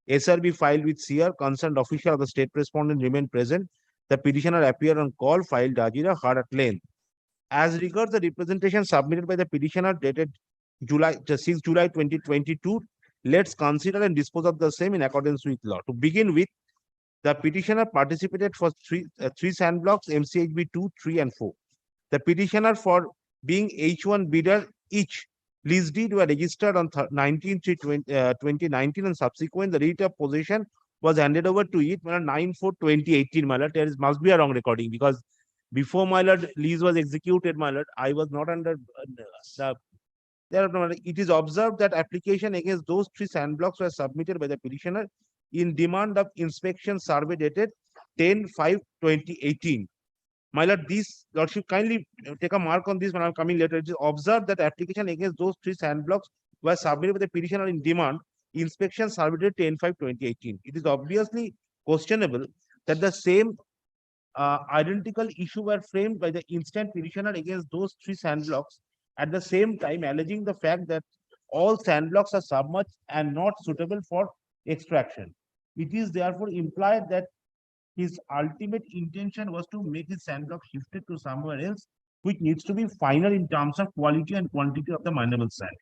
SRB filed with CR. Concerned official of the state respondent remain present. The petitioner appear on call. Filed Ajira heard at length. As regards the representation submitted by the petitioner dated 6 July 2022, let's consider and dispose of the same in accordance with law. To begin with, the petitioner participated for three sand blocks, MCHB 2, 3, and 4. The petitioner, for being H1 bidder, each lease deed were registered on 19/3/2019, and subsequent the writ of possession was handed over to it on 9/4/2018. My lord, there must be a wrong recording, because before, my lord, lease was executed, my lord, I was not under it is observed that application against those 3 sand blocks were submitted by the petitioner in demand of inspection survey dated 10/5/2018. My lord, this lordship, kindly take a mark on this when I'm coming later. It is observed that application against those 3 sand blocks were submitted by the petitioner in demand inspection survey dated 10/5/2018. It is obviously questionable that the same identical issue were framed by the instant petitioner against those 3 sand blocks, at the same time alleging the fact that all sand blocks are submerged and not suitable for extraction. It is therefore implied that his ultimate intention was to make his sand block shifted to somewhere else, which needs to be final in terms of quality and quantity of the mineral sand.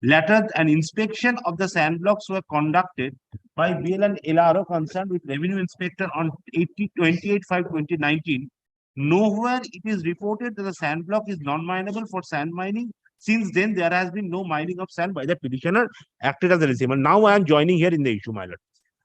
Later, an inspection of the sand blocks were conducted by BL and LRO concerned with revenue inspector on 28/5/2019. Nowhere it is reported that the sand block is non-mineable for sand mining. Since then, there has been no mining of sand by the petitioner, acted as a receiver. Now I am joining here in the issue, my lord.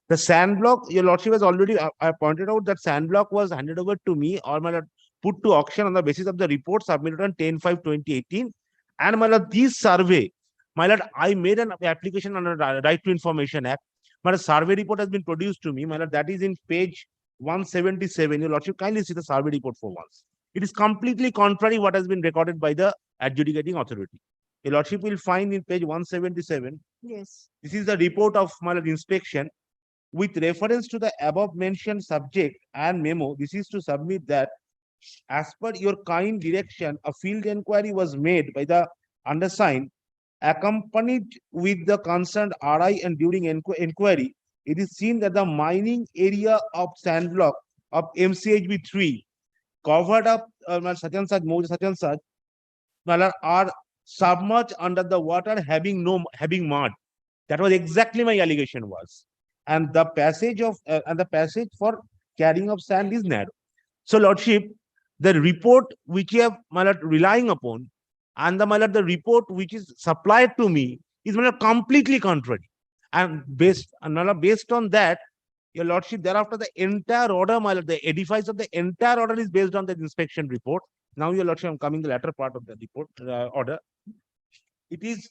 The sand block, your lordship has already I pointed out that sand block was handed over to me, or my lord, put to auction on the basis of the report submitted on 10/5/2018. And my lord, this survey, my lord, I made an application under Right to Information Act. My survey report has been produced to me, my lord, that is in page 177. Your lordship, kindly see the survey report for once. It is completely contrary what has been recorded by the adjudicating authority. Your lordship will find in page 177. Yes. This is the report of my lord inspection. With reference to the above mentioned subject and memo, this is to submit that as per your kind direction, a field inquiry was made by the undersigned, accompanied with the concerned RI, and during inquiry, it is seen that the mining area of sand block of MCHB 3 covered up such and such, are submerged under the water, having mud. That was exactly my allegation was. And the passage for carrying of sand is narrow. So, lordship, the report which you have, my lord, relying upon, and the, my lord, the report which is supplied to me is, my lord, completely contrary. And based on that, your lordship, thereafter the entire order, my lord, the edifice of the entire order is based on the inspection report. Now, your lordship, I'm coming the latter part of the report order. It is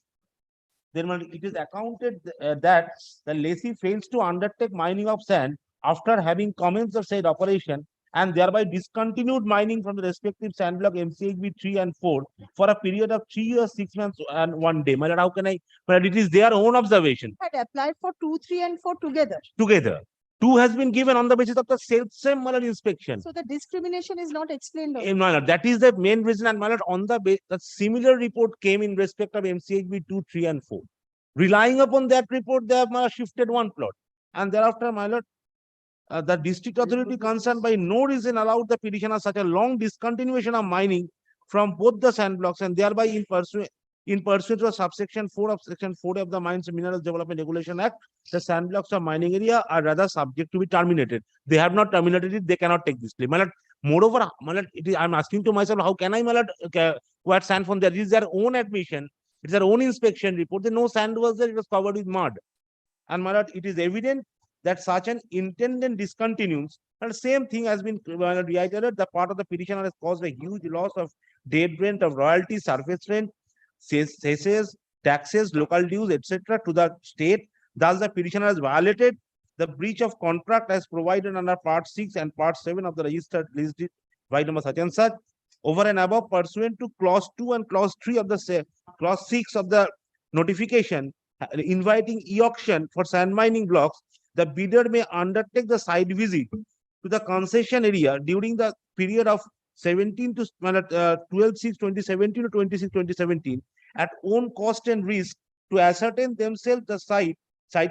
accounted that the lessee fails to undertake mining of sand after having commenced the said operation, and thereby discontinued mining from the respective sand block MCHB 3 and 4 for a period of 3 years, 6 months, and 1 day. My lord, how can I? But it is their own observation. Had applied for 2, 3, and 4 together. 2 has been given on the basis of the same my lord, inspection. So the discrimination is not explained. My lord, that is the main reason. And my lord, on the similar report came in respect of MCHB 2, 3, and 4. Relying upon that report, they have shifted 1 plot. And thereafter, my lord, the district authority concerned by no reason allowed the petitioner such a long discontinuation of mining from both the sand blocks, and thereby in pursuit to subsection 4 of section 4 of the Mines and Minerals Development Regulation Act, the sand blocks of mining area are rather subject to be terminated. They have not terminated it, they cannot take this claim. My lord, Moreover, my lord, I'm asking to myself, how can I, my lord, acquire sand from there? This is their own admission. It's their own inspection report. There no sand was there. It was covered with mud. And my lord, it is evident that such an intended discontinuance, and same thing has been reiterated. The part of the petitioner has caused a huge loss of dead rent, of royalty, surface rent, cesses, taxes, local dues, etc. to the state. Thus, the petitioner has violated the breach of contract as provided under Part 6 and Part 7 of the registered list right number such and such, over and above pursuant to Clause 2 and Clause 3 of the Clause 6 of the notification inviting e-auction for sand mining blocks. The bidder may undertake the site visit to the concession area during the period of 12/6/2017 to 26/2017 at own cost and risk to ascertain themselves the site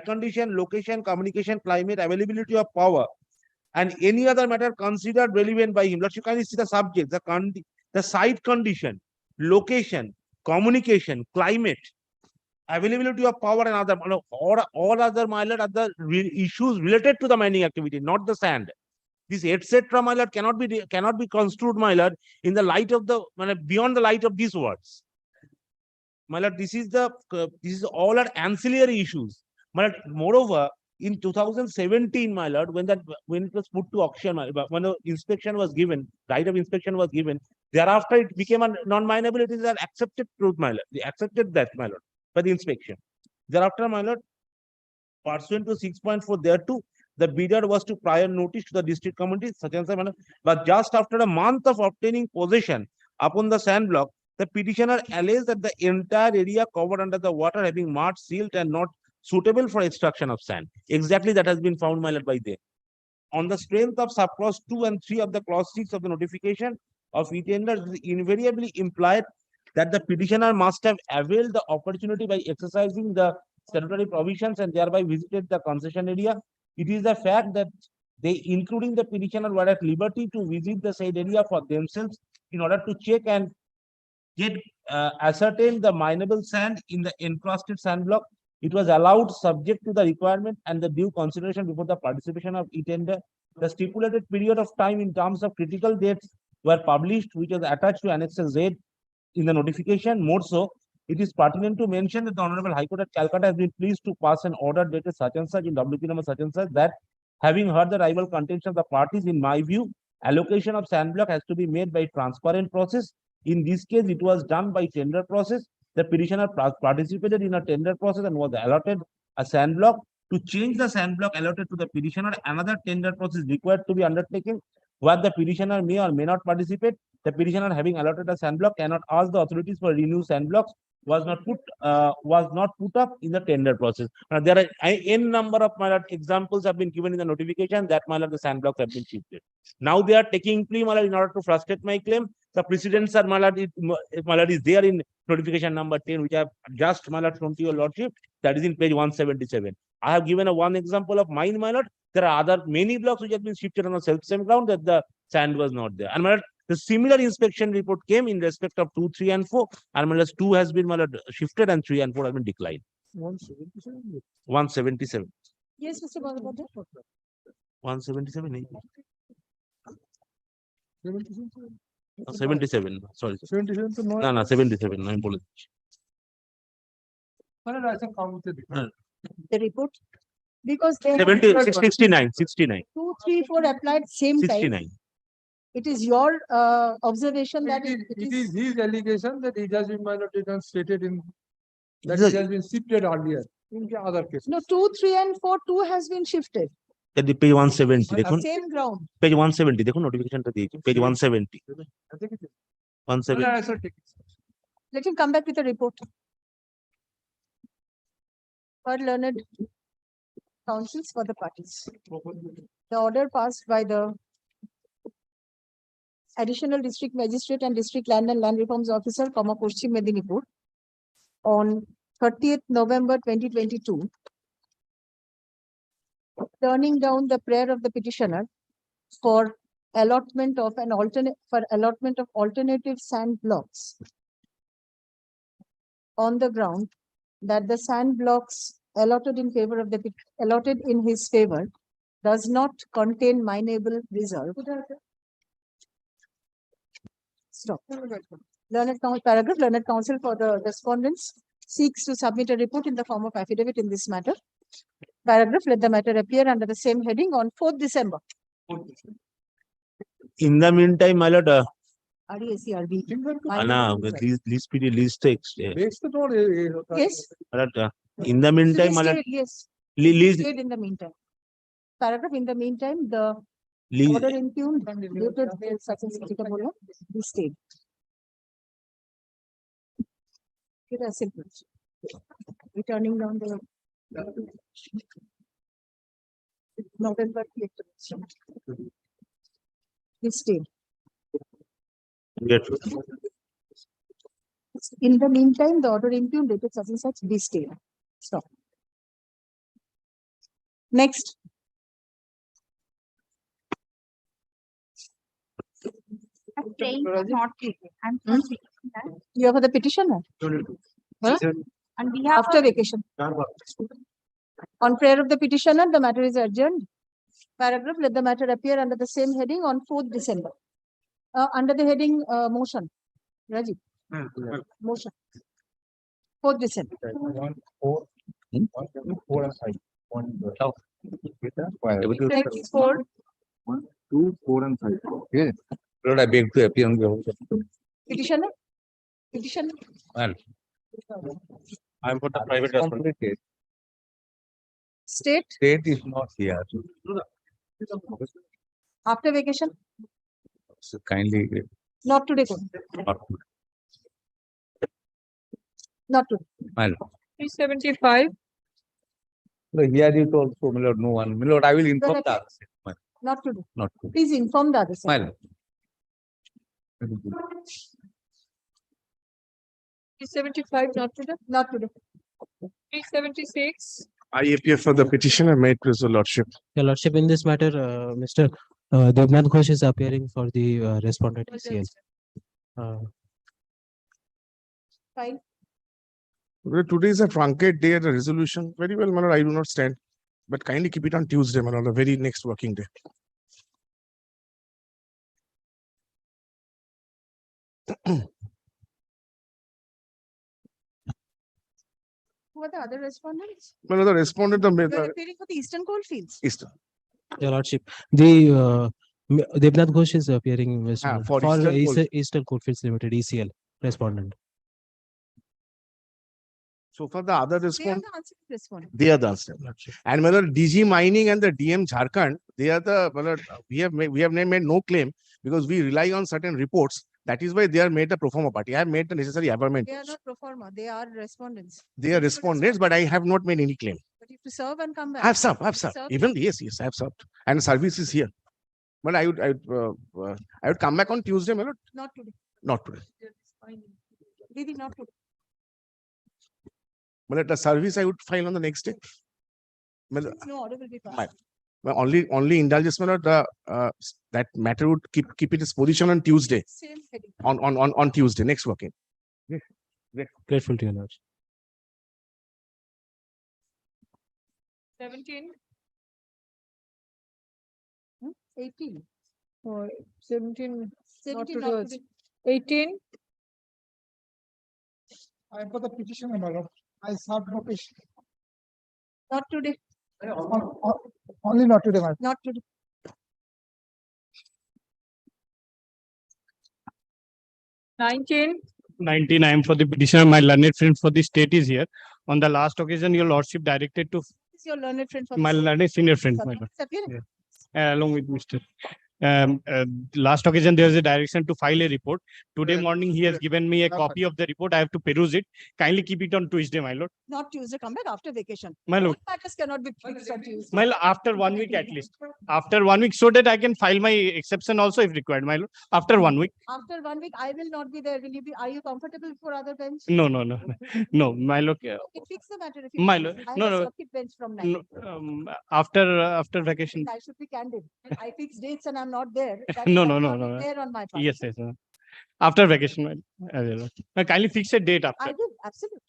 condition, location, communication, climate, availability of power, and any other matter considered relevant by him. Let's you kindly see the subject, the site condition, location, communication, climate, availability of power, and other all other other issues related to the mining activity, not the sand. This etc. cannot be construed, in the light of the beyond the light of these words. This is all are ancillary issues. Moreover, in 2017, when it was put to auction, when the inspection was given, right of inspection was given, thereafter it became a non-mineable. It is an accepted truth, They accepted that, by the inspection. Thereafter, pursuant to 6.4, there too, the bidder was to prior notice to the district committee, such and such, but just after a month of obtaining possession upon the sand block, the petitioner alleged that the entire area covered under the water having mud, silt, and not suitable for extraction of sand. Exactly that has been found, by them. On the strength of subclause 2 and 3 of the clause 6 of the notification of e-tender, it is invariably implied that the petitioner must have availed the opportunity by exercising the statutory provisions and thereby visited the concession area. It is the fact that they, including the petitioner, were at liberty to visit the said area for themselves in order to check and get ascertain the mineable sand in the encrusted sand block. It was allowed subject to the requirement and the due consideration before the participation of e-tender. The stipulated period of time in terms of critical dates were published, which was attached to Annex Z in the notification. More so, it is pertinent to mention that the Honorable High Court at Calcutta has been pleased to pass an order dated such and such in WP number such and such that, having heard the rival contention of the parties, in my view, allocation of sand block has to be made by transparent process. In this case, it was done by tender process. The petitioner participated in a tender process and was allotted a sand block. To change the sand block allotted to the petitioner, another tender process required to be undertaken, where the petitioner may or may not participate. The petitioner, having allotted a sand block, cannot ask the authorities for renewed sand blocks. Was not put up in the tender process. There are n number of examples have been given in the notification that the sand blocks have been shifted. Now they are taking plea in order to frustrate my claim. The precedents are is there in notification number 10, which I have just shown to your lordship. That is in page 177. I have given one example of mine, There are other many blocks which have been shifted on a self-same ground that the sand was not there. And the similar inspection report came in respect of 2, 3, and 4. And 2 has been shifted and 3 and 4 have been declined. 177. 177. Yes, Mr. Bhagavath. 177. 77. Sorry. 77 to No, 77. I apologize. The report, because they 69. 69. 2, 3, 4 applied same 69. time. It is your observation that it is his allegation that it has been stated in that This it has been shifted earlier in the other cases. No, 2, 3, and 4, 2 has been shifted. At the page 170. Same ground. Page 170. Notification to the page 170. I think it is. 170. Let him come back with a report. For learned counsels for the parties. The order passed by the Additional District Magistrate and District Land and Land Reforms Officer, Paschim Medinipur, on 30th November 2022, turning down the prayer of the petitioner for allotment of alternative sand blocks on the ground that the sand blocks allotted in his favor does not contain mineable reserve. Stop. Learned counsel for the respondents seeks to submit a report in the form of affidavit in this matter. Paragraph, let the matter appear under the same heading on 4th December. In the meantime, my lord, RESCRB. lease takes. Yes, My lord, in the meantime, my lord, yes. lease, Stayed in the meantime. Paragraph, in the meantime, the lease, order impugned dated such and such be stayed. It is simple. Returning down the November 8th. Be stayed. yes. In the meantime, the order impugned dated such and such be stayed. Stop. Next. You have for the petitioner? Huh? And we have After vacation. On prayer of the petitioner, the matter is adjourned. Paragraph, let the matter appear under the same heading on 4th December. Under the heading motion. Rajiv. Motion. 4th December. 4 and 5. Next 4. 1, 2, 4 and 5. Okay. Lord, I beg to appear on the Petitioner? Petitioner? Well, I'm for the private respondent. State? State is not here. After vacation? So kindly. Not today. Not today. Well, 375. here is also, my lord, no one. My lord, I will inform the other side. Not today. Not today. Please inform the other side. Well. 375, not today. Not today. 376. I appear for the petitioner, may it please the lordship. Your lordship, in this matter, Mr. Devnath Ghosh is appearing for the respondent ECL. Fine. Well, today is a truncate day at the resolution. Very well, my lord, I do not stand. But kindly keep it on Tuesday, my lord, the very next working day. Who are the other respondents? My lord, the respondent, You are appearing for the Eastern Coalfields. Eastern. Your lordship, the Devnath Ghosh is appearing for Eastern Coalfields Limited ECL respondent. So for the other They are respondent, the answering respondents. they are the answer. And my lord, DG Mining and the DM Jharkhand, they are the, my lord, we have made no claim because we rely on certain reports. That is why they are made the pro forma party. I have made the necessary amendment. They are not pro forma. They are respondents. They are respondents, but I have not made any claim. But if you serve and come back. I have served. Even yes, I have served. And service is here. But I would come back on Tuesday, my lord. Not today. Not today. Didi, not today. But the service I would file on the next day. No order will be filed. Only indulgence, my lord, that matter would keep its position on Tuesday. Same heading. On Tuesday, next working. Yes. Grateful to your lordship. 17. 18. Or 17. 17 Not not today. today. 18. I am for the petitioner, my lord. I served notice. Not today. Only not today, my lord. Not today. 19. 19, I am for the petitioner. My learned friend for the state is here. On the last occasion, your lordship directed to Is your learned friend from my the learned senior friend, my lord. appearing? Along with Mr. Last occasion, there is a direction to file a report. Today morning, he has given me a copy of the report. I have to peruse it. Kindly keep it on Tuesday, my lord. Not Tuesday, come back after vacation. My lord. All matters cannot be fixed on Tuesday. My lord, after 1 week at least. After 1 week, so that I can file my exception also if required, my lord. After 1 week. After 1 week, I will not be there. Will you be? Are you comfortable for other bench? No, my lord. Okay, fix the matter if you My want. lord, I no, have a no. circuit bench from 9. No, after vacation. I should be candid. I fix dates and I'm not there. That No, is no. not fair on my part. Yes. After vacation, kindly fix a date I after. will, absolutely.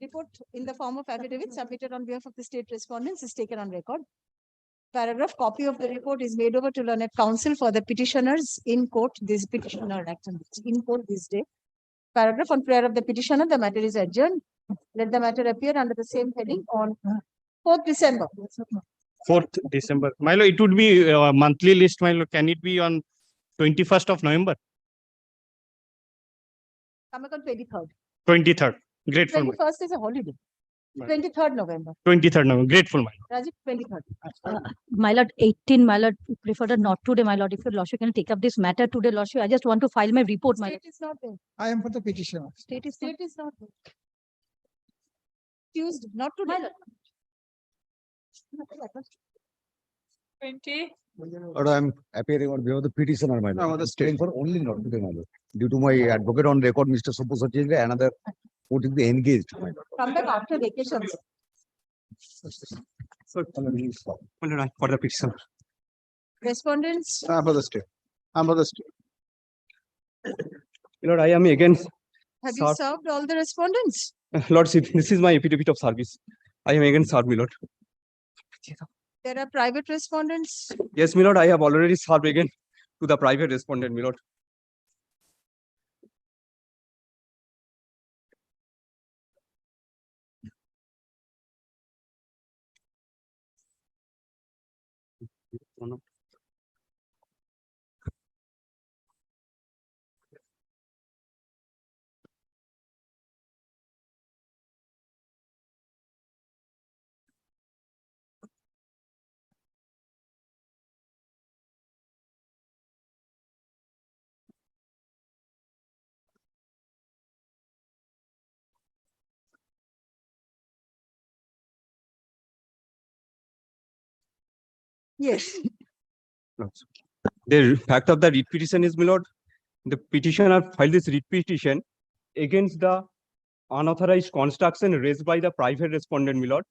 Report in the form of affidavit submitted on behalf of the state respondents is taken on record. Paragraph, copy of the report is made over to learned counsel for the petitioners in court. This petitioner action in court this day. Paragraph, on prayer of the petitioner, the matter is adjourned. Let the matter appear under the same heading on 4th December. 4th December. My lord, it would be a monthly list, my lord. Can it be on 21st of November? Come on 23rd. 23rd. Grateful. my- 21st is a holiday. 23rd November. 23rd November. Grateful, my lord. Rajiv, 23rd. My lord, 18, my lord, preferred not today, my lord. If your lordship can take up this matter today, lordship, I just want to file my report, my lord. State is not there. I am for the petitioner. State is not there. Tuesday, not today. 20. But I am appearing on behalf of the petitioner, my lord. I'm staying for only not today, my lord. Due to my advocate on record, Mr. Suppu Sachin, another court is engaged, my lord. Come back after vacations. So, my lord, for the petition. Respondents, I'm for the stay. I'm for the stay. My lord, I am again, have you served all the respondents? lordship, this is my affidavit of service. I am again served, my lord. There are private respondents. Yes, my lord, I have already served again to the private respondent, my lord. Yes. The fact of the writ petition is, my lord, the petitioner filed this writ petition against the unauthorized construction raised by the private respondent, my lord.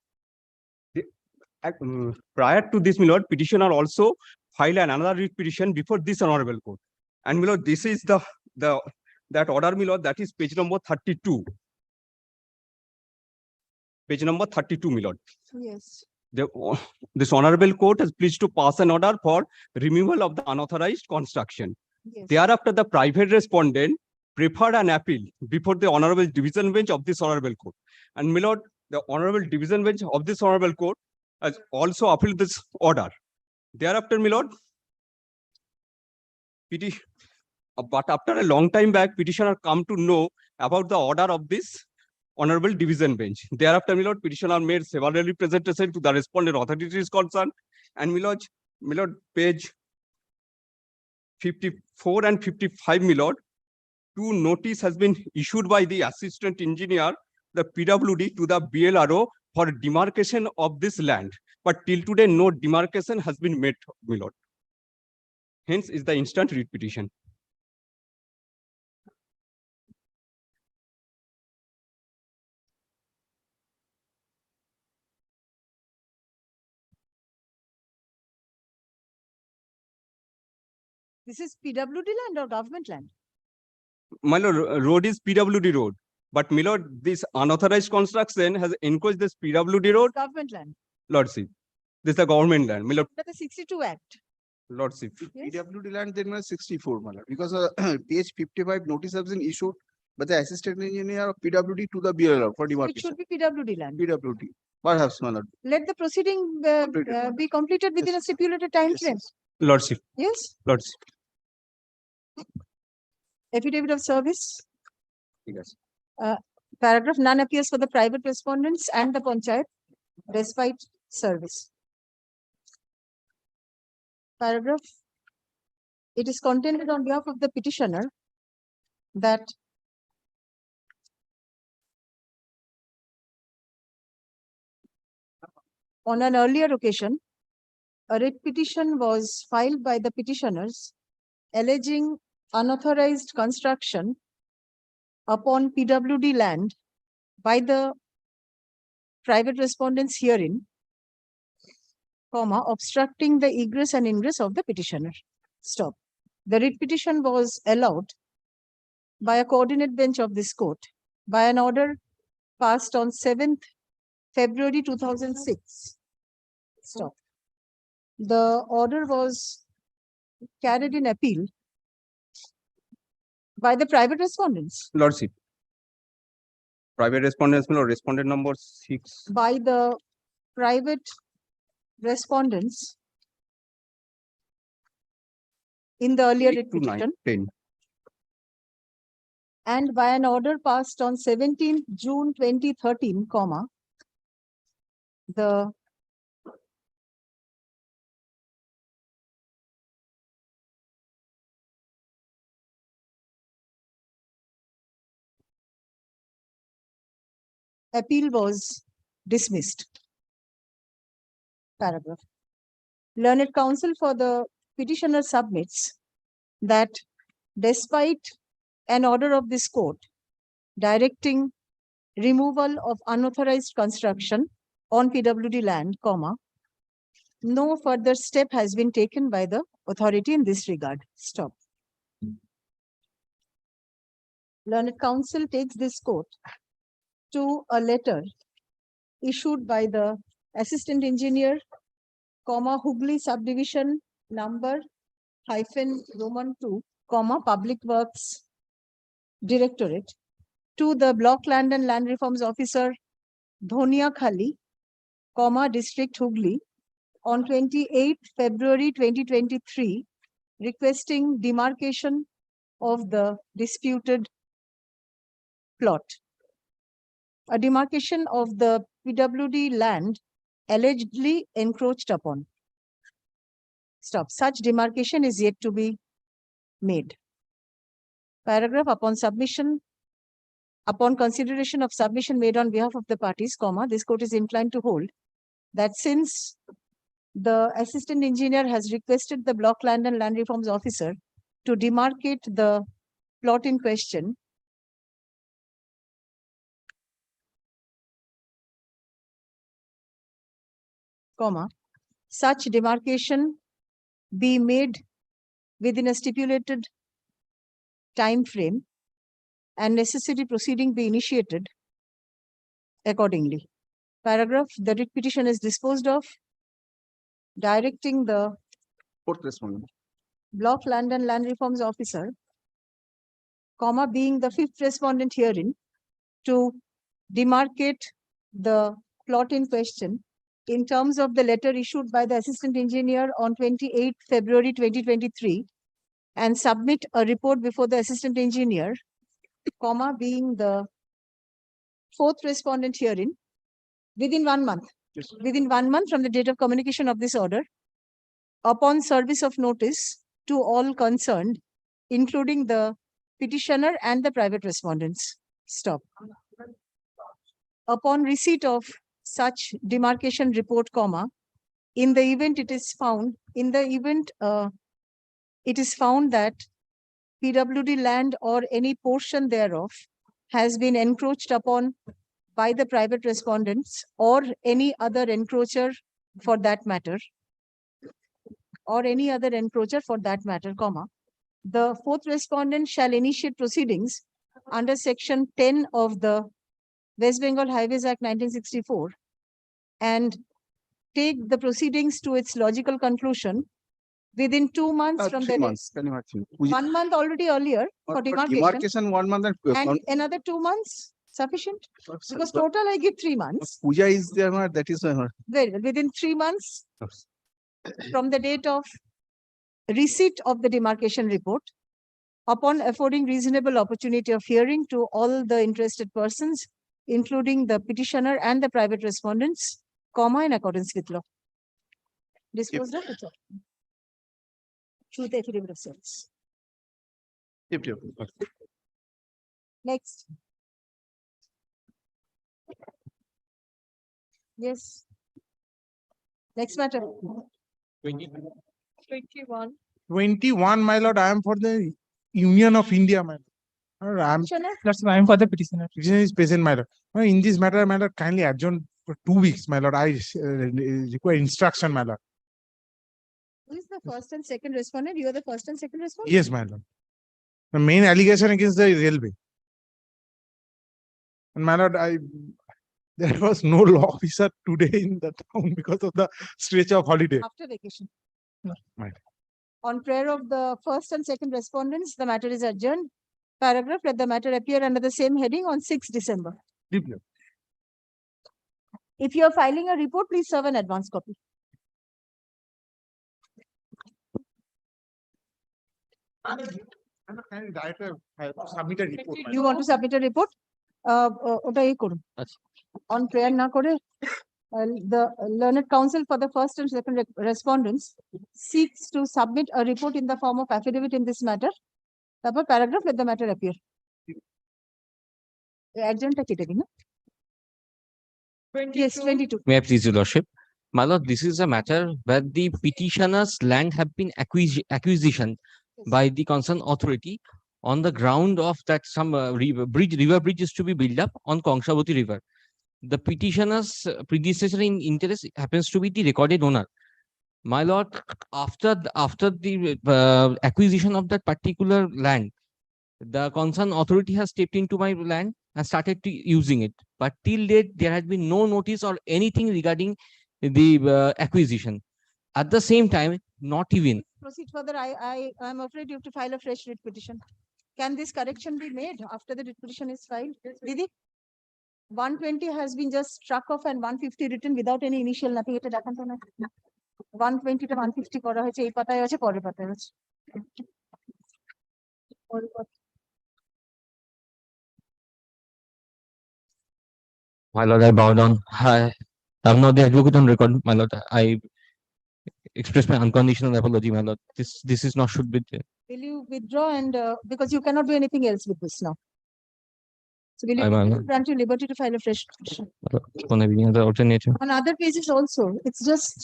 Prior to this, my lord, petitioner also filed another writ petition before this honorable court. And my lord, this is that order, my lord, that is page number 32. Page number 32, my lord. Yes. This honorable court has pleased to pass an order for removal of the unauthorized construction. Yes. Thereafter, the private respondent preferred an appeal before the honorable division bench of this honorable court. And my lord, the honorable division bench of this honorable court has also appealed this order. Thereafter, my lord, but after a long time back, petitioner come to know about the order of this honorable division bench. Thereafter, my lord, petitioner made several representations to the respondent authorities concerned. And my lord, page 54 and 55, my lord, 2 notice has been issued by the assistant engineer, the PWD, to the BLRO for demarcation of this land. But till today, no demarcation has been made, my lord. Hence is the instant writ petition. This is PWD land or government land? My lord, road is PWD road. But my lord, this unauthorized construction has encroached this PWD road. Government land. Lordship. This is the government land. My lord, Under the 62 Act. lordship. PWD land then was 64, my lord, because page 55 notice has been issued by the assistant engineer of PWD to the BLR for It demarcation. should be PWD land. PWD, perhaps, my lord. Let the proceeding be completed within a stipulated time frame. Lordship. Yes. Lordship. Affidavit of service. Yes. Paragraph, none appears for the private respondents and the panchayat despite service. Paragraph, it is contended on behalf of the petitioner that on an earlier occasion, a writ petition was filed by the petitioners alleging unauthorized construction upon PWD land by the private respondents herein, obstructing the egress and ingress of the petitioner. Stop. The writ petition was allowed by a coordinate bench of this court by an order passed on 7th February 2006. Stop. The order was carried in appeal by the private respondents, Lordship. Private respondents, my lord, respondent number 6. by the private respondents in the earlier 8 writ to 9, petition, 10. and by an order passed on 17th June 2013, comma, the appeal was dismissed. Paragraph. Learned counsel for the petitioner submits that despite an order of this court directing removal of unauthorized construction on PWD land, comma, no further step has been taken by the authority in this regard. Stop. Learned counsel takes this court to a letter issued by the assistant engineer, comma, HON'BLE subdivision number -Roman 2, comma, Public Works Directorate, to the Block Land and Land Reforms Officer, Dhonia Khali, comma, District HOOGLY, on 28 February 2023, requesting demarcation of the disputed plot. A demarcation of the PWD land allegedly encroached upon. Stop. Such demarcation is yet to be made. Paragraph. Upon consideration of submission made on behalf of the parties, comma, this court is inclined to hold that since the assistant engineer has requested the Block Land and Land Reforms Officer to demarcate the plot in question, comma, such demarcation be made within a stipulated time frame and necessary proceeding be initiated accordingly. Paragraph. The writ petition is disposed of, directing the Fourth respondent. Block Land and Land Reforms Officer, comma, being the fifth respondent herein, to demarcate the plot in question in terms of the letter issued by the assistant engineer on 28 February 2023 and submit a report before the assistant engineer, comma, being the fourth respondent herein, within 1 month. Yes. Within 1 month from the date of communication of this order, upon service of notice to all concerned, including the petitioner and the private respondents. Stop. Upon receipt of such demarcation report, comma, in the event it is found, it is found that PWD land or any portion thereof has been encroached upon by the private respondents or any other encroacher for that matter, comma, the fourth respondent shall initiate proceedings under section 10 of the West Bengal Highways Act 1964 and take the proceedings to its logical conclusion within 2 months from 3 the months. Can you imagine? 1 month already earlier for But demarcation, demarcation 1 month and another 2 months sufficient? Because total I give 3 months. Puja is there, that is Very well. Within 3 months from the date of receipt of the demarcation report, upon affording reasonable opportunity of hearing to all the interested persons, including the petitioner and the private respondents, comma, in accordance with law. Disposed of. Through the affidavit of service. Yep, yep. Next. Yes. Next matter. 21. 21, my lord, I am for the Union of India, my lord. I am Petitioner? I am for the petitioner. petitioner is present, my lord. In this matter, my lord, kindly adjourn for 2 weeks, my lord. I require instruction, my lord. Who is the first and second respondent? You are the first and second respondent? Yes, my lord. The main allegation against the railway. And my lord, There was no law officer today in the town because of the stretch of holiday. After vacation. Right. On prayer of the first and second respondents, the matter is adjourned. Paragraph, let the matter appear under the same heading on 6th December. If you are filing a report, please serve an advance copy. Submit a report. You want to submit a report? ওটাই করুন। On prayer না করে, the learned counsel for the first and second respondents seeks to submit a report in the form of affidavit in this matter. তারপর paragraph, let the matter appear. Adjournটা কেটে দিন। Yes, 22. May I please, Your Lordship? My lord, this is a matter where the petitioner's land have been acquisition by the concerned authority on the ground of that some river bridge is to be built up on Kongshabati River. The petitioner's predecessor in interest happens to be the recorded owner. My lord, after the acquisition of that particular land, the concerned authority has stepped into my land and started to using it. But till date, there had been no notice or anything regarding the acquisition. At the same time, not even. Proceed further. I'm afraid you have to file a fresh writ petition. Can this correction be made after the writ petition is filed? Didi, 120 has been just struck off and 150 written without any initial nothing. এটা দেখান তো না। 120 টা 150 করা হয়েছে, এই পাতায় আছে, পরের পাতায় আছে। My lord, I bow down. I'm not the advocate on record, my lord. I express my unconditional apology, my lord. This is not should be there. Will you withdraw and because you cannot do anything else with this now? So will I'm you grant you liberty to file a fresh petition? on any other alternative. On other pages also, it's just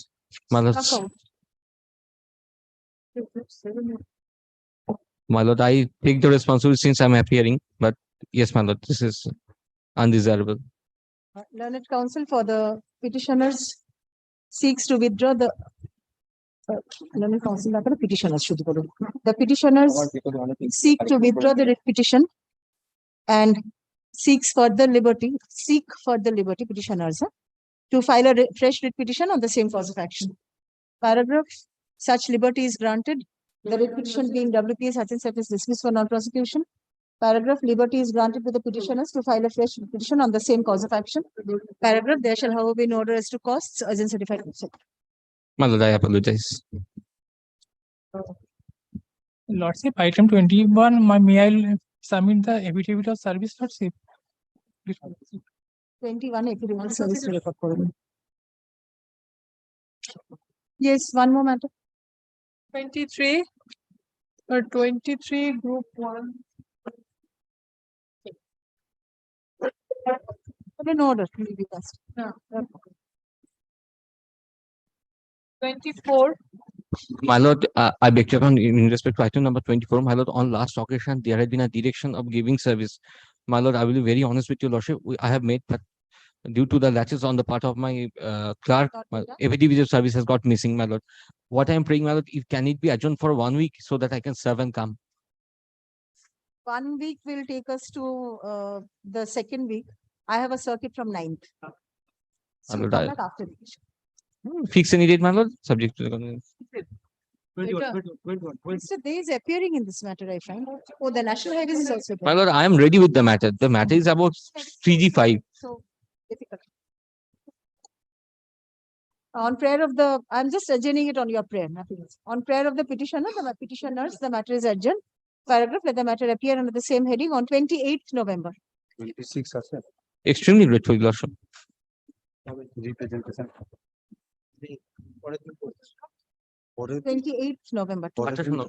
My lord, struck out. my lord, I take the responsibility since I'm appearing, but yes, my lord, this is undesirable. Learned counsel for the petitioners seeks to withdraw the learned counsel not the petitioners should go. The petitioners seek to withdraw the writ petition and seek further liberty petitioners to file a fresh writ petition on the same cause of action. Paragraph, such liberty is granted. The writ petition being WPS such and such is dismissed for non-prosecution. Paragraph, liberty is granted to the petitioners to file a fresh petition on the same cause of action. Paragraph, there shall however be no order as to costs, urgent certified. My lord, I apologize. Lordship, item 21, may I submit the affidavit of service, Lordship? 21 affidavit service record করবেন। Yes, one more matter. 23 or 23 group 1. In order will be passed. 24. My lord, I beg to differ in respect to item number 24. My lord, on last occasion, there had been a direction of giving service. My lord, I will be very honest with you, lordship. I have made that due to the latches on the part of my clerk, my affidavit of service has got missing, my lord. What I am praying, my lord, can it be adjourned for 1 week so that I can serve and come? 1 week will take us to the second week. I have a circuit from 9th. So My lord, come back after the fix any date, my lord, subject to the. 21. Mr. Day is appearing in this matter, I find. Oh, the National Highways is also there. My lord, I am ready with the matter. The matter is about 3G5. So difficult. On prayer of the, I'm just adjourning it on your prayer, nothing else. On prayer of the petitioners, the matter is adjourned. Paragraph, let the matter appear under the same heading on 28th November. 26 আছে। Extremely grateful, your lordship. Representation. 28th November. আচ্ছা, শোনো।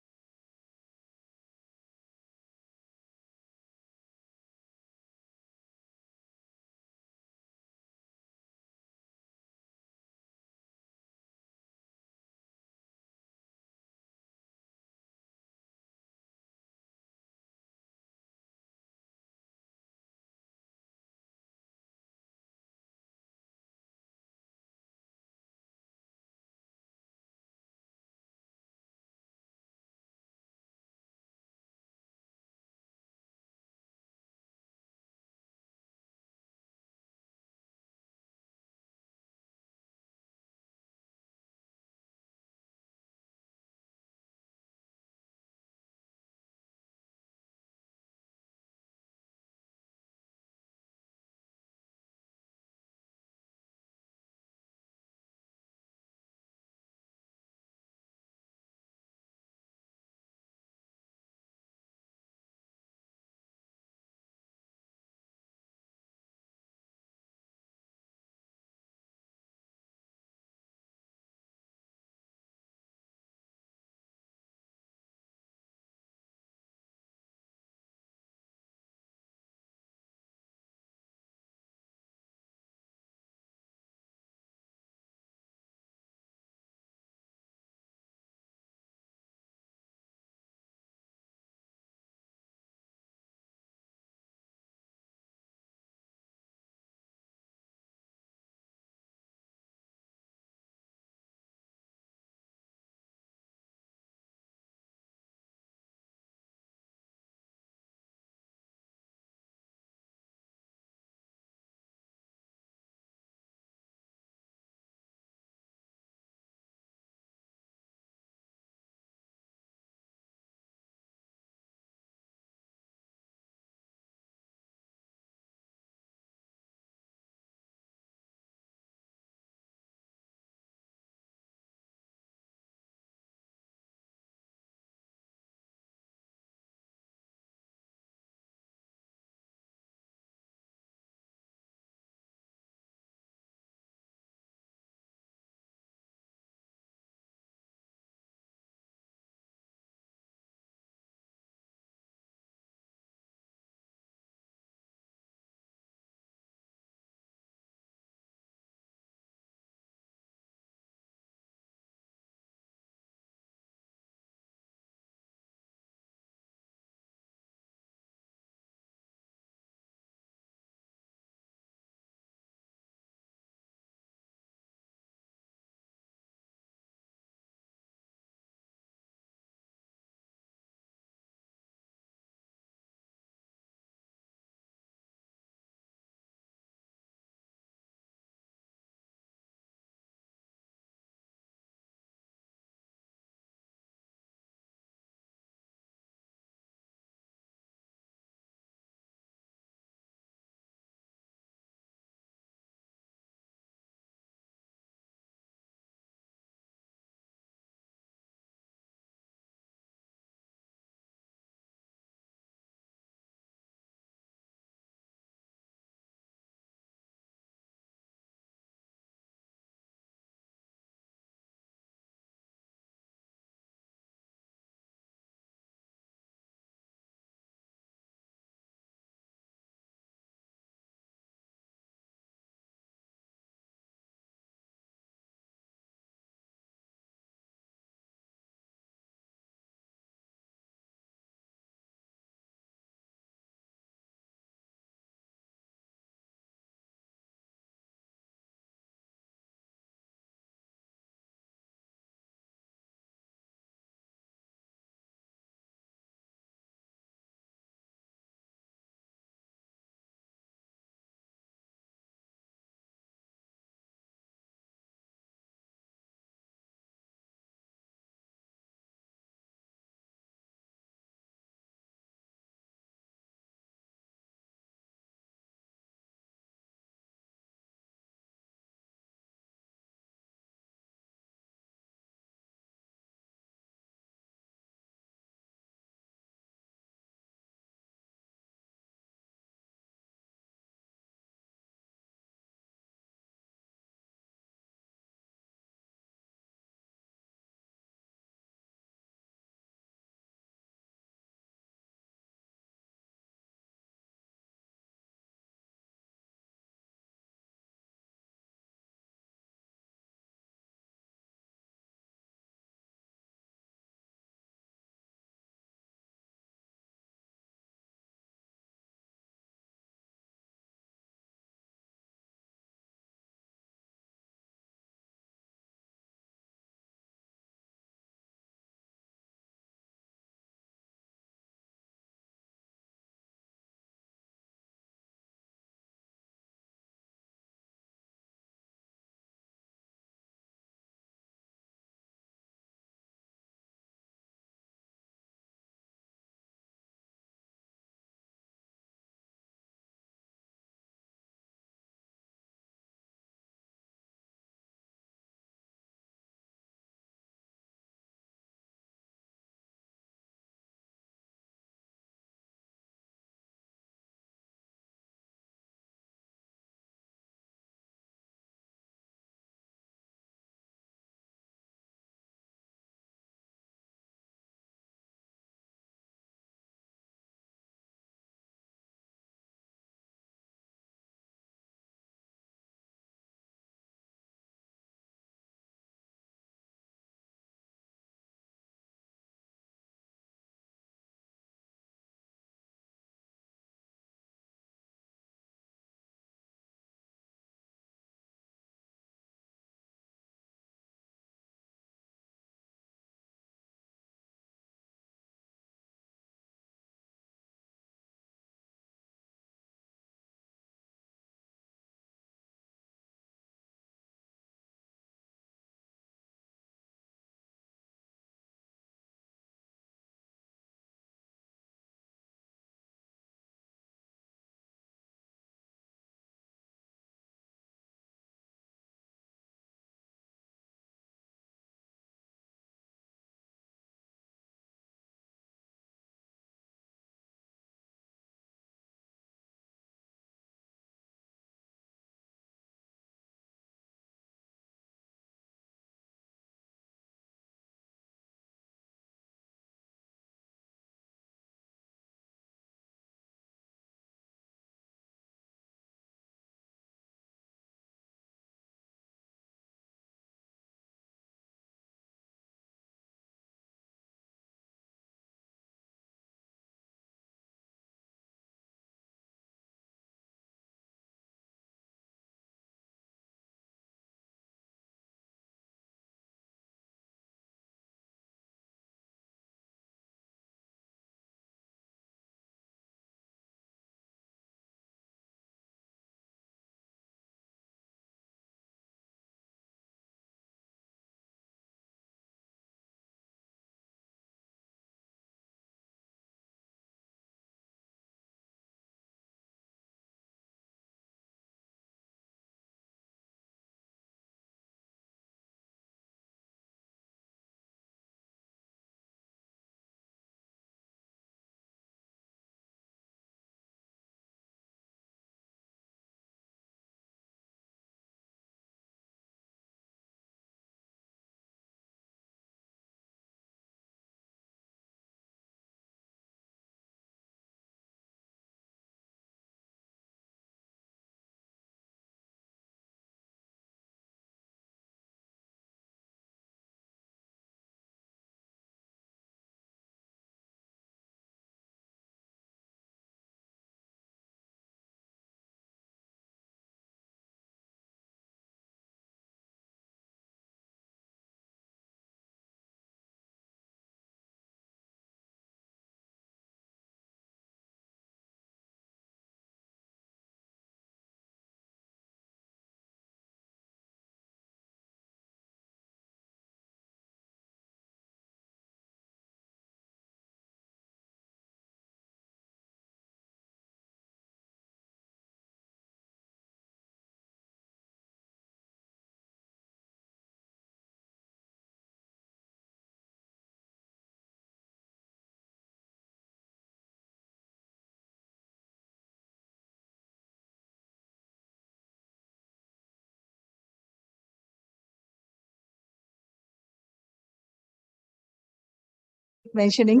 mentioning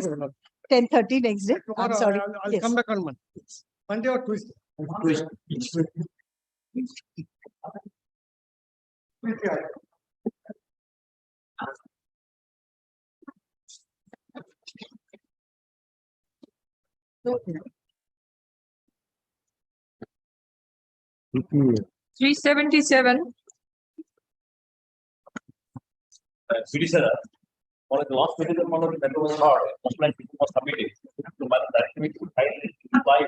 10:30 next day. I'm sorry. I'll Yes. come back on Monday. Monday or Tuesday. Okay. 377. Petitioner, for the last petition, one of the matter was heard, complaint was submitted. So my directly by.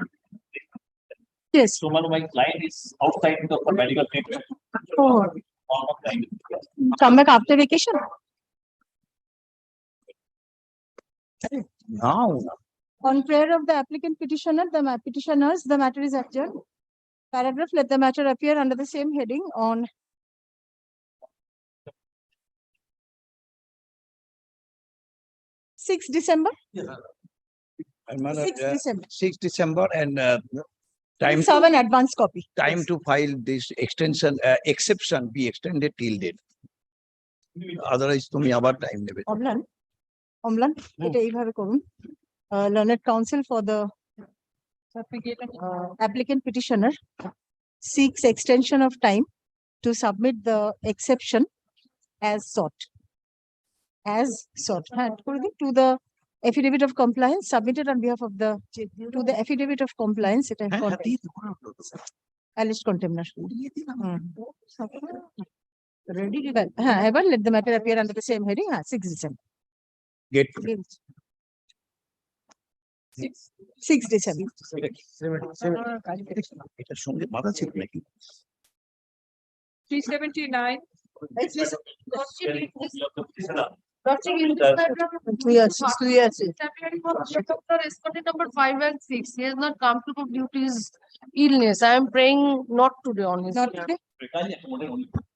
Yes. So my client is outside for medical treatment. Oh. Come back after vacation. Now. On prayer of the applicant petitioners, the matter is adjourned. Paragraph, let the matter appear under the same heading on 6 December. And my lord, 6 December. 6 December and time Please serve an advance copy. time to file this extension exception be extended till date. Otherwise তুমি আবার time নেবে। অম্লান এটা এইভাবে করুন। Learned counsel for the applicant petitioner seeks extension of time to submit the exception as sought. To the affidavit of compliance submitted on behalf of the affidavit of compliance alleged contemner. Ready? Well, let the matter appear under the same heading. 6 December. Get 6 December. এটার সঙ্গে বাধা ছিল নাকি? 379. Respondent number 5 and 6. He has not come to due to his illness. I am praying not today on his. Not today.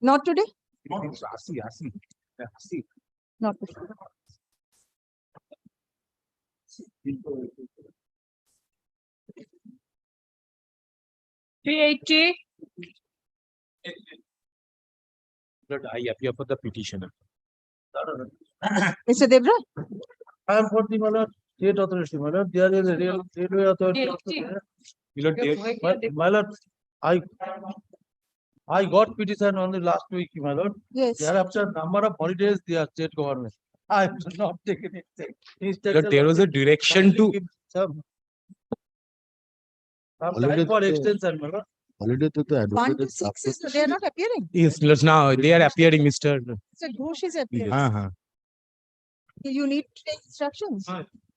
Not today. Not today. 380. I appear for the petitioner. Mr. Devra? I am for the state authority, my lord. There is a real railway authority. My lord, I got petition on the last week, my lord. Yes. Thereafter, number of holidays, the state government. I have not taken it. But there was a direction to. Holiday for extension, my lord. Holiday to the 1 to 6 is, they are not appearing. Yes, now they are appearing, Mr. So GHOSH is appearing. You need to take instructions.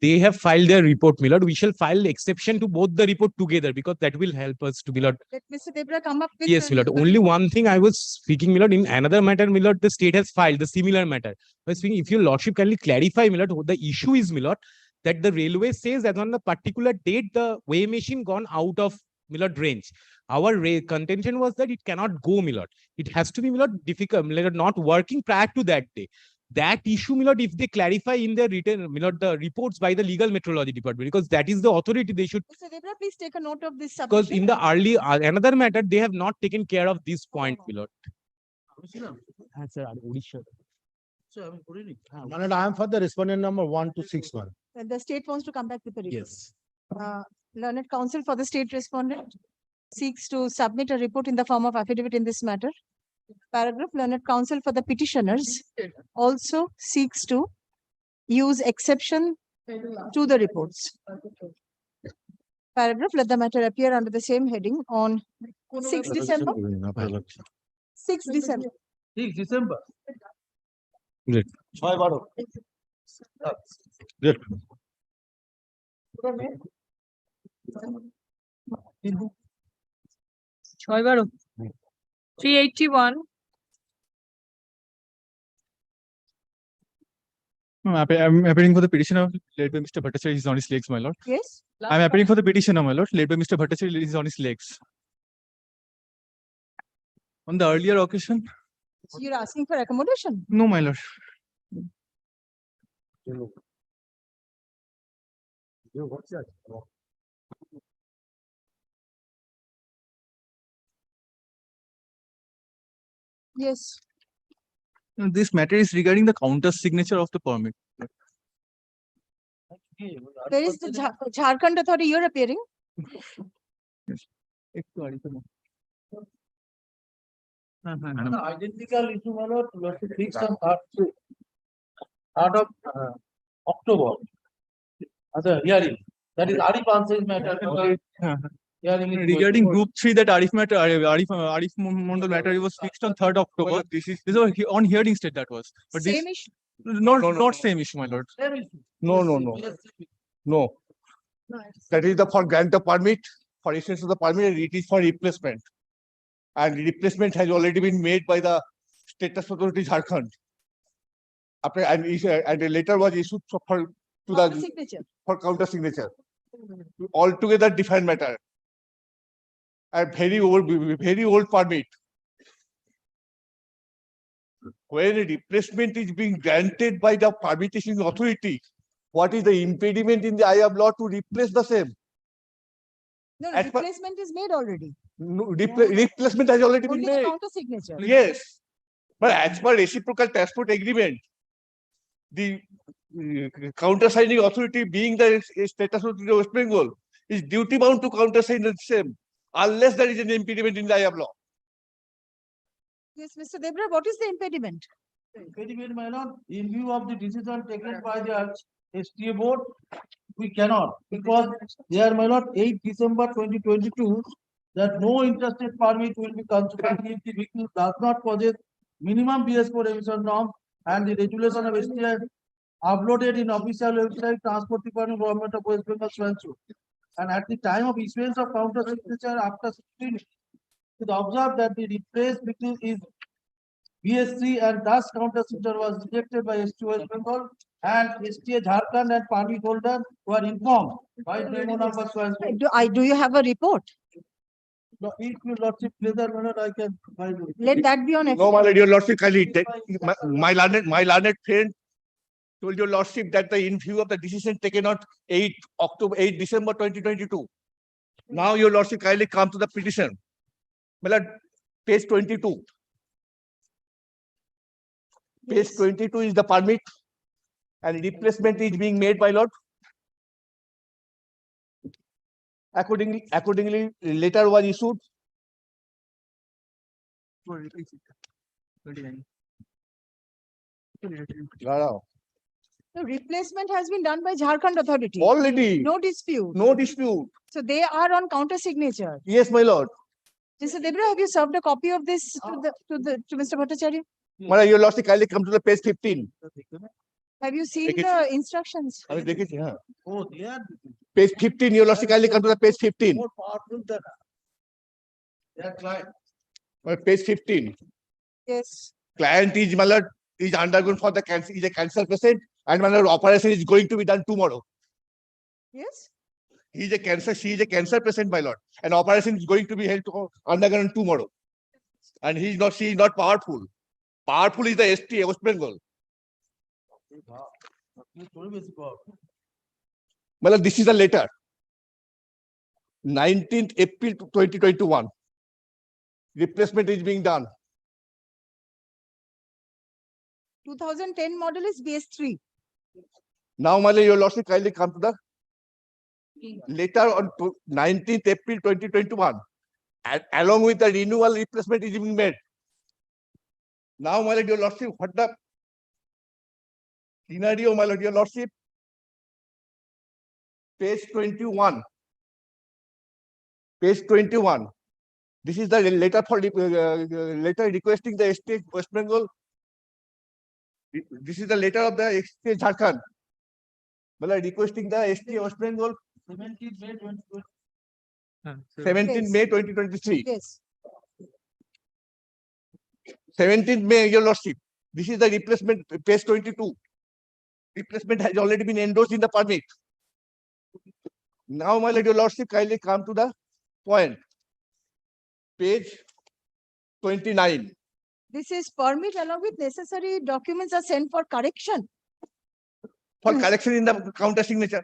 They have filed their report, Milord. We shall file exception to both the report together because that will help us to, Milord. Let Mr. Devra come up with. Yes, Milord. Only one thing I was speaking, Milord. In another matter, Milord, the state has filed the similar matter. I was speaking, if your lordship kindly clarify, Milord, what the issue is, Milord, that the railway says that on the particular date, the weigh machine gone out of Milord range. Our contention was that it cannot go, Milord. It has to be, Milord, difficult, Milord, not working prior to that day. That issue, Milord, if they clarify in their written, Milord, the reports by the legal metrology department, because that is the authority they should. Mr. Devra, please take a note of this submission. Because in the early, another matter, they have not taken care of this point, Milord. I am for the respondent number 1 to 6, man. And the state wants to come back with a report. Yes. Learned counsel for the state respondent seeks to submit a report in the form of affidavit in this matter. Paragraph, learned counsel for the petitioners also seeks to use exception to the reports. Paragraph, let the matter appear under the same heading on 6 December. 6 December. 6 December. Great. 6-12. Great. 381. I'm appearing for the petitioner led by Mr. Bhattacharya. He's on his legs, my lord. Yes. I'm appearing for the petitioner, my lord, led by Mr. Bhattacharya. He's on his legs. On the earlier occasion? So you're asking for accommodation? No, my lord. Yes. This matter is regarding the counter signature of the permit. Where is the Jharkhand authority you're appearing? Identical issue, my lord, fixed on third of October. As a hearing, that is Arif Ansari's matter. Hearing is Regarding going group 3, that Arif matter, Arif Mondal matter, it was fixed on 3rd October. This was on hearing state that was. But this Same issue. not same issue, my lord. Same issue. No. That is the for grant of permit, for issuance of the permit, and it is for replacement. And replacement has already been made by the status authority Jharkhand. After and a letter was issued for Signature. for counter signature. Altogether different matter. A very old permit. When a replacement is being granted by the permit issuing authority, what is the impediment in the eye of law to replace the same? No, As per- replacement is made already. No, replacement has already been Only the made. counter signature. Yes, but as per reciprocal transport agreement, the countersigning authority, being the status authority of West Bengal, is duty bound to countersign the same, unless there is an impediment in the eye of law. Yes, Mr. Debra, what is the impediment? Impediment, my lord, in view of the decision taken by the STA board, we cannot, because there, my lord, 8 December 2022, that no interstate permit will be considered if the vehicle does not possess minimum BS4 emission norm, and the regulation of STA uploaded in official website Transport Department Government of West Bengal Swansea. And at the time of issuance of counter signature after 16, it observed that the replaced vehicle is BS3, and thus counter signature was rejected by STA West Bengal, and STA Jharkhand and permit holder were informed by demo number Swansea. Do you have a report? If you lordship pleasure, my lord, I can find it. Let that be on. No, my lord, your lordship, kindly take my learned friend told your lordship that in view of the decision taken on 8 December 2022. Now your lordship kindly come to the petition. My lord, page 22. Page 22 is the permit, and replacement is being made, my lord. Accordingly, letter was issued. The replacement has been done by Jharkhand authority. Already. No dispute. No dispute. So they are on counter signature. Yes, my lord. Mr. Debra, have you served a copy of this to Mr. Bhattacharya? My lord, your lordship kindly come to the page 15. Have you seen Take it. the instructions? I will take it, yeah. Oh, they are Page 15, your lordship kindly come to the page 15. more powerful than their client. Page 15. Yes. Client is, my lord, is undergone for the cancer, is a cancer patient, and my lord, operation is going to be done tomorrow. Yes. She is a cancer patient, my lord, and operation is going to be held undergone tomorrow. And she is not powerful. Powerful is the STA West Bengal. Well, this is a letter. 19th April 2021. Replacement is being done. 2010 model is BS3. Now, my lord, your lordship kindly come to the letter on 19th April 2021. And along with the renewal, replacement is being made. Now, my lord, your lordship, what the scenario, my lord, your lordship? Page 21. Page 21. This is the letter for letter requesting the state West Bengal. This is the letter of the state Jharkhand. Well, requesting the STA West Bengal. 17th May 2020. 17th May 2023. Yes. 17th May, your lordship. This is the replacement, page 22. Replacement has already been endorsed in the permit. Now, my lord, your lordship, kindly come to the point. Page 29. This is permit along with necessary documents are sent for correction. For correction in the counter signature.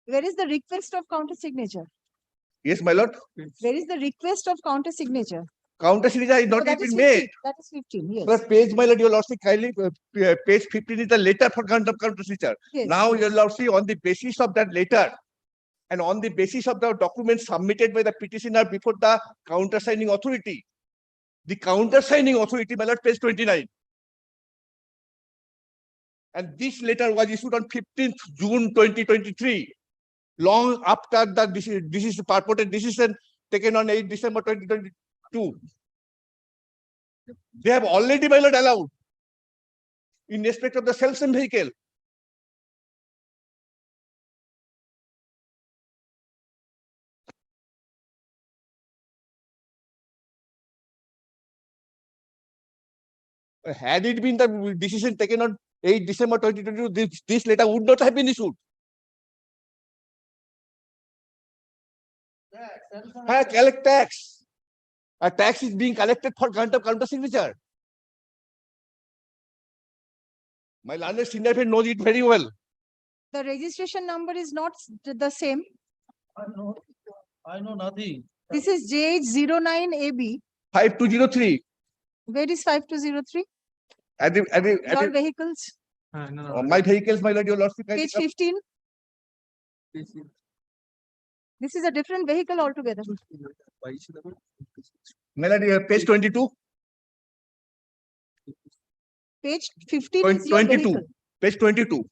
Where is the request of counter signature? Yes, my lord. Where is the request of counter signature? Counter signature is not that yet is been 15. made. That is 15, yes. But page, my lord, your lordship, kindly, page 15 is the letter for counter signature. Yes. Now, your lordship, on the basis of that letter and on the basis of the documents submitted by the petitioner before the countersigning authority, the countersigning authority, my lord, page 29. And this letter was issued on 15th June 2023, long after this is purported decision taken on 8 December 2022. They have already, my lord, allowed in respect of the self-same vehicle. Had it been the decision taken on 8 December 2022, this letter would not have been issued. Collect tax. A tax is being collected for counter signature. My learned senior friend knows it very well. The registration number is not the same. I know nothing. This is JH09AB. 5203. Where is 5203? Your vehicles. My vehicles, my lord, your lordship. Page 15. This is a different vehicle altogether. My lord, page 22. Page 15 is your 22. vehicle. Page 22.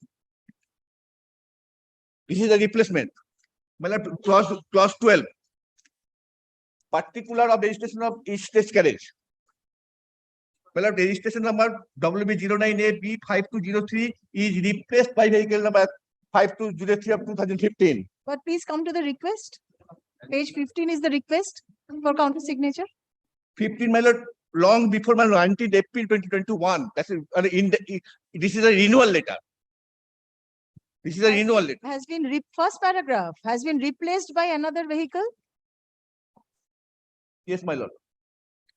This is a replacement. My lord, clause 12. Particular of registration of each stage carriage. Well, registration number WB09AB5203 is replaced by vehicle number 5203 of 2015. But please come to the request. Page 15 is the request for counter signature. 15, my lord, long before my 19th April 2021. That's this is a renewal letter. This is a renewal letter. Has been first paragraph has been replaced by another vehicle. Yes, my lord.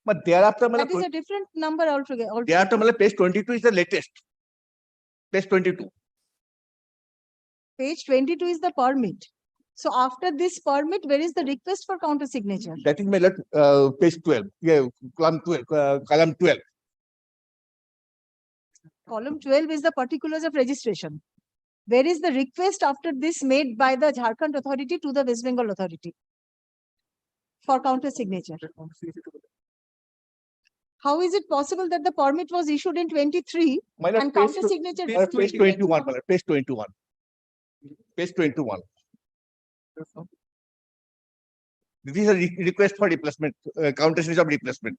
But thereafter, That is a different number altogether. Thereafter, my lord, page 22 is the latest. Page 22. Page 22 is the permit. So after this permit, where is the request for counter signature? That is my lord, page 12. Yeah, column 12. Column 12. Column 12 is the particulars of registration. Where is the request after this made by the Jharkhand authority to the West Bengal authority for counter signature? How is it possible that the permit was issued in 23 and counter signature? Page 21, my lord, page 21. Page 21. This is a request for replacement, counter signature of replacement.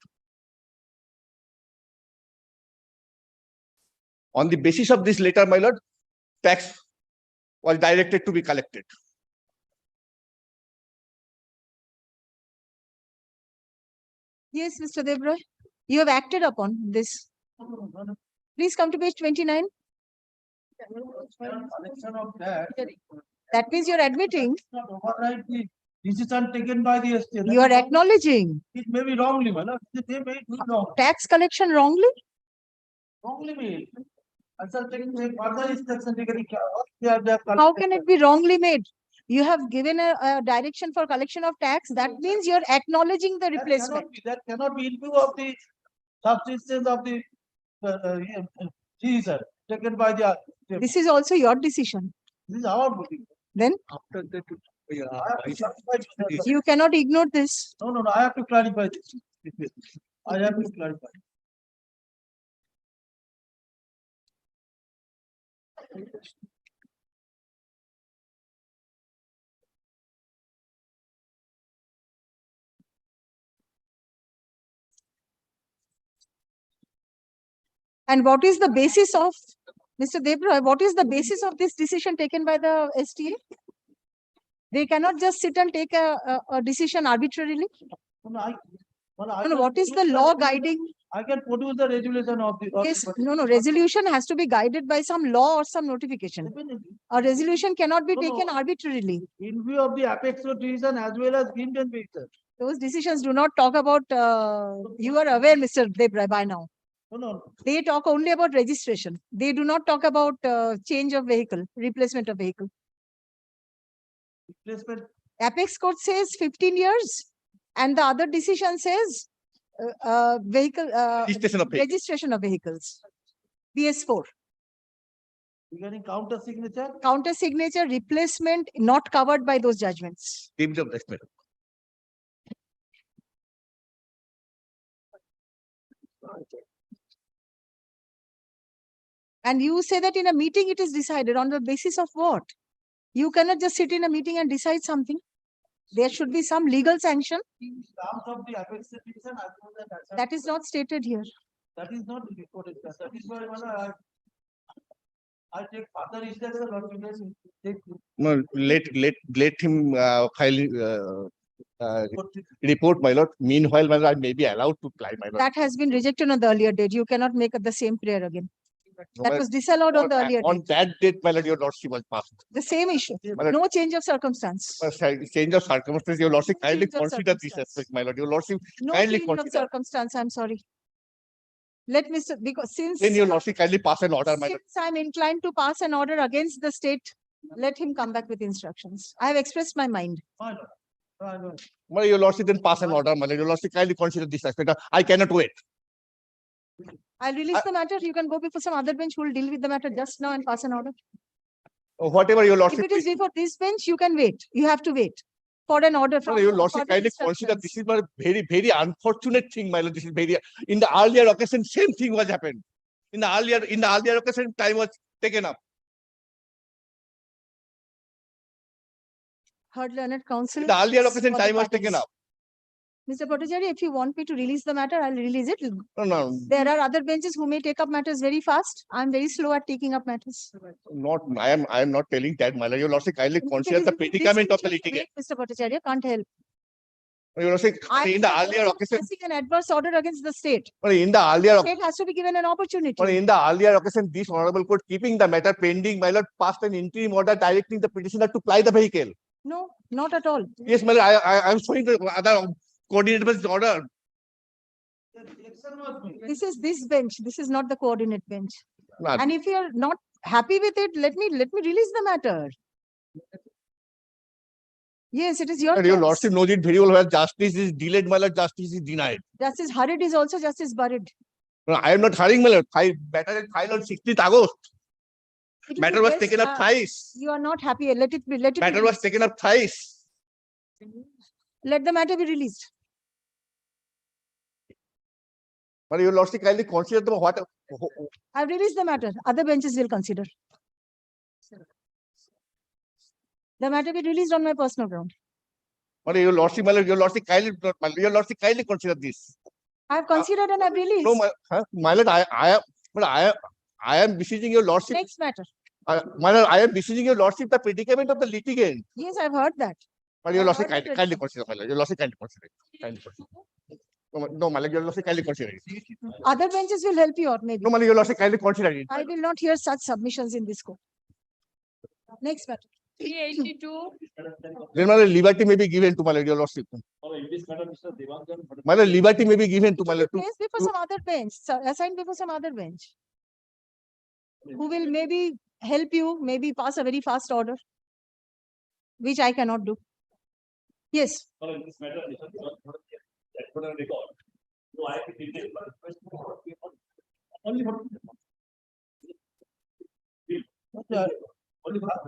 On the basis of this letter, my lord, tax was directed to be collected. Yes, Mr. Devroy, you have acted upon this. Please come to page 29. That means you're admitting. Override the decision taken by the ST. You are acknowledging. It may be wrongly, madam. They may be wrong. Tax collection wrongly? Wrongly made. Further instruction taken. How can it be wrongly made? You have given a direction for collection of tax. That means you're acknowledging the replacement. That cannot be in view of the subsistence of the decision taken by the. This is also your decision. This is our booking. Then After that, you cannot ignore this. No, I have to clarify this. I have to clarify. And what is the basis of, Mr. Devroy, what is the basis of this decision taken by the STA? They cannot just sit and take a decision arbitrarily. No, what is the law guiding? I can produce the resolution of the. Yes, no, resolution has to be guided by some law or some notification. A resolution cannot be taken arbitrarily. In view of the apex decision as well as Indian visa. Those decisions do not talk about, you are aware, Mr. Devroy, by now. No. They talk only about registration. They do not talk about change of vehicle, replacement of vehicle. Replacement. Apex court says 15 years and the other decision says vehicle, Registration of vehicle. registration of vehicles. BS4. Regarding counter signature, Counter signature replacement not covered by those judgments. Deemed of this matter. And you say that in a meeting it is decided on the basis of what? You cannot just sit in a meeting and decide something. There should be some legal sanction. in terms of the apex petition, I know that. That is not stated here. That is not reported. That is why I take further instruction or you guys take. No, let him file report, my lord. Meanwhile, my lord, I may be allowed to apply, my lord. That has been rejected on the earlier date. You cannot make the same prayer again. No, That my- was disallowed on the earlier On date. that date, my lord, your lordship was passed. The same issue. My lord, No change of circumstance. change of circumstances, your lordship No kindly change of consider this circumstance. aspect, my lord. Your lordship No kindly change of consider. circumstance. I'm sorry. Let Mr. Because Then your lordship kindly pass an order, my lord. since I'm inclined to pass an order against the state, let him come back with instructions. I have expressed my mind. My lord. My lord. My your lordship then pass an order, my lord. Your lordship kindly consider this aspect. I cannot wait. I'll release the matter. You can go before some other bench who will deal with the matter just now and pass an order. Whatever your If lordship. it is before this bench, you can wait. You have to wait for an order from. Your lordship further kindly consider instructions. this is a very, very unfortunate thing, my lord. This is very, in the earlier occasion, same thing was happened. In the earlier occasion, time was taken up. Heard learned counsel. In the earlier for occasion, the time was parties. taken up. Mr. Pottajari, if you want me to release the matter, I'll release it. No, There are other benches who may take up matters very fast. I'm very slow at taking up matters. not, I am not telling that, my lord. Your lordship kindly If it consider is the within this predicament of the bench, litigant. Mr. Pottajari, can't help. Your lordship, I'm in the earlier occasion, passing an adverse order against the state. in the earlier, State has to be given an opportunity. in the earlier occasion, this honorable court keeping the matter pending, my lord, passed an interim order directing the petitioner to ply the vehicle. No, not at all. Yes, my lord, I am showing the other coordinated order. This is this bench. This is not the coordinate bench. No. And if you're not happy with it, let me release the matter. Yes, it is your And your choice. lordship knows it very well where justice is delayed, my lord, justice is denied. Justice hurried is also justice buried. No, I am not hurrying, my lord. Matter filed on 16th August. It will Matter be was best, taken up thrice. You are not happy. Let it be. Let it. Matter be was released. taken up thrice. Let the matter be released. But your lordship kindly consider the what. I've released the matter. Other benches will consider. The matter be released on my personal ground. But your lordship, my lord, your lordship kindly consider this. I've considered and I've released. No, my lord, I am beseeching your lordship. Next matter. My lord, I am beseeching your lordship the predicament of the litigant. Yes, I've heard that. But your I've lordship heard that kindly consider, my lord. Your lordship kindly consider it. Kindly consider. No, my lord, your lordship kindly consider it. Other benches will help you out maybe. No, my lord, your lordship kindly consider it. I will not hear such submissions in this court. Next matter. 382. Then my lord, liberty may be given to my lord, your lordship. My lord, liberty may be given to my lord. Placed before some other bench, assigned before some other bench. Who will maybe help you, maybe pass a very fast order, which I cannot do. Yes.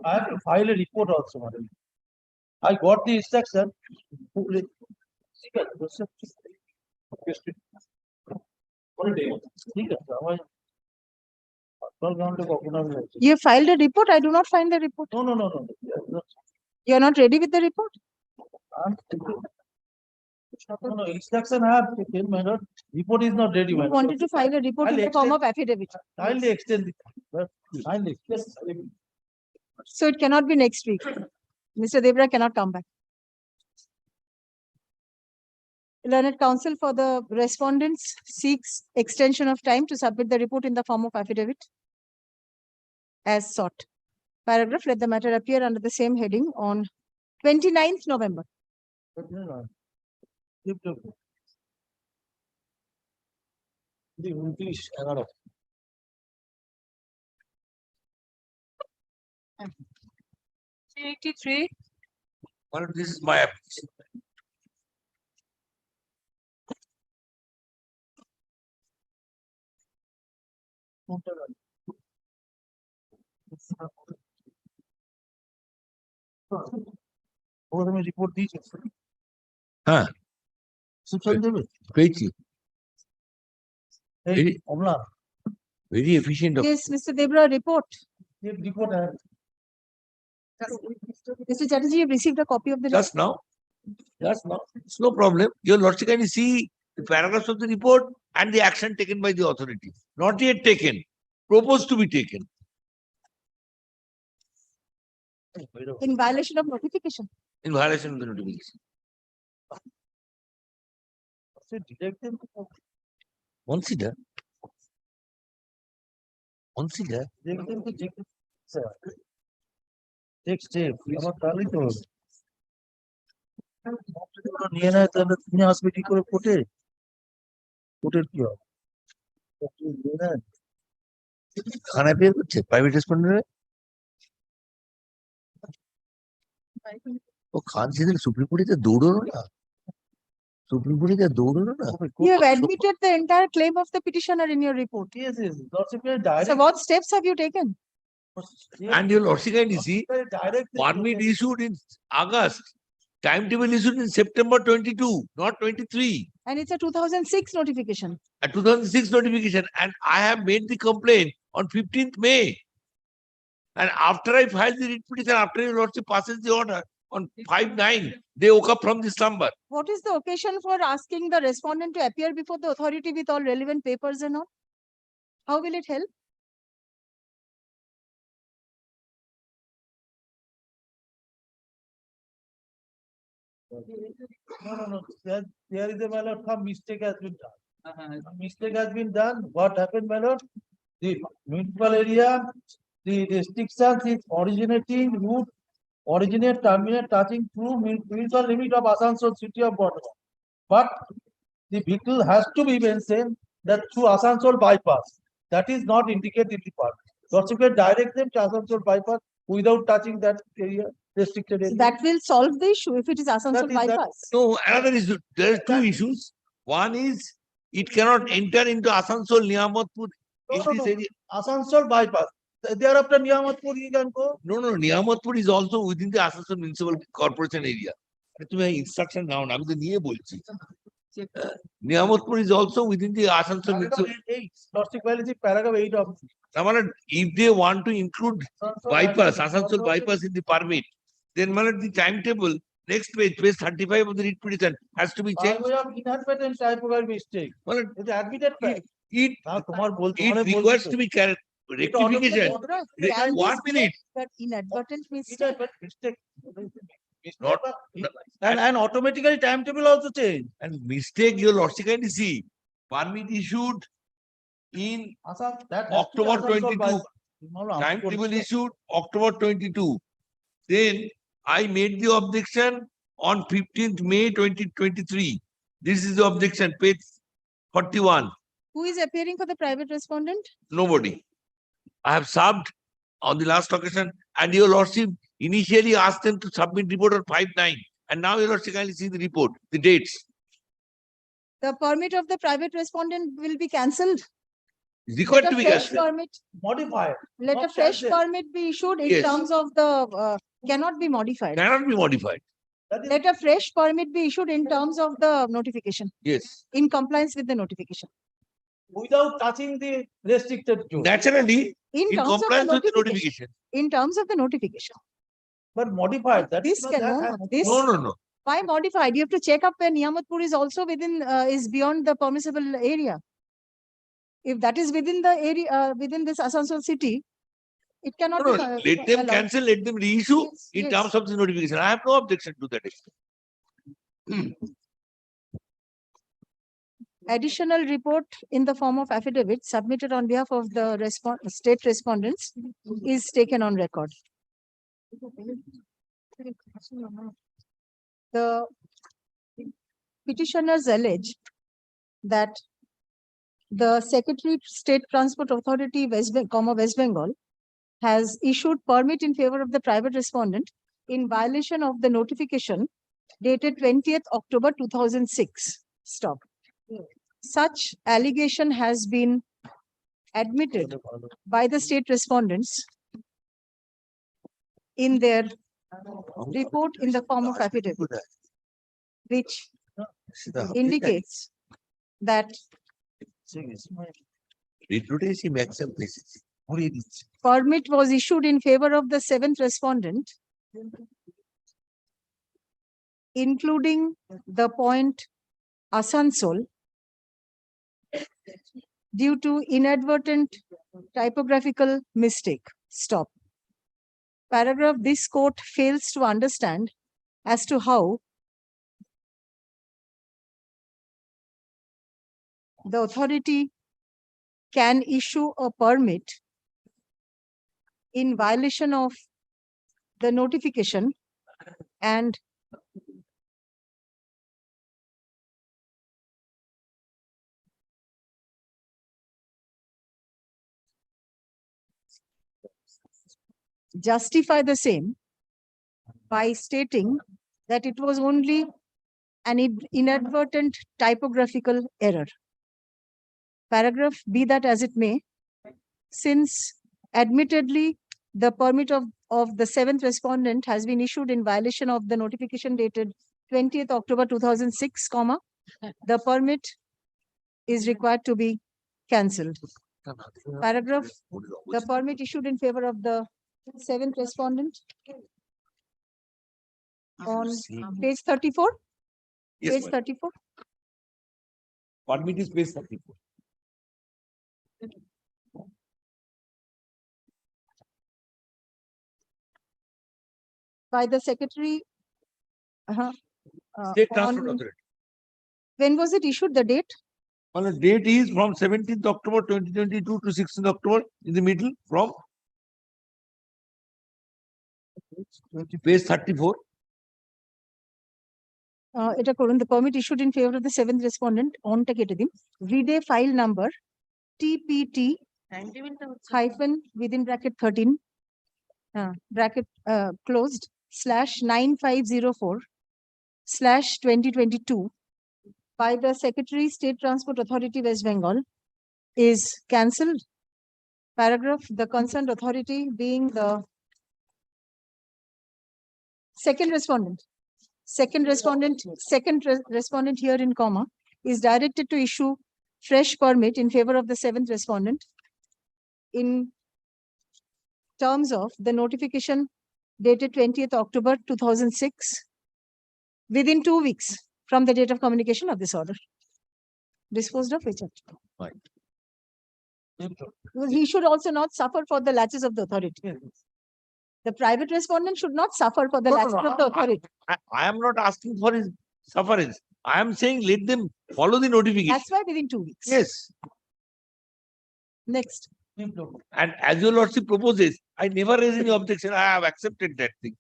I have to file a report also, madam. I got the instruction. You filed a report. I do not find the report. No. You are not ready with the report. No, instruction I have taken, my lord. Report is not ready, You my lord. wanted to file a report in the form of affidavit. Kindly extend it. Kindly. So it cannot be next week. Mr. Devra cannot come back. Learned counsel for the respondents seeks extension of time to submit the report in the form of affidavit as sought. Paragraph, let the matter appear under the same heading on 29th November. Okay. 383. Well, this is my application. ওরা তুমি report দিয়েছো? হ্যাঁ, সুশান্ত দেবে? পেয়েছি। এই Amala, Very efficient. Yes, Mr. Debra, report. Report Mr. Chatterjee, you received a copy of the. Just now. Just now. It's no problem. Your Lordship, can you see the paragraphs of the report and the action taken by the authority? Not yet taken, proposed to be taken. In violation of notification. In violation of the notification. Consider. Consider. আমার তাহলেই তো নিয়ে নেয়, তাহলে তুমি আসবে কি করে কোর্টে? কোর্টের কি হবে? খানা পেয়ে করছে প্রাইভেট রেসপন্ডেন্টে ও খান সেদিন সুপ্রিম কোর্টে দৌড়লো না, সুপ্রিম কোর্টে দৌড়লো না। You have admitted the entire claim of the petitioner in your report. Yes, yes. So what steps have you taken? And your Lordship, can you see permit issued in August, timetable issued in September 22, not 23. And it's a 2006 notification. A 2006 notification, and I have made the complaint on 15th May. And after I filed the writ petition, after your Lordship passes the order on 5/9, they woke up from the slumber. What is the occasion for asking the respondent to appear before the authority with all relevant papers and all? How will it help? No. There is a, my lord, some mistake has been done. Mistake has been done. What happened, my lord? The municipal area, the restrictions is originating route, originate, terminate, touching through municipal limit of Asansol city of Bardhaman. But the vehicle has to be mentioned that through Asansol bypass. That is not indicated in the part. Lordship can direct them to Asansol bypass without touching that area, restricted area. That will solve the issue if it is Asansol bypass. No, another issue. There are two issues. One is it cannot enter into Asansol Niyamatpur in this area. Asansol bypass. Thereafter Niyamatpur you can go. No, Niyamatpur is also within the Asansol Municipal Corporation area. তুমি instruction নাও না, আমি তো নিয়ে বলছি। Niyamatpur is also within the Asansol Municipal. Lordship violation paragraph 8 of. If they want to include bypass, Asansol bypass in the permit, then the timetable, next page, page 35 of the writ petition has to be changed. By way of inadvertent typographical mistake. It's admitted fact. It requires to be rectification. 1 minute. But inadvertent mistake. And automatically timetable also change. And mistake, your Lordship, can you see? Permit issued in October 22. Timetable issued October 22. Then I made the objection on 15th May 2023. This is the objection, page 41. Who is appearing for the private respondent? Nobody. I have served on the last occasion, and your Lordship initially asked them to submit report on 5/9. And now your Lordship, kindly see the report, the dates. The permit of the private respondent will be cancelled. Required Let to a be fresh cancelled. permit. Modified. Let a Not fresh cancelled. permit be issued in Yes. terms of the, cannot be modified. Cannot be modified. Let a fresh permit be issued in terms of the notification, Yes. in compliance with the notification. Without touching the restricted zone. Naturally, In in terms of the compliance with the notification. notification. In terms of the notification. But modified. That This is not can, that no, happened. this. No. Why modified? You have to check up when Niyamatpur is also within, is beyond the permissible area. If that is within the area, within this Asansol city, it cannot No, be. let them allowed. cancel, let them reissue Yes, in yes. terms of the notification. I have no objection to that. Additional report in the form of affidavit submitted on behalf of the state respondents is taken on record. The petitioners allege that the Secretary State Transport Authority West Bengal has issued permit in favor of the private respondent in violation of the notification dated 20th October 2006. Stop. Such allegation has been admitted by the state respondents in their report in the form of affidavit, which indicates that permit was issued in favor of the seventh respondent, including the point Asansol, due to inadvertent typographical mistake. Stop. Paragraph, this court fails to understand as to how the authority can issue a permit in violation of the notification and justify the same by stating that it was only an inadvertent typographical error. Paragraph, be that as it may, since admittedly the permit of the seventh respondent has been issued in violation of the notification dated 20th October 2006, the permit is required to be cancelled. Paragraph, the permit issued in favor of the seventh respondent on page 34. Yes, Page ma'am. 34. Permit is page 34. By the secretary. State Transport On, Authority. when was it issued, the date? On the date is from 17th October 2022 to 16th October, in the middle, from page 34. Eta korun, the permit issued in favor of the seventh respondent on Taketidim, VDA file number TPT hyphen within bracket 13 bracket closed /9504/2022 by the Secretary, State Transport Authority, West Bengal, is cancelled. Paragraph, the concerned authority being the second respondent here in comma, is directed to issue fresh permit in favor of the seventh respondent in terms of the notification dated 20th October 2006 within 2 weeks from the date of communication of this order. Disposed of which? Right. Because he should also not suffer for the latches of the authority. The private respondent should not suffer for the latches of the authority. I am not asking for his sufferance. I am saying let them follow the notification. That's why within 2 weeks. Yes. Next. And as your lordship proposes, I never raise any objection. I have accepted that thing.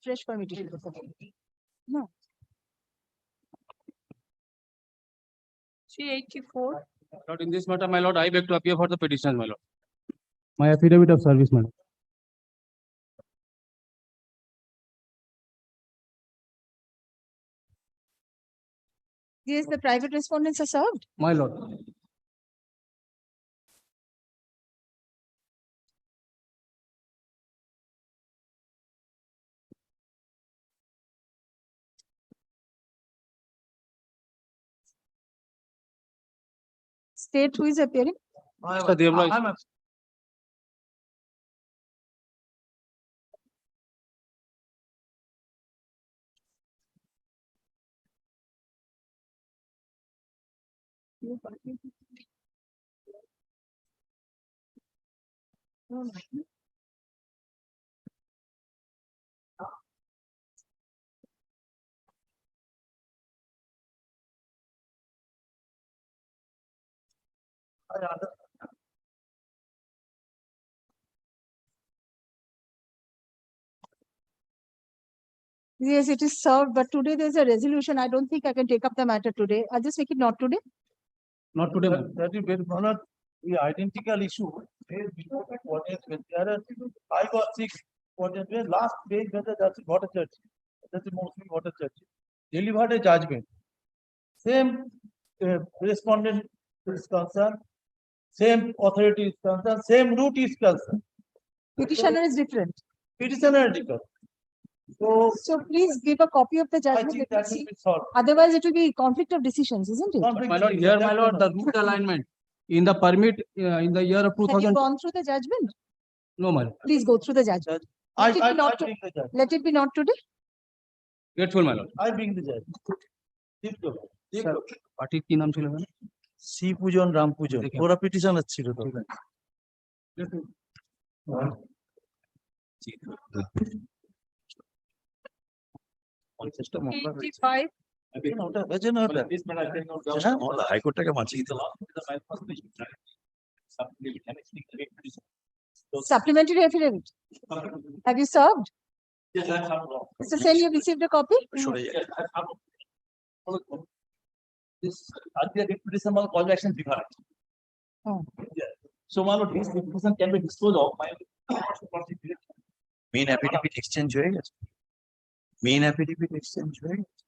Fresh permit issue. No. 384. Lord, in this matter, my lord, I beg to appear for the petitioner, my lord. My affidavit of service, my lord. Yes, the private respondents are served. My lord. State, who is appearing? Mr. Devla is- Yes, it is served, but today there's a resolution. I don't think I can take up the matter today. I'll just make it not today. Not today, ma'am. That is very honor, the identical issue. What is, there are 5 or 6, what is, last page, whether that's water church. That's mostly water church. delivered a judgment. Same respondent is concerned, same authority is concerned, same route is concerned. Petitioner is different. Petitioner is different. So please give a copy of the I judgment. think Let me that will see. be solved. Otherwise, it will be conflict of decisions, isn't it? My lord, here, my lord, the route alignment in the permit in the year of Have you 2000. gone through the judgment? No, my lord. Please go through the judgment. I Let it be not bring the judge. Let it be not today. Grateful, my lord. I bring the judge. Sir, পার্টির কি নাম ছিল? শ্রী পূজন রাম পূজন ওরা petitioner ছিল তো। হাইকোর্টটাকে বাঁচিয়ে দিতে Supplementary affidavit. Have you served? Mr. Sen, you received a copy? This earlier petition was call to action different. Oh. So, my lord, this petition can be disposed of by Main affidavit exchange হয়ে গেছে main affidavit exchange হয়ে গেছে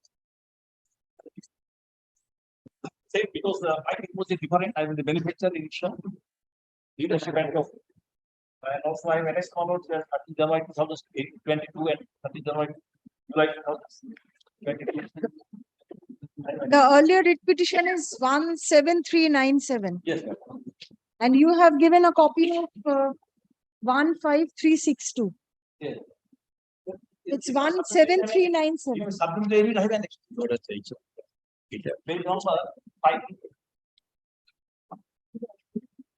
say because I think it was a different, I will the beneficiary initial leadership and of. And also I managed to about 30 January 2022 and 30 January July 2022. The earlier writ petition is 17397. Yes, And you have given a copy of 15362. yes. It's 17397. Supplementary I have an order change. Page number 5.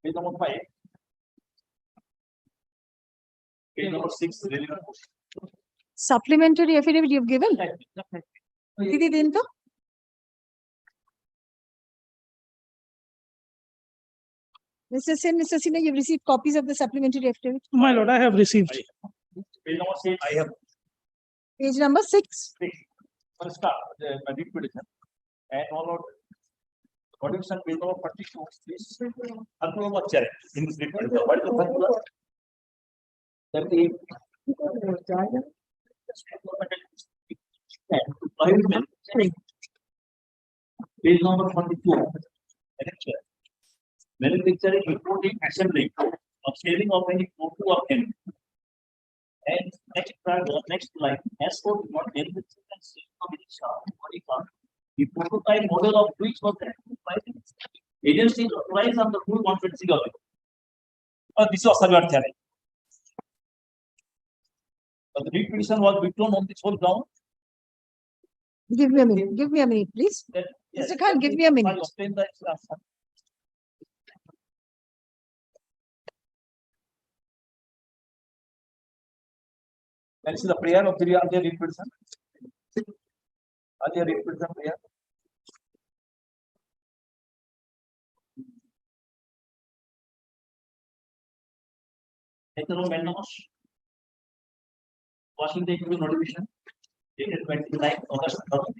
Page number 5. Page number 6. Supplementary affidavit you've given? Didi Dinto? Mr. Sen, Mr. Sinha, you've received copies of the supplementary affidavit? My lord, I have received. Page number 6. I have Page number 6. First start the writ petition and followed condition page number 42. Please approval of challenge in this writ petition. What is the circular? That the page number 42. Manufacturing, importing, assembly of selling of any photo of him. And next paragraph, next line, as for not manufacturing and selling of any shop, the prototype model of which was agency authorized on the full conferencing of it. This was Sagar challenge. But the writ petition was withdrawn on this whole ground. Give me a minute. Give me a minute, please. Mr. Khan, give me a minute. Obtain the This is the prayer of the earlier writ petition. Earlier writ petition prayer. Washington notification dated 29th August 2000.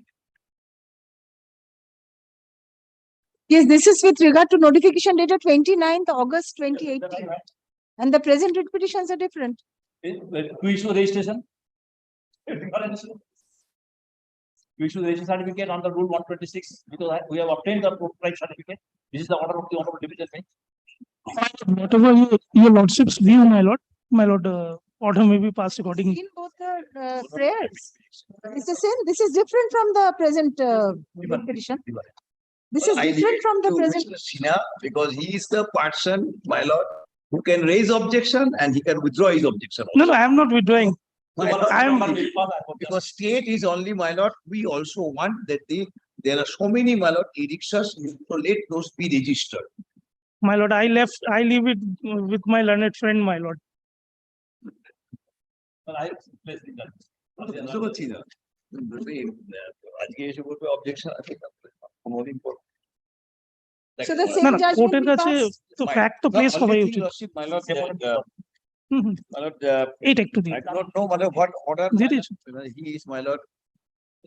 Yes, this is with regard to notification dated 29th August 2018. And the present writ petitions are different. To issue registration. To issue registration certificate under rule 126 because we have obtained the prototype certificate. This is the order of the honorable division bench. Whatever your lordship's view, my lord, order may be passed accordingly. In both the prayers. Mr. Sen, this is different from the present writ petition. This is different from the present. Sinha, because he is the person, my lord, who can raise objection and he can withdraw his objection. No, I am not withdrawing. Because state is only, my lord, we also want that there are so many, my lord, edictions, so let those be registered. My lord, I leave it with my learned friend, my lord. Objection. So the same judgment will pass? So fact to place my lord, I do not know what order he is, my lord,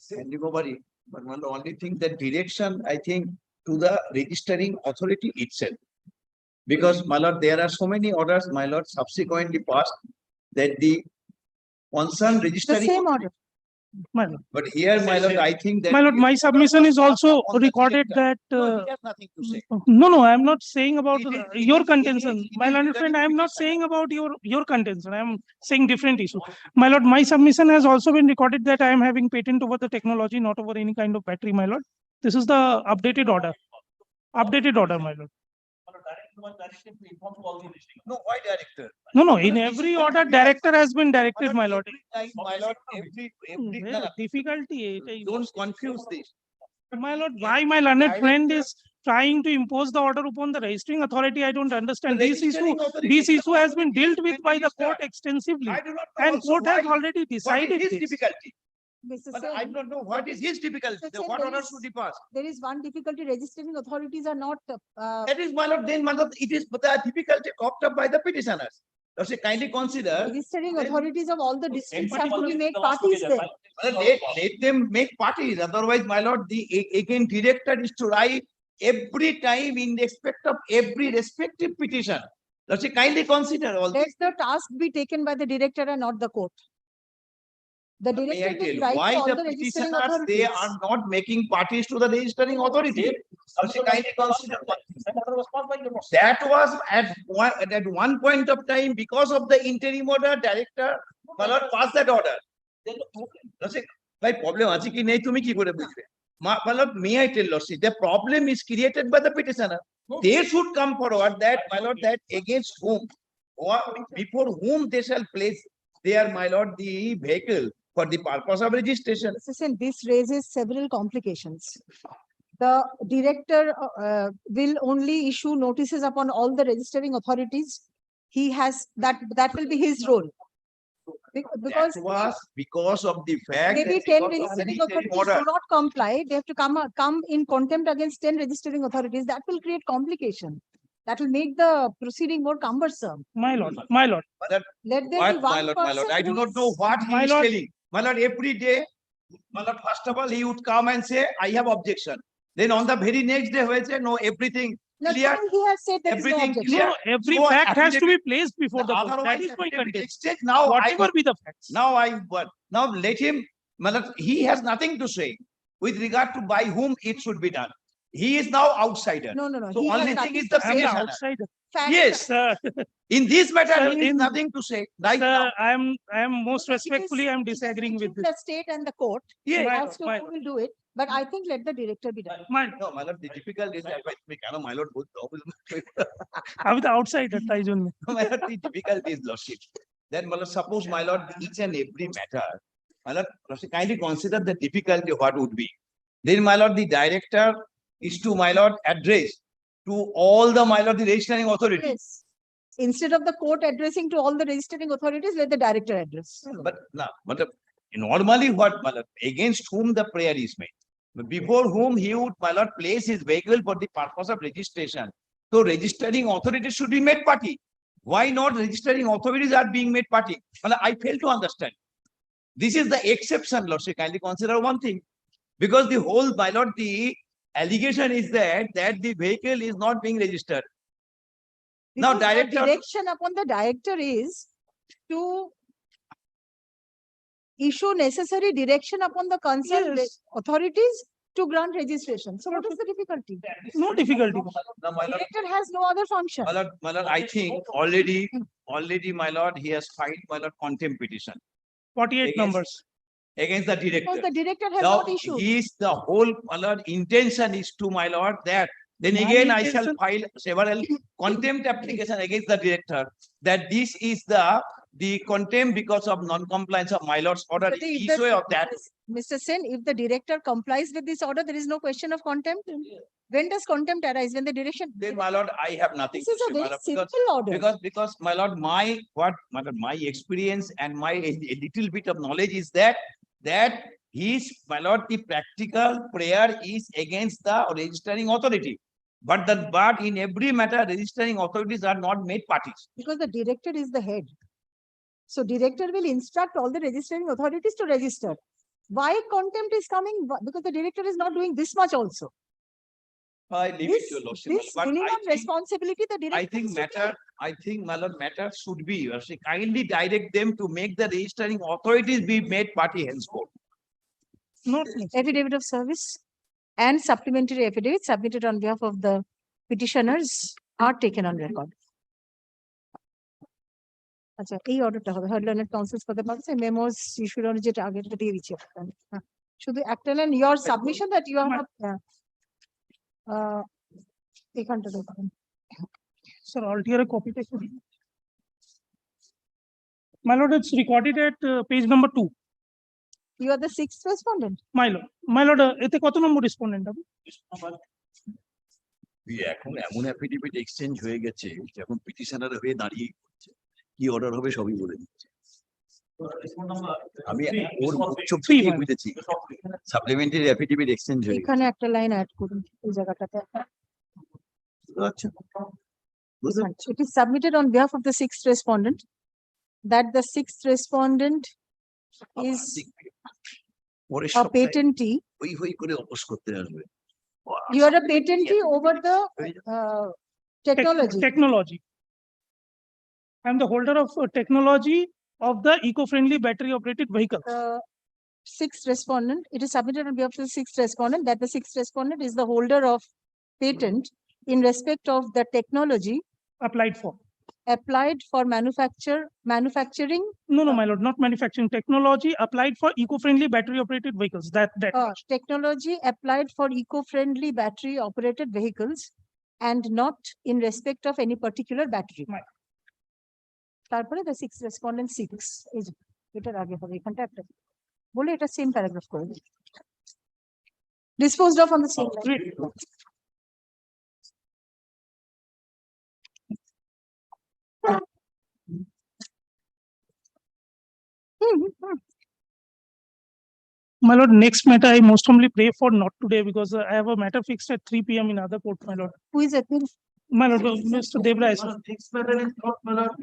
handing over it. But the only thing that direction, I think, to the registering authority itself. Because, my lord, there are so many orders, my lord, subsequently passed that the concerned registering. The same order. My lord. But here, my lord, I think that. My lord, my submission is also recorded that, No, he has nothing to say. no, I am not saying about It is- it your is- contention. My it is learned friend, I am not petition. saying about your contention. I am saying different issue. My lord, my submission has also been recorded that I am having patent over the technology, not over any kind of battery, my lord. This is the updated order. Updated order, my lord. No, why director? No, in every order, director has been directed, my lord. My lord, every, no, no, Difficulty. don't confuse this. My lord, why my learned friend is trying to impose the order upon the registering authority, I don't understand. This issue has been dealt with by the court extensively. I do not know And also court has why- already What decided is his this. difficulty? Mr. But Sen, I don't know what is his difficulty. Mr. Sen, What there order is- should he pass? there is one difficulty, registering authorities are not, That is, my lord, then, my lord, it is the difficulty cocked up by the petitioners. So kindly consider. registering then- authorities of all the districts have to be particular made the last parties together, there. Let them make parties, otherwise, my lord, again, director is to write every time in respect of every respective petition. So kindly consider all Let this. the task be taken by the director and not the court. The May I director tell will you, write to why all the the registering petitioners, they authorities. are not making parties to the registering authority? So kindly consider one thing. That was at one point of time, because of the interim order, director, my lord, passed that order. By problem আছে কি নেই তুমি কি করে বুঝবে? My lord, may I tell Lordship, the problem is created by the petitioner. They should come forward that, my lord, that against whom, or before whom they shall place their, my lord, the vehicle for the purpose of registration. Mr. Sen, this raises several complications. The director will only issue notices upon all the registering authorities. He has, that will be his role. Because That was because of the fact. maybe that 10 because of the registering interim authorities order. do not comply, they have to come in contempt against 10 registering authorities. That will create complication. That will make the proceeding more cumbersome. My lord, my lord. But Let there what, be my one lord, my lord, person I do who not is- know what he My is lord. telling. My lord, every day, my lord, first of all, he would come and say, I have objection. Then on the very next day, he will say, no, everything No, clear. today he has said there is no Everything objection. clear. No, every So fact has to be affidavit- placed before the court. That Otherwise, is my affidavit contention. exchange. Now Whatever be the facts. now let him, my lord, he has nothing to say with regard to by whom it should be done. He is now outsider. No. So He has only thing nothing is the to I am say. the petitioner. outsider. Fact- Yes, Sir, in this matter, Sir, he has in- nothing to say. Right sir, now. I am most It is- respectfully, I am it is disagreeing with between this. the state and the court. Yeah. My As lord, to my who lord. will do it, but I think let the director be done. No, my lord, the difficult is that, my lord, both double. আমি the outsider, তাই জন্য। My lord, the difficult is lordship. Then, my lord, suppose, my lord, each and every matter, my lord, kindly consider the difficulty what would be. Then, my lord, the director is to, my lord, address to all the, my lord, the registering authority. Yes. Instead of the court addressing to all the registering authorities, let the director address. But now, but normally what, my lord, against whom the prayer is made, before whom he would, my lord, place his vehicle for the purpose of registration. So registering authorities should be made party. Why not registering authorities are being made party? Well, I fail to understand. This is the exception, Lordship. Kindly consider one thing. Because the whole, my lord, the allegation is that the vehicle is not being registered. Now, Because the director, direction upon the director is to issue necessary direction upon the concerned Yes. authorities to grant registration. So what is the difficulty? No difficulty. now, my lord, Director has no other function. my lord, I think already, my lord, he has filed, my lord, contempt petition 48 Against- numbers. against the Because director. the director has Now, not issued. the whole, my lord, intention is to, my lord, that then My again I shall intention- file several contempt application against the director, that this is the contempt because of non-compliance of my lord's order, But if the- issue of that. Mr. Sen, if the director complies with this order, there is no question of contempt. When does contempt arise? When the direction? Then, my lord, I have nothing This to is a say, my very lord, because- simple order. Because, my lord, my lord, my experience and my a little bit of knowledge is that his, my lord, the practical prayer is against the registering authority. But in every matter, registering authorities are not made parties. Because the director is the head. So director will instruct all the registering authorities to register. Why contempt is coming? Because the director is not doing this much also. I leave it This, to your lordship, my this lord, but minimum responsibility the director. I think my lord, matter should be, kindly direct them to make the registering authorities be made party henceforth. Not affidavit of service and supplementary affidavit submitted on behalf of the petitioners are taken on record. আচ্ছা এই অর্ডারটা হবে heard learned counsels for the purpose memos issued on যেটা আগেটা দিয়ে দিচ্ছি আপনাকে শুধু একটা line your submission that you have এখানটা দেখুন Sir, altogether copy paste. My lord, it's recorded at page number 2. You are the sixth respondent. My lord, এতে কত নম্বর রেসপন্ডেন্ট হবে? এখন এমন অ্যাফিডেভিট এক্সচেঞ্জ হয়ে গেছে যখন পিটিশনার হয়ে দাঁড়িয়ে কি অর্ডার হবে সবই বলে দিচ্ছে। আমি ওর চোখ থেকে বুঝেছি সাপ্লিমেন্টারি অ্যাফিডেভিট এক্সচেঞ্জ হয়ে এখানে একটা লাইন অ্যাড করুন এই জায়গাটাতে। আচ্ছা It is submitted on behalf of the sixth respondent that the sixth respondent is a patentee. ওই করে অপোজ করতে আসবে। You are a patentee over the technology. I am the holder of technology of the eco-friendly battery operated vehicle. Sixth respondent, it is submitted on behalf of the sixth respondent that the sixth respondent is the holder of patent in respect of the technology Applied for manufacturing. No, my lord, not manufacturing. Technology applied for eco-friendly battery operated vehicles. That Technology applied for eco-friendly battery operated vehicles and not in respect of any particular battery. তারপরে the sixth respondent seeks এই যে এটার আগে হবে এখানটা একটা বলে এটা সেম প্যারাগ্রাফ করে disposed of on the same line. My lord, next matter I most humbly pray for not today because I have a matter fixed at 3 p.m. in other court, my lord. Who is appealing? My lord, Mr. Devra. Fixed matter is not, my lord.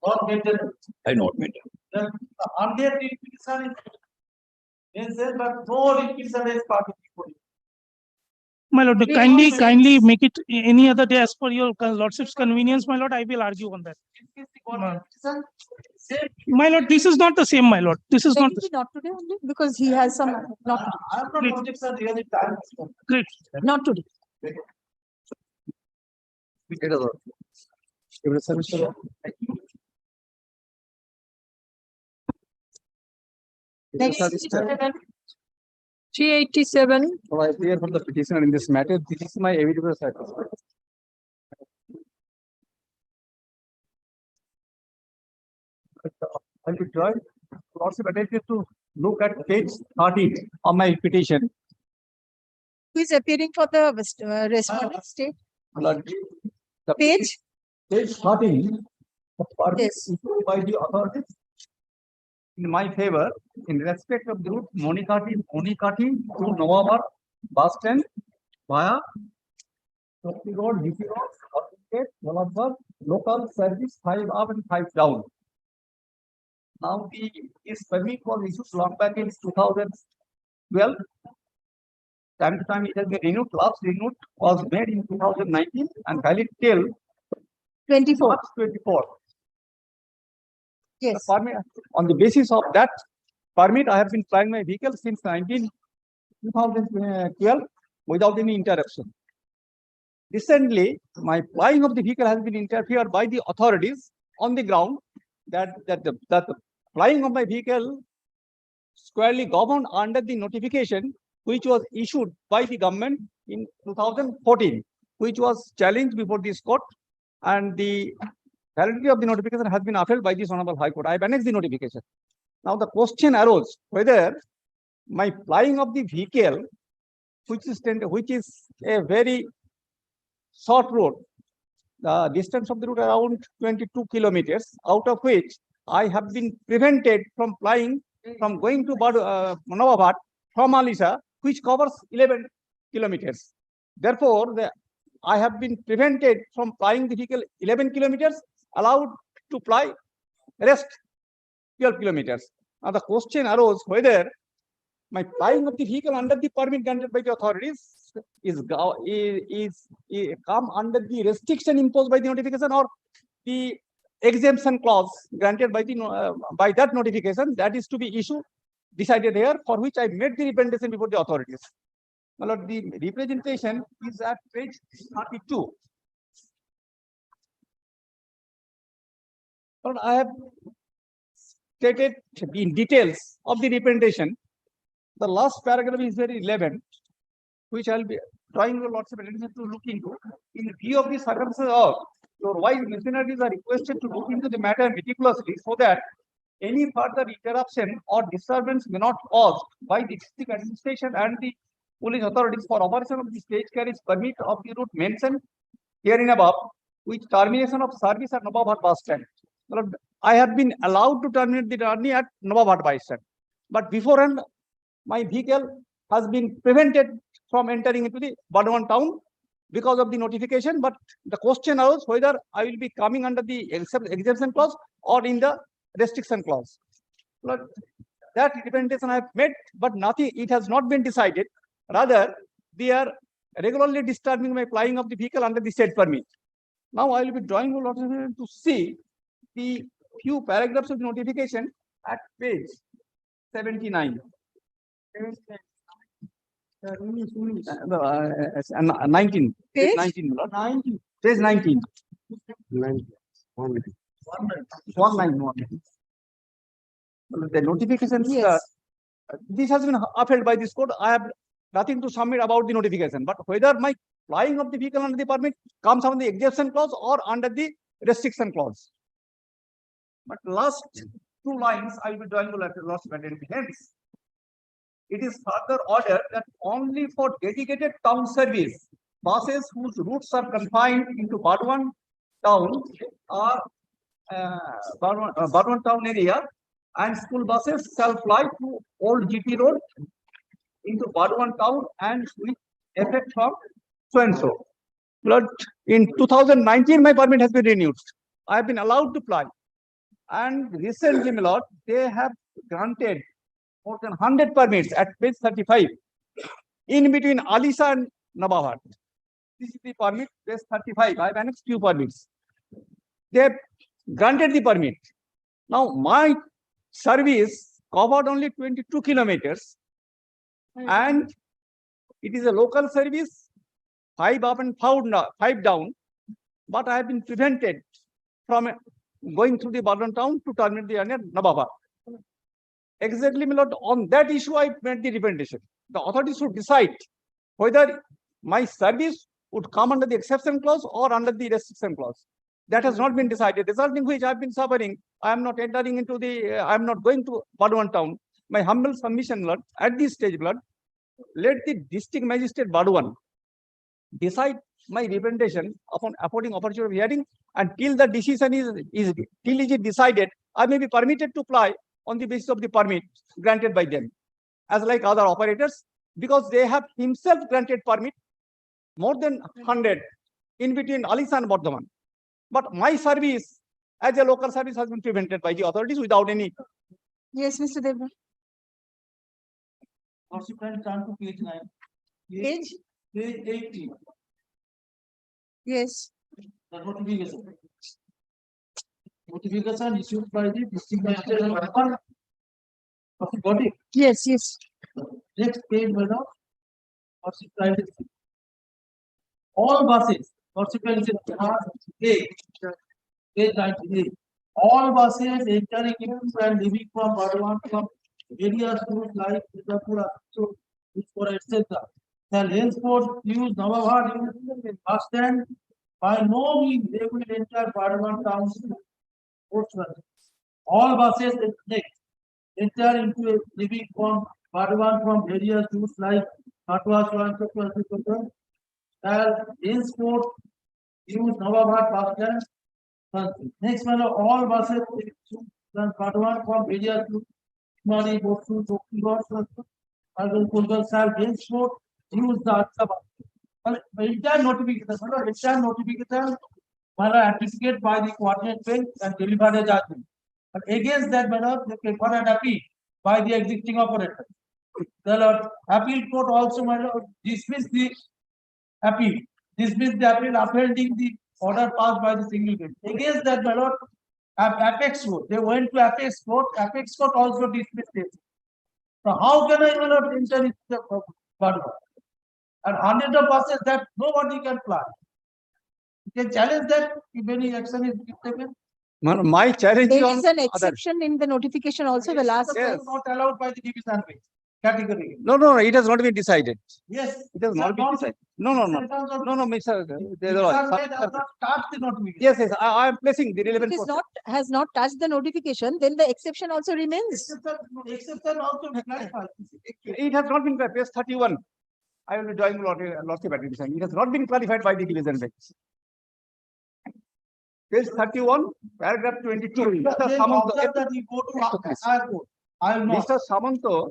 Not maintained. I not maintain. Earlier petition is there, but no petition is participated. My lord, kindly make it any other day as per your lordship's convenience, my lord. I will argue on that. My lord, this is not the same, my lord. This is not today only because he has some not I am not objection really time. great. not today. Next. 387. So I appear from the petitioner in this matter. This is my evidence. I will join lordship attention to look at page 13 of my petition. Who is appearing for the respondent state? The Page? Page 13. The permit Yes. issued by the authorities in my favor in respect of the route Monikati to November bus stand via Chokti Road, UP Road, Development, local service 5 up and 5 down. Now this permit was issued long back in 2012. Time to time it has been renewed. Last renewed was made in 2019 and valid till 24. March 24. Yes. Permit, on the basis of that permit, I have been plying my vehicle since 2012 without any interruption. Recently, my plying of the vehicle has been interfered by the authorities on the ground that the plying of my vehicle squarely governed under the notification which was issued by the government in 2014, which was challenged before this court, and the validity of the notification has been upheld by this Honorable High Court. I have annexed the notification. Now the question arose whether my plying of the vehicle, which is a very short road, the distance of the route around 22 kilometers, out of which I have been prevented from plying from going to Manawabad from Alisa, which covers 11 kilometers. Therefore, I have been prevented from plying the vehicle 11 kilometers, allowed to ply rest 12 kilometers. Now the question arose whether my plying of the vehicle under the permit granted by the authorities is come under the restriction imposed by the notification or the exemption clause granted by the by that notification that is to be issued decided here, for which I made the representation before the authorities. My lord, the representation is at page 32. Lord, I have stated in details of the representation. The last paragraph is very relevant, which I'll be drawing your lordship attention to look into. In view of the circumstances of your wise missionaries are requested to look into the matter meticulously so that any further interruption or disturbance may not caused by the district administration and the police authorities for operation of the stage carriage permit of the route mentioned herein above, with termination of service at Nawabhat bus stand. Lord, I have been allowed to terminate the journey at Nawabhat bus stand, but beforehand my vehicle has been prevented from entering into the Burdwan town because of the notification. But the question arose whether I will be coming under the exemption clause or in the restriction clause. But that representation I have made, but nothing, it has not been decided. Rather, they are regularly disturbing my flying of the vehicle under the said permit. Now I will be drawing your attention to see the few paragraphs of the notification at page 79. 19. Page? 19. Page 19. 191. The notifications, Yes. this has been upheld by this court. I have nothing to submit about the notification, but whether my flying of the vehicle under the permit comes under the exemption clause or under the restriction clause. But last two lines I will be drawing lost hence. It is further ordered that only for dedicated town service, buses whose routes are confined into Burdwan town or Burdwan town area, and school buses shall fly to Old GT Road into Burdwan town and with effect from so and so. But in 2019, my permit has been renewed. I have been allowed to fly. And recently, my lord, they have granted more than 100 permits at page 35 in between Alisa and Nawabhat. This is the permit, page 35. I have annexed few permits. They have granted the permit. Now, my service covered only 22 kilometers, and it is a local service, 5 up and 5 down, but I have been prevented from going through the Burdwan town to terminate the journey at Nawabhat. Exactly, my lord, on that issue, I made the representation. The authorities should decide whether my service would come under the exception clause or under the restriction clause. That has not been decided, resulting which I have been suffering. I am not entering into the, I am not going to Burdwan town. My humble submission, Lord, at this stage, Lord, let the district magistrate Burdwan decide my representation upon affording opportunity of hearing, and till the decision is decided, I may be permitted to fly on the basis of the permit granted by them, as like other operators, because they have himself granted permit more than 100 in between Alisa and Burdwan. But my service as a local service has been prevented by the authorities without any. Yes, Mr. Devra. Also, can turn to page 9. Page? Page 80. Yes. The notification. Notification issued by the district magistrate of body. Yes, yes. Next page, madam. All buses, consequences page 98. All buses entering into and leaving from Burdwan from areas like Midapur, etc. shall henceforth use Nawabhat bus stand. By no means they will enter Burdwan town. All buses enter into leaving from Burdwan from areas like Katwa, shall henceforth use Nawabhat bus stand. Next one, all buses Burdwan from areas to Mari, Bosu, Chokki, shall henceforth use the Aksaba. Entire notification, anticipate by the coordinate bench and delivered a judgment. But against that matter, they prefer an appeal by the existing operator. The appeal court also dismiss the appeal, upholding the order passed by the single bench. Against that matter, Apex Court, they went to Apex Court also dismissed it. So how can I not enter into the Badwa? And 100% that nobody can plan. You can challenge that if any action is taken. My challenge There on is an others. exception in the notification also, the last. Yes. Not allowed by the division bench category. No, it has not been decided. Yes. It has not been decided. No, Mr. Does not start the notification. Yes, I am placing the relevant. It is not, has not touched the notification, then the exception also remains. Exception also clarified. It has not been page 31. I will be drawing lots of attention. It has not been clarified by the division bench. Page 31, paragraph 22. Mr. Samanto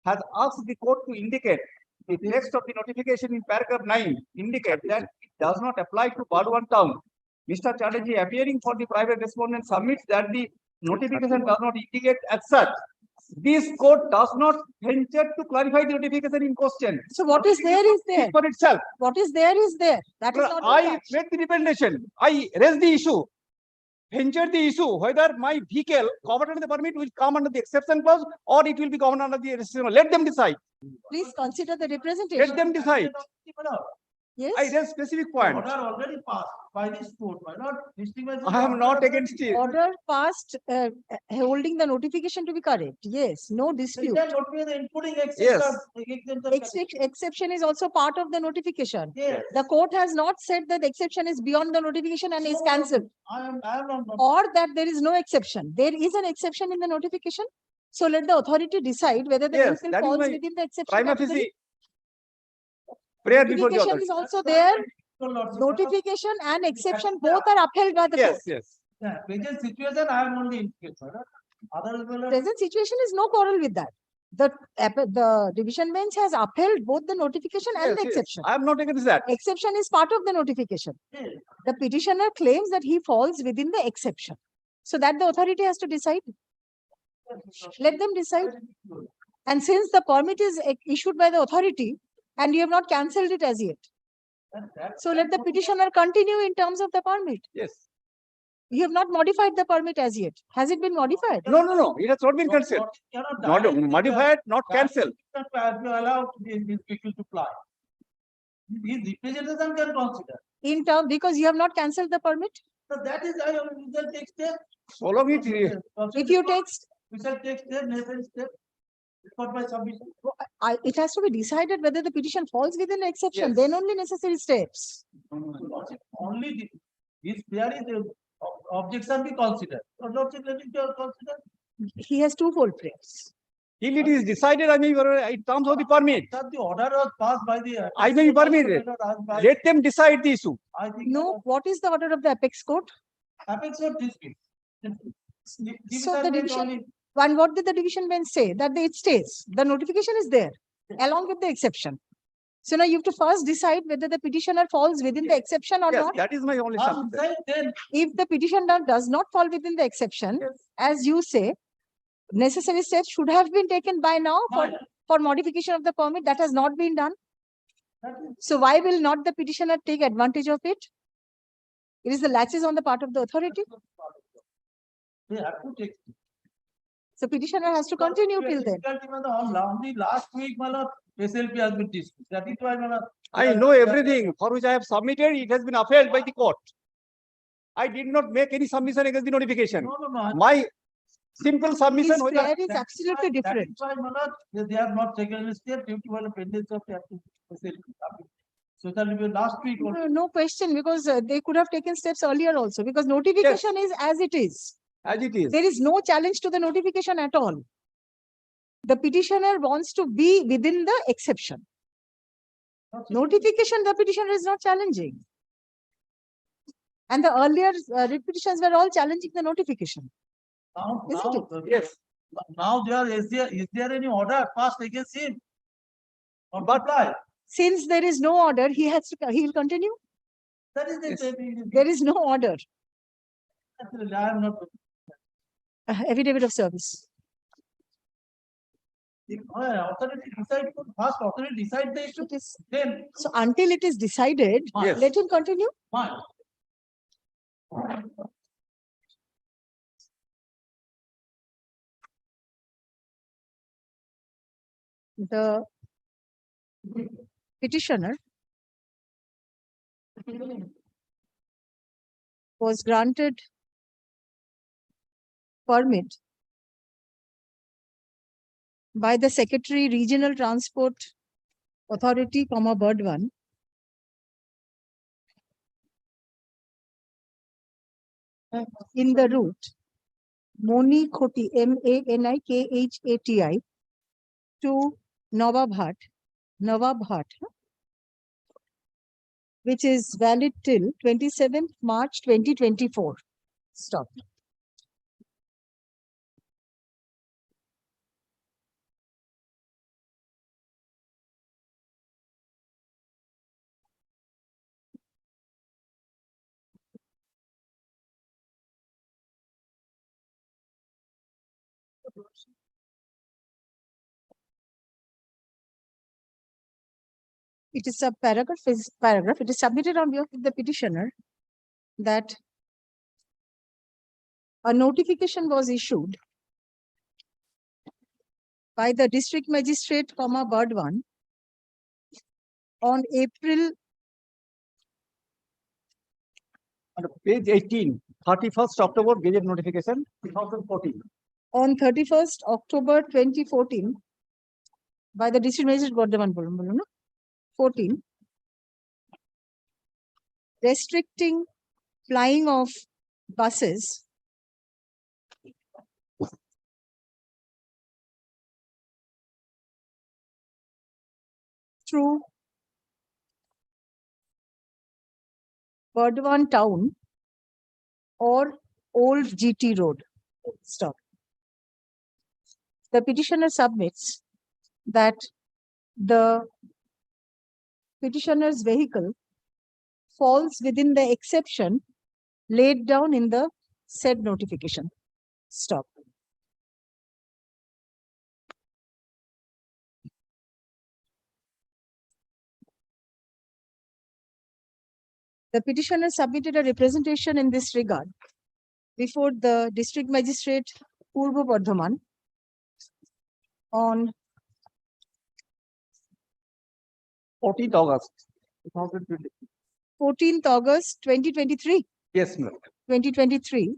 has asked the court to indicate the text of the notification in paragraph 9 indicate that it does not apply to Badwan town. Mr. Chatterjee, appearing for the private respondent, submits that the notification does not indicate as such. This court does not venture to clarify the notification in question. So what is there is there. For itself. What is there is there. That is not. I made the representation. I raised the issue. Ventured the issue whether my vehicle covered under the permit will come under the exception clause or it will be covered under the restriction. Let them decide. Please consider the representation. Let them decide. Yes. I raised specific point. Order already passed by this court. Why not? I am not against it. Order passed holding the notification to be correct. Yes, no dispute. Exception is also part of the notification. Yes. The court has not said that the exception is beyond the notification and is cancelled. I am not. Or that there is no exception. There is an exception in the notification. So let the authority decide whether the Yes, vehicle that is falls my within the exception. Prima category. facie prayer before the Notification authority. is also there. Notification and exception both are upheld by the court. Yes. Yeah, present situation I am only in case. Present situation is no quarrel with that. The division bench has upheld both the notification and the exception. I am not against that. Exception is part of the notification. The petitioner claims that he falls within the exception. So that the authority has to decide. Let them decide. And since the permit is issued by the authority and you have not cancelled it as yet. So let the petitioner continue in terms of the permit. Yes. You have not modified the permit as yet. Has it been modified? No. It has not been cancelled. Not modified, not cancelled. Allow these people to fly. His representation can consider. In term, because you have not cancelled the permit? So that is I will take step. So long it. If you take. We shall take step, necessary step. For my submission. It has to be decided whether the petition falls within the exception, Yes. then only necessary steps. Only this there is a objection be considered. Or not consider. He has twofold prayers. Till it is decided, I mean, in terms of the permit. Sir, the order was passed by the. I may be permitted. Let them decide the issue. I think. No, what is the order of the apex court? Apex court dispute. So the division, and what did the division bench say? That it stays. The notification is there along with the exception. So now you have to first decide whether the petitioner falls within the exception or Yes, not. that is my only submission. Then If the petitioner does not fall within the exception, as you say, necessary steps should have been taken by now for modification of the permit. That has not been done. So why will not the petitioner take advantage of it? It is the latches on the part of the authority. they have to take. So petitioner has to continue till then. Only last week, SLP has been dismissed. That is why, I know everything for which I have submitted. It has been upheld by the court. I did not make any submission against the notification. No. My simple submission. His prayer is absolutely different. That is why, they have not taken any step due to a pending of SLP. So that will be last week. No question, because they could have taken steps earlier also, because notification is as it is. As it is. There is no challenge to the notification at all. The petitioner wants to be within the exception. Notification, the petitioner is not challenging. And the earlier writ petitions were all challenging the notification. Isn't it? Yes. Now is there any order passed against him? But Since there is no order, he'll continue. that is the. There is no order. I am not. Affidavit of service. Authority decide, first authority decide the issue. Then. So until it is decided, Yes. let him continue. Fine. the petitioner was granted permit by the Secretary Regional Transport Authority, Burdwan, in the route Monikhati, Manikhati, to Nawabhat, which is valid till 27th March 2024. Stop. It is a paragraph. It is submitted on behalf of the petitioner that a notification was issued by the district magistrate, Burdwan, on April. On page 18, 31st October, gazette notification, 2014. On 31st October 2014, by the district magistrate Burdwan, 14, restricting flying of buses through Burdwan town or Old GT Road. Stop. The petitioner submits that the petitioner's vehicle falls within the exception laid down in the said notification. Stop. The petitioner submitted a representation in this regard before the district magistrate Purbo Bardhaman on 14th August 2020. 14th August 2023. Yes, ma'am. 2023.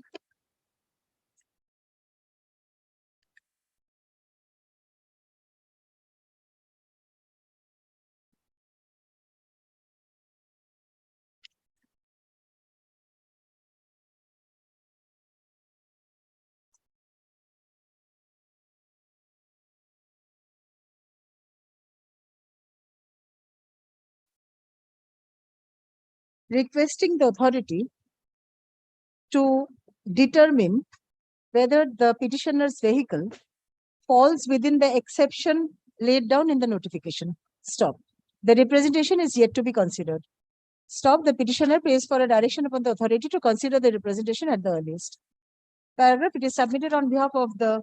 Requesting the authority to determine whether the petitioner's vehicle falls within the exception laid down in the notification. Stop. The representation is yet to be considered. Stop. The petitioner prays for a direction upon the authority to consider the representation at the earliest. Paragraph. It is submitted on behalf of the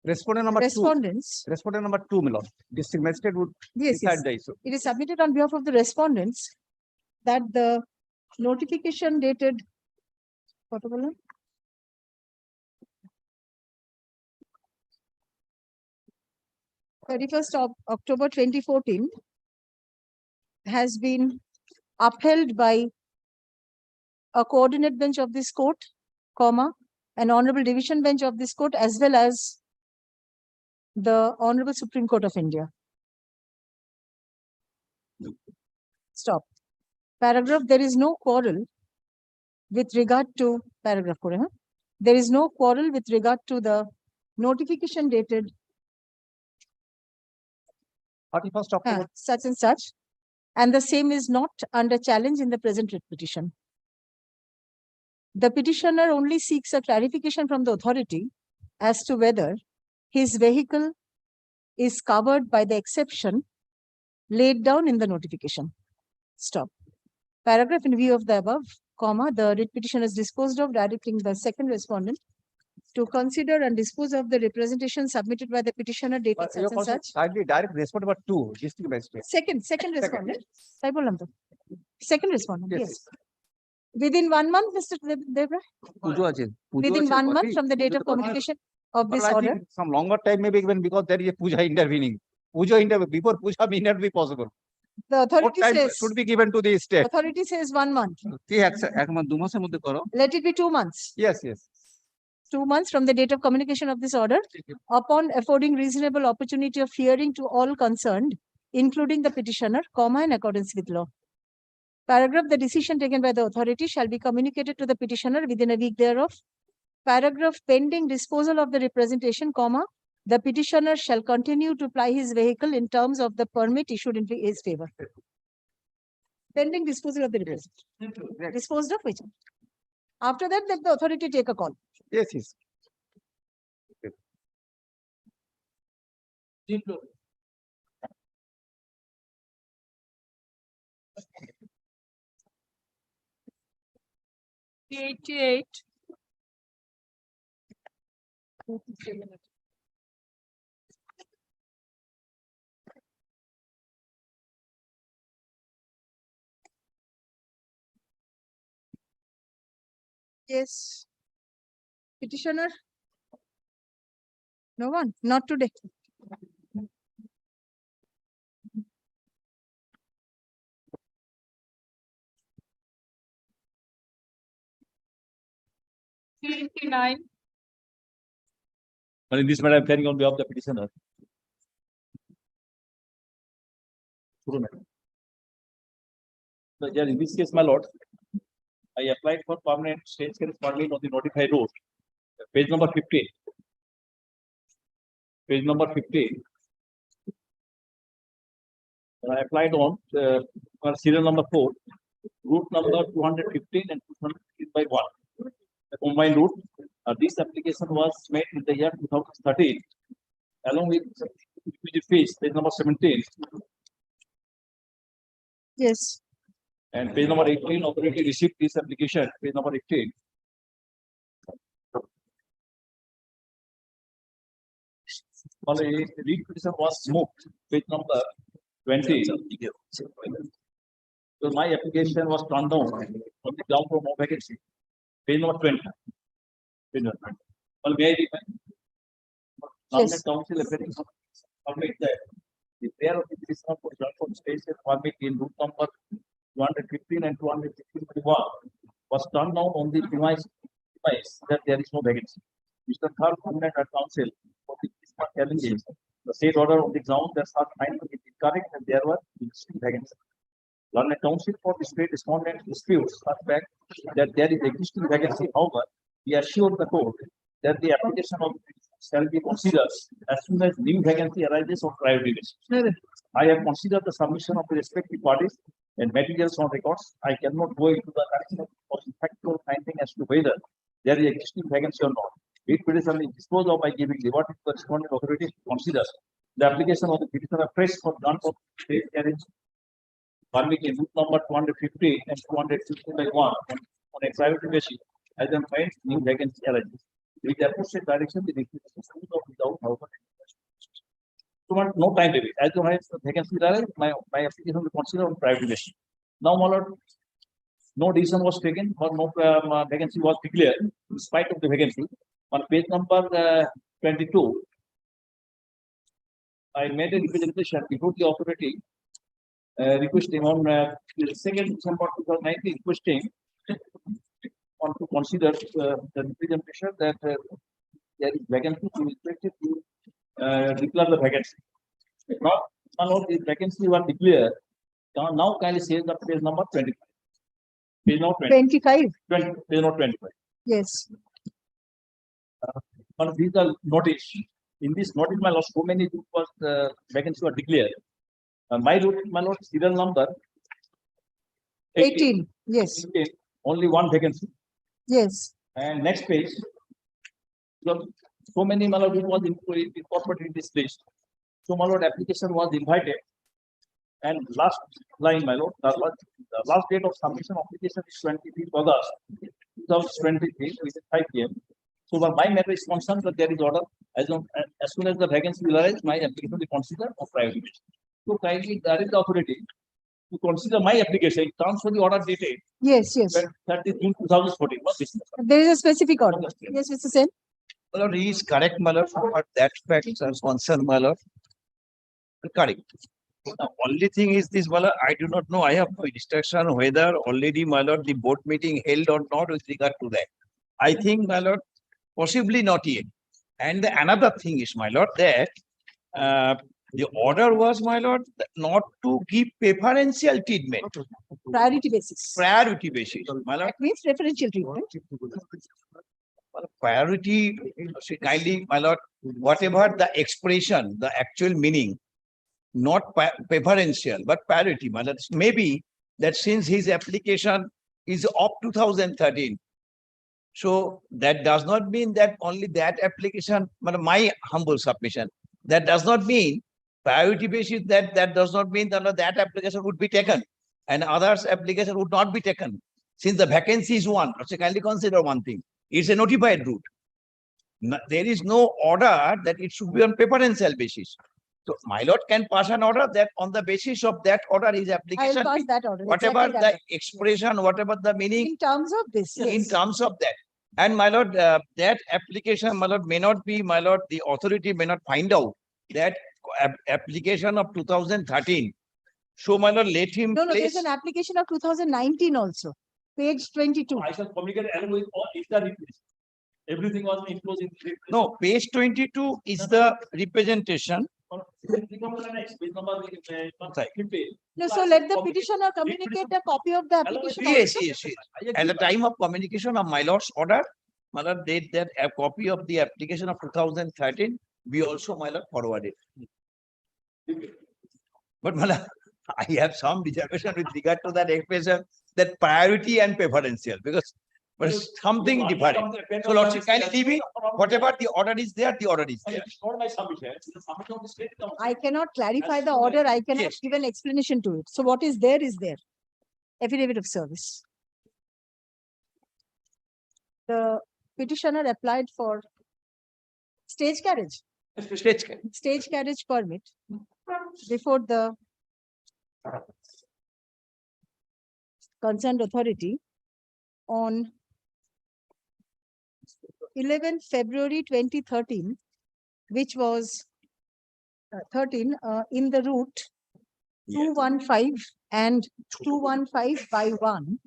Respondent number respondents. two. Respondent number 2, my lord. District magistrate would decide the issue. It is submitted on behalf of the respondents that the notification dated 31st of October 2014 has been upheld by a coordinate bench of this court, an honorable division bench of this court, as well as the Honorable Supreme Court of India. Stop. Paragraph. There is no quarrel with regard to paragraph. There is no quarrel with regard to the notification dated 31st October. Such and such, and the same is not under challenge in the present writ petition. The petitioner only seeks a clarification from the authority as to whether his vehicle is covered by the exception laid down in the notification. Stop. Paragraph. In view of the above, the writ petition is disposed of, directing the second respondent to consider and dispose of the representation submitted by the petitioner dated such and such. Kindly direct respondent number 2, district magistrate. Second respondent. Second respondent. Yes. Within 1 month, Mr. Devra? Within 1 month from the date of communication. of this Well, I order? think some longer time maybe even because there is a puja intervening. Before puja may not be possible. The What authority time says, should be given to the state? authority says 1 month. Yes, Let it be 2 months. yes. 2 months from the date of communication of this order, upon affording reasonable opportunity of hearing to all concerned, including the petitioner, comma, in accordance with law. Paragraph, the decision taken by the authority shall be communicated to the petitioner within a week thereof. Paragraph, pending disposal of the representation, comma, the petitioner shall continue to ply his vehicle in terms of the permit issued in his favor. Pending disposal of the representation. Disposed of which? After that, let the authority take a call. Yes. Eighty-eight. Yes. Petitioner? No one, not today. Eighty-nine. But in this matter, I'm carrying on behalf of the petitioner. True, madam. So, in this case, my lord, I applied for permanent stage correspondent on the notified road. Page number 15. Page number 15. And I applied on serial number 4, route number 215 and 215 by 1. The combined route. This application was made in the year 2013, along with fees, page number 17. Yes. And page number 18, authority received this application, page number 18. Well, a read petition was moved, page number 20. So my application was turned down on the ground for no vacancy, page number 20. Page number 20. Well, may I Yes. Council appearing submit that the pair of the petition for transport station permit in route number 215 and 216 was turned down on the premise that there is no vacancy. Mr. Third Permanent at Council for the challenges the state order of the ground that such finding is incorrect and there were existing vacancies. Learned Council for the state respondent disputes such fact that there is existing vacancy. However, he assured the court that the application of shall be considered as soon as new vacancy arises on priority basis. I have considered the submission of the respective parties and materials on records. I cannot go into the action of factual finding as to whether there is existing vacancy or not. It petition is disposed of by giving liberty to the respondent authorities to consider the application of the petitioner fresh for grant of state carriage permit in route number 250 and 250 by 1 on a private basis as and when new vacancy arises. With the appropriate direction, the petition is without however. So no time limit. As soon as the vacancy arises, my application will consider on private basis. Now, my lord, no decision was taken or no vacancy was declared in spite of the vacancy. On page number 22, I made a representation before the authority requesting on 2nd December 2019 requesting on to consider the representation that there is vacancy to expected to declare the vacancy. Now, none of the vacancy were declared. Now, kindly say the page number 25. Page number 25. 20, page number 25. Yes. But these are notice. In this notice, my lord, so many vacancies were declared. My lord, serial number 18. Yes. 18, only one vacancy. Yes. And next page, so many my lord, it was incorporated in this list. So my lord, application was invited. And last line, my lord, the last date of submission of application is 23 August 2023, which is 5 p.m. So my matter is concerned that there is order as soon as the vacancy will arise, my application will be considered of priority basis. So kindly direct the authority to consider my application in terms of the order dated. Yes, yes. 30 June 2014. There is a specific order. Yes, Mr. Sen. My lord, he is correct, my lord, but that facts are concerned, my lord. Correct. The only thing is this, my lord, I do not know. I have no instruction whether already, my lord, the board meeting held or not with regard to that. I think, my lord, possibly not yet. And another thing is, my lord, that the order was, my lord, not to give preferential treatment. Priority basis. Priority basis, my lord. That means preferential treatment. Priority, kindly, my lord, whatever the expression, the actual meaning, not preferential, but priority, my lord. Maybe that since his application is of 2013, so that does not mean that only that application, my humble submission, that does not mean priority basis, that does not mean that that application would be taken and others application would not be taken. Since the vacancy is one, so kindly consider one thing. It's a notified route. There is no order that it should be on preferential basis. So my lord can pass an order that on the basis of that order his application, I'll pass that order. whatever exactly the that. expression, whatever the meaning, In terms of this, in yes. terms of that. And my lord, that application, my lord, may not be, my lord, the authority may not find out that application of 2013. So my lord, let him No, place. there's an application of 2019 also, page 22. I shall communicate along with all if the everything was enclosed in. No, page 22 is the representation. No, so let the petitioner communicate a copy of the application. Yes, also. yes, yes. At the time of communication of my lord's order, my lord, date that a copy of the application of 2013, we also, my lord, forwarded. But my lord, I have some reservation with regard to that expression, that priority and preferential, because but something different. So lordship, can you leave it? Whatever the order is there, the order is there. I cannot clarify the order. I cannot give an explanation to it. So what is there is there. Affidavit of service. The petitioner applied for stage carriage. Stage carriage permit before the concerned authority on 11 February 2013, which was 13 in the route 215 and 215/1,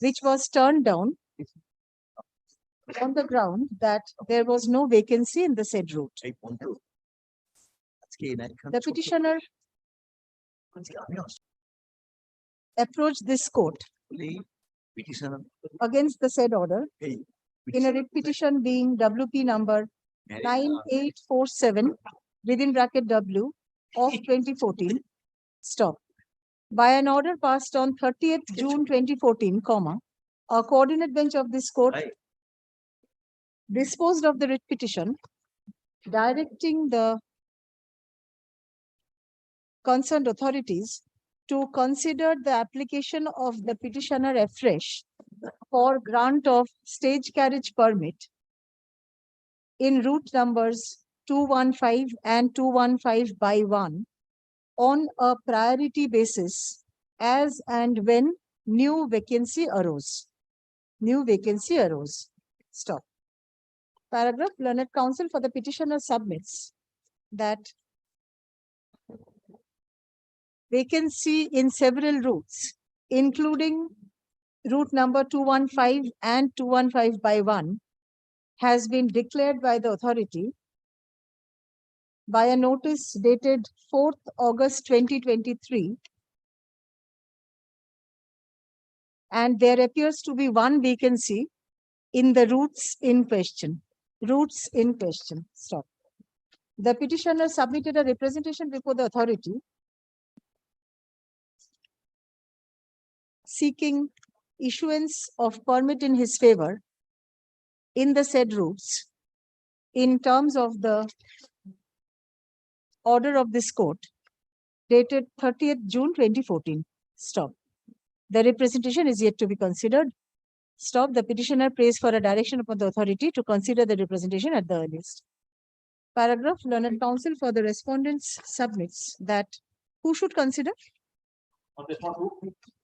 which was turned down on the ground that there was no vacancy in the said route. The petitioner approached this court against the said order in a writ petition being WP number 9847 within bracket W of 2014, stop. By an order passed on 30th June 2014, a coordinate bench of this court disposed of the writ petition, directing the concerned authorities to consider the application of the petitioner afresh for grant of stage carriage permit in route numbers 215 and 215/1 on a priority basis as and when new vacancy arose. New vacancy arose. Stop. Paragraph. Learned counsel for the petitioner submits that vacancy in several routes, including route number 215 and 215/1, has been declared by the authority by a notice dated 4th August 2023, and there appears to be one vacancy in the routes in question. Routes in question. Stop. The petitioner submitted a representation before the authority seeking issuance of permit in his favor in the said routes in terms of the order of this court dated 30th June 2014. Stop. The representation is yet to be considered. Stop. The petitioner prays for a direction upon the authority to consider the representation at the earliest. Paragraph. Learned counsel for the respondents submits that who should consider?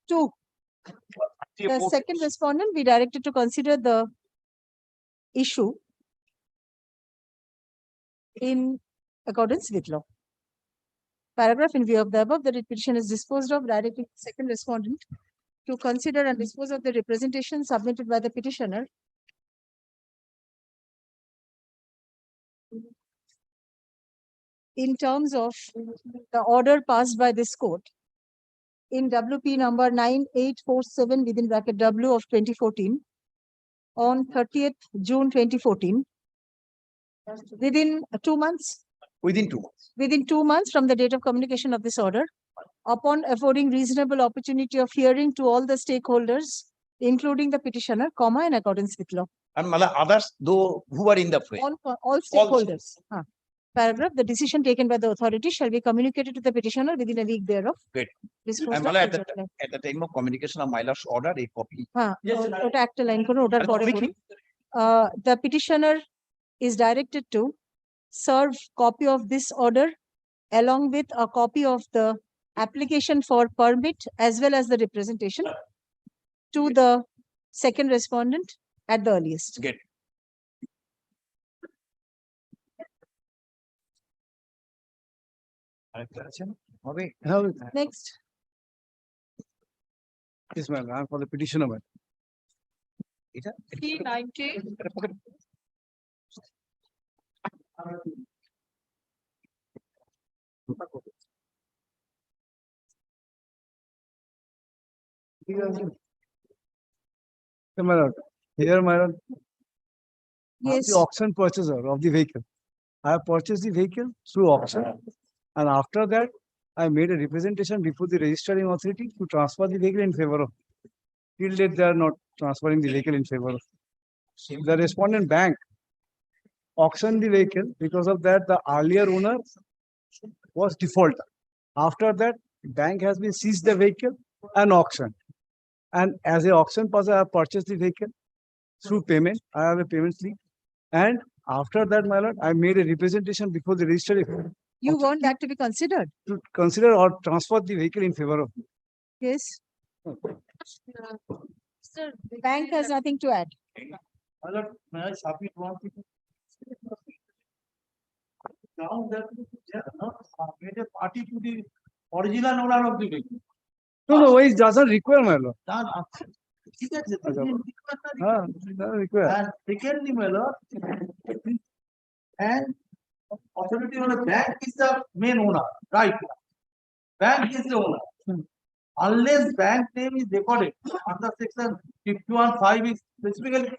Two. The second respondent be directed to consider the issue in accordance with law. Paragraph, in view of the above, the writ petition is disposed of, directing the second respondent to consider and dispose of the representation submitted by the petitioner in terms of the order passed by this court in WP number 9847 within bracket W of 2014 on 30th June 2014 within 2 months. Within 2 months. Within 2 months from the date of communication of this order, upon affording reasonable opportunity of hearing to all the stakeholders, including the petitioner, in accordance with law. And others, though, who are in the frame. All stakeholders. Paragraph, the decision taken by the authority shall be communicated to the petitioner within a week thereof. Great. Disposed And of at the the time of communication of my lord's order, a copy. ওটা একটা line করে order পরে করি। The petitioner is directed to serve copy of this order along with a copy of the application for permit as well as the representation to the second respondent at the earliest. Get. Next. Yes, ma'am. I'm for the petitioner, ma'am. P90. My lord, here, my lord. I'm Yes. the auction purchaser of the vehicle. I have purchased the vehicle through auction. And after that, I made a representation before the registering authority to transfer the vehicle in favor of. Till date, they are not transferring the vehicle in favor of. The respondent bank auctioned the vehicle. Because of that, the earlier owner was defaulter. After that, bank has been seized the vehicle and auctioned. And as a auction person, I have purchased the vehicle through payment. I have a payment slip. And after that, my lord, I made a representation before the registry You want that to be considered? to consider or transfer the vehicle in favor of. Yes. Sir, bank has nothing to add. My lord, may I submit one thing? Now that they are not made a party to the original owner of the vehicle. No, it doesn't require, my lord. ঠিক আছে, Doesn't require. and secondly, my lord, and authority on the bank is the main owner, right? Bank is the owner. Unless bank name is recorded under section 51(5) is specifically,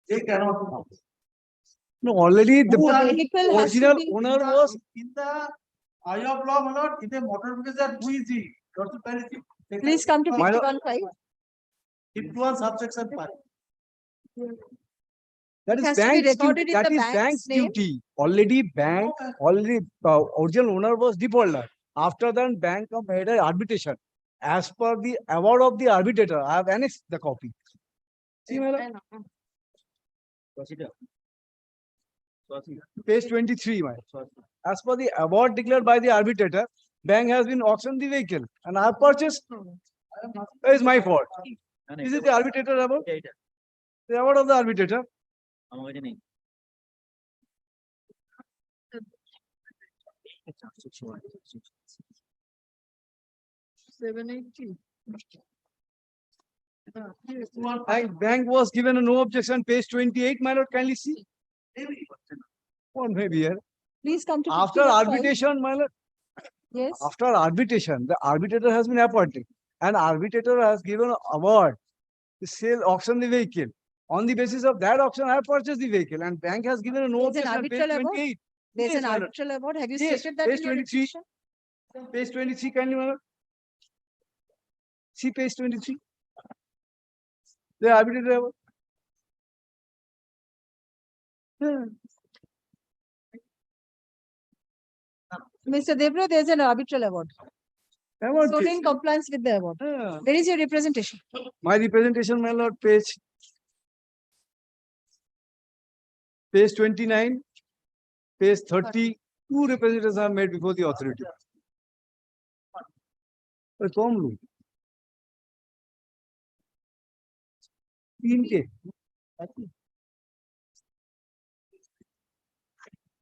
they cannot. No, already the vehicle has to original be- owner was. In the eye of law, my lord, in the motor vehicle, who is he? Please come to My lord- 51(5). 51 subsection 5. That It is has to be bank's recorded duty. in That the is bank's bank's name. duty. Already original owner was defaulter. After that, bank made an arbitration. As per the award of the arbitrator, I have annexed the copy. See, my lord? Page 23, my lord. As per the award declared by the arbitrator, bank has been auctioned the vehicle and I have purchased. It is my fault. Is it the arbitrator award? The award of the arbitrator. Bank was given a no objection, page 28, my lord, kindly see. Or maybe here. Please come to After 51(5). arbitration, my lord, Yes. after arbitration, the arbitrator has been appointed. And arbitrator has given an award to sell, auction the vehicle. On the basis of that auction, I have purchased the vehicle and bank has given a no There's an objection, page arbitral award? 28. There's Yes, an my lord. arbitral award. Have you Yes, stated that page in your 23. petition? Page 23, kindly, my lord. See page 23. The arbitrator award. Mr. Devra, there's an arbitral award. Award, So please. in compliance with the award. Where is your representation? My representation, my lord, page 29, page 30, two representations are made before the authority. कौन लोग? 3 के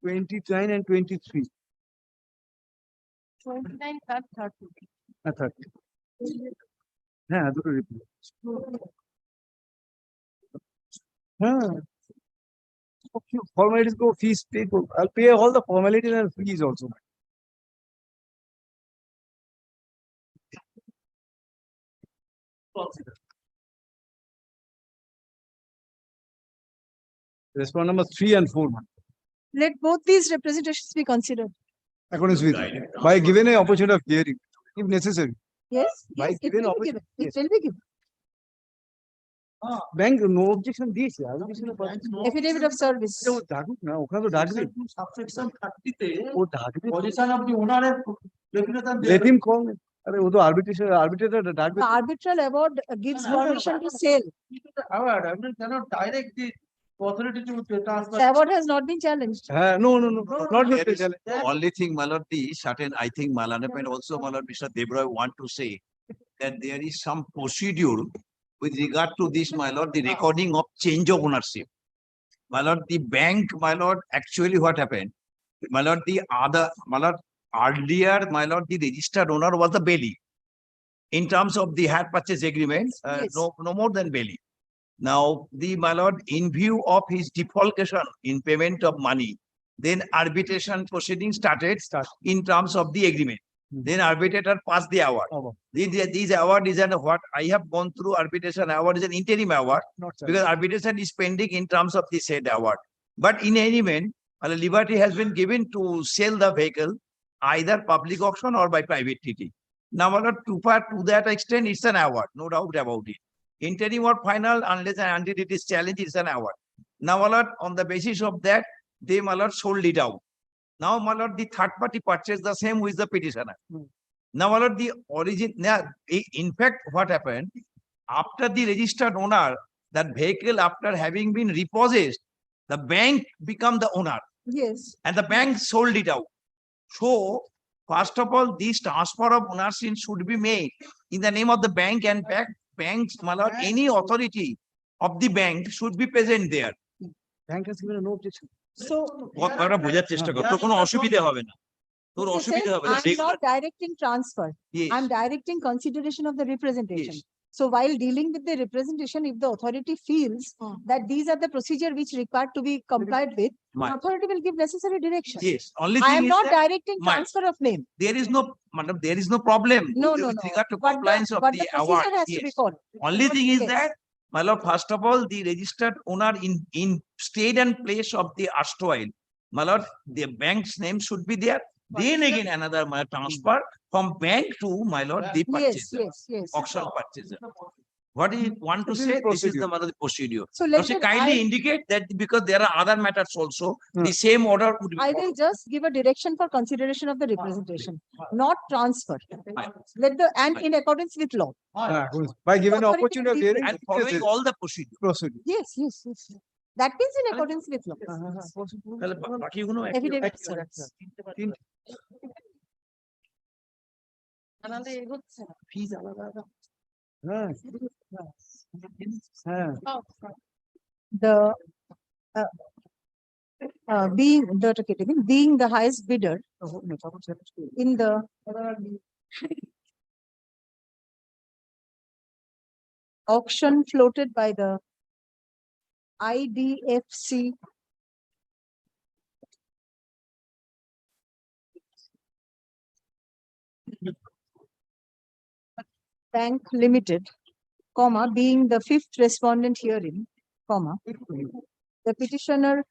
29 and 23. 29 and 30. 30. হ্যাঁ দুটো reply. হ্যাঁ formalities go fees pay. I'll pay all the formalities and fees also. Respond number 3 and 4. Let both these representations be considered. According with by given an opportunity of hearing, if necessary. Yes, By yes, it given will be opportunity. given. It Yes. will be given. Bank no objection this. Affidavit of service. ডাকুক না ওখানে তো ডাকবে Subsection 30 তে ও ডাকবে position of the owner এর definition let him call আরে ও তো arbitrator ডাকবে The arbitral award gives permission to sell. award, I mean, cannot direct the authority to transfer. The award has not been challenged. no not There the is the only thing, my lord, the certain, I think Malanap and also my lord, Mr. Debroy want to say that there is some procedure with regard to this, my lord, the recording of change of ownership. My lord, the bank, my lord, actually what happened? My lord, the other, my lord, earlier, my lord, the registered owner was the bailey. In terms of the hire purchase agreement, Yes. no more than bailey. Now, the, my lord, in view of his defalcation in payment of money, then arbitration proceedings started in terms of the agreement. Then arbitrator passed the award. This award is an what I have gone through arbitration award is an interim award because arbitration is pending in terms of the said award. But in any event, liberty has been given to sell the vehicle either public auction or by private TT. Now, my lord, to that extent, it's an award, no doubt about it. Interim or final, unless and until it is challenged, it's an award. Now, my lord, on the basis of that, they, my lord, sold it out. Now, my lord, the third party purchased the same with the petitioner. Now, my lord, the origin, in fact, what happened? After the registered owner, that vehicle, after having been repossessed, the bank become the owner Yes. and the bank sold it out. So, first of all, this transfer of ownership should be made in the name of the bank and banks, my lord, any authority of the bank should be present there. bank has given no objection. So কথাটা বোঝার চেষ্টা কর তোর কোনো অসুবিধা হবে না তোর he said, অসুবিধা হবে না I'm not directing transfer. Yes. I'm directing consideration of the representation. So while dealing with the representation, if the authority feels that these are the procedure which required to be complied with, the authority will give necessary direction. Yes, only I thing am is not that directing transfer of name. there is no, madam, there is no problem No, with no, no. regard to But compliance of but the the award. procedure has to be Yes. followed. Only thing is Yes. that, my lord, first of all, the registered owner in state and place of the erstwhile, my lord, the bank's name should be there. Then again, another my transfer from bank to, my lord, the Yes, purchaser, yes, yes. auction purchaser. What do you want to This is say? This is procedure. the mother procedure. So let Now, it- kindly I- indicate that because there are other matters also, the same order would be. I will just give a direction for consideration of the representation, not transfer. Let the, and in accordance with law. By given Authority opportunity of will hearing. And following all the procedure. procedure. Yes, yes, yes. That means in accordance with law. তাহলে বাকিগুলো একই Affidavit রকম। of service. আনালে এগোচ্ছে না। Fees আলাদা আলাদা। হ্যাঁ হ্যাঁ The being the highest bidder in the auction floated by the IDFC Bank Limited, comma, being the fifth respondent herein, comma, the petitioner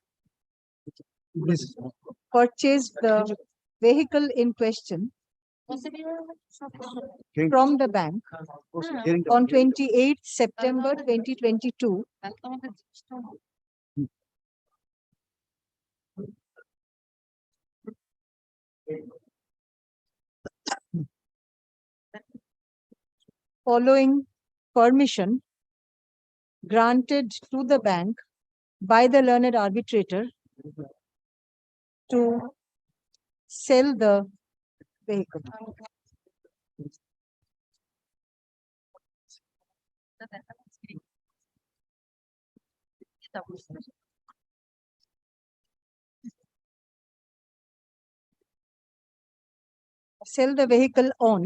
purchased the vehicle in question from the bank on 28th September 2022 following permission granted to the bank by the learned arbitrator to sell the vehicle. sell the vehicle on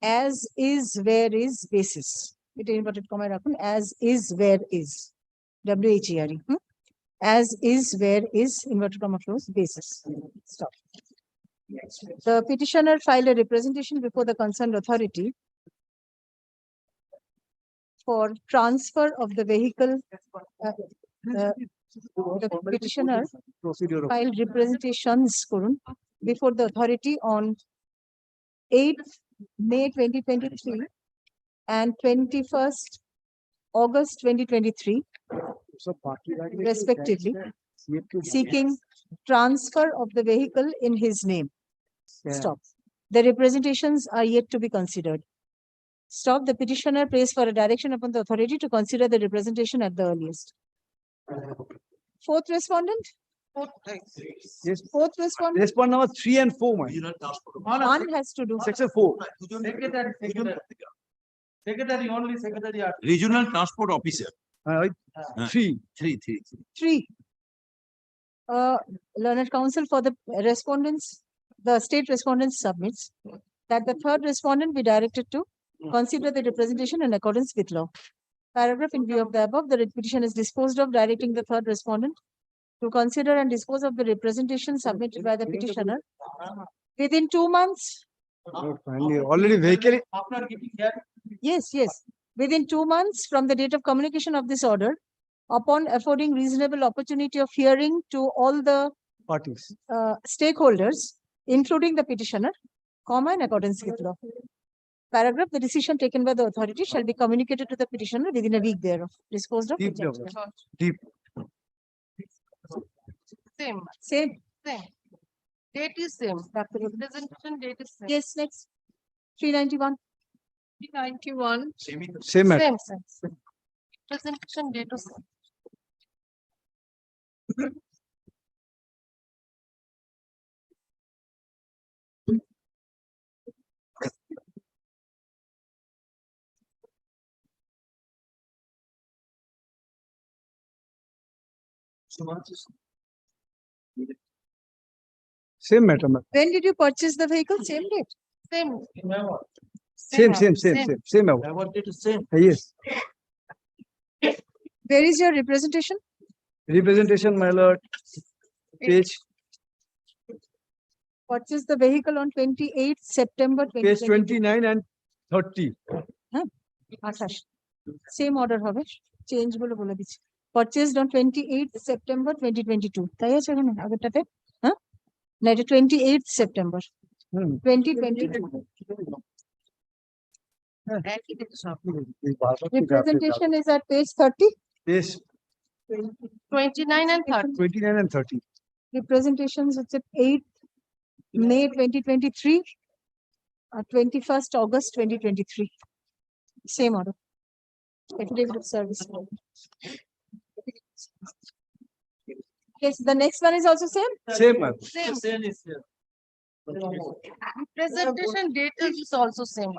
as is where is basis. It inverted comma রাখুন, as is where is. WHERE. As is where is inverted comma close basis. Stop. The petitioner filed a representation before the concerned authority for transfer of the vehicle. The petitioner filed representations before the authority on 8th May 2023 and 21st August 2023 respectively, seeking transfer of the vehicle in his name. Stop. The representations are yet to be considered. Stop. The petitioner prays for a direction upon the authority to consider the representation at the earliest. Fourth respondent? Yes. Fourth respondent? Respond number 3 and 4, man. One has to do. Section 4. Secretary, only secretary. Regional Transport Officer. 3. 3. Learned counsel for the respondents, the state respondents submits that the third respondent be directed to consider the representation in accordance with law. Paragraph: in view of the above, the petition is disposed of, directing the third respondent to consider and dispose of the representation submitted by the petitioner within 2 months. Already vehicle. Yes, within 2 months from the date of communication of this order, upon affording reasonable opportunity of hearing to all the Parties. stakeholders, including the petitioner, in accordance with law. Paragraph: the decision taken by the authority shall be communicated to the petitioner within a week thereof. Disposed of. Deep. Same. Date is same. Representation date is same. Yes, next. 391. 391. Same matter. Same. Representation date is same. Same matter, man. When did you purchase the vehicle? Same date. Same. Same. Yes. Where is your representation? Representation, my lord. Page Purchased the vehicle on 28th September page 2022. 29 and 30. 28 same order হবে, change বলে বলে দিচ্ছি। Purchased on 28th September 2022. তাই আছে এখানে আগেরটাতে? হ্যাঁ, না এটা 28th September 2022। Representation is at page 30. Yes. 29 and 30. 29 and 30. Representations it's at 8th May 2023, 21st August 2023. Same order. Affidavit of service. Yes, the next one is also same. Same, ma'am. Representation date is also same.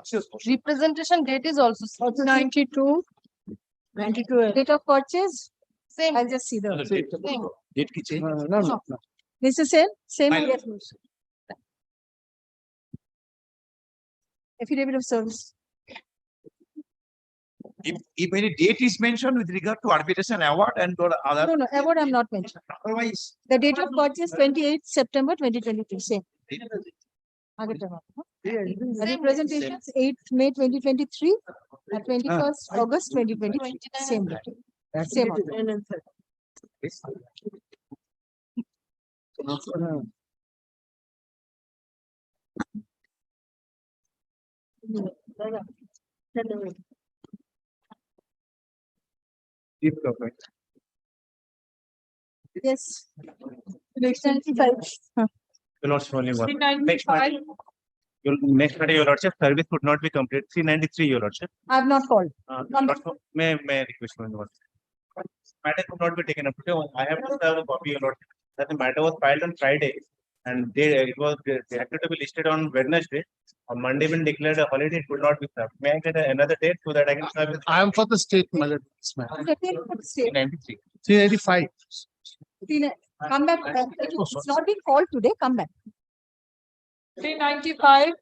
Representation date is also same. 92. Date of purchase. Same. I'll just see the Same. Date ki change? No. This is same. Fine. Affidavit of service. If any date is mentioned with regard to arbitration award and or other. No, award I'm not mentioning. Otherwise. The date of purchase 28th September 2023. Same. আগেরটা না, হ্যাঁ? Representations 8th May 2023 and 21st August 2023. Same date. Same order. Yes. 95. Your Lordship, only one. 395. Next matter, your Lordship, service could not be complete. 393, your Lordship. I have not called. Lordship, may I request one more? Matter could not be taken up today. I have to serve a copy, your Lordship. That the matter was filed on Friday and it was directed to be listed on Wednesday. On Monday, when declared a holiday, it could not be served. May I get another date so that I can serve it? I am for the state, my lord. 393. 395. Come back. It's not been called today. Come back. 395.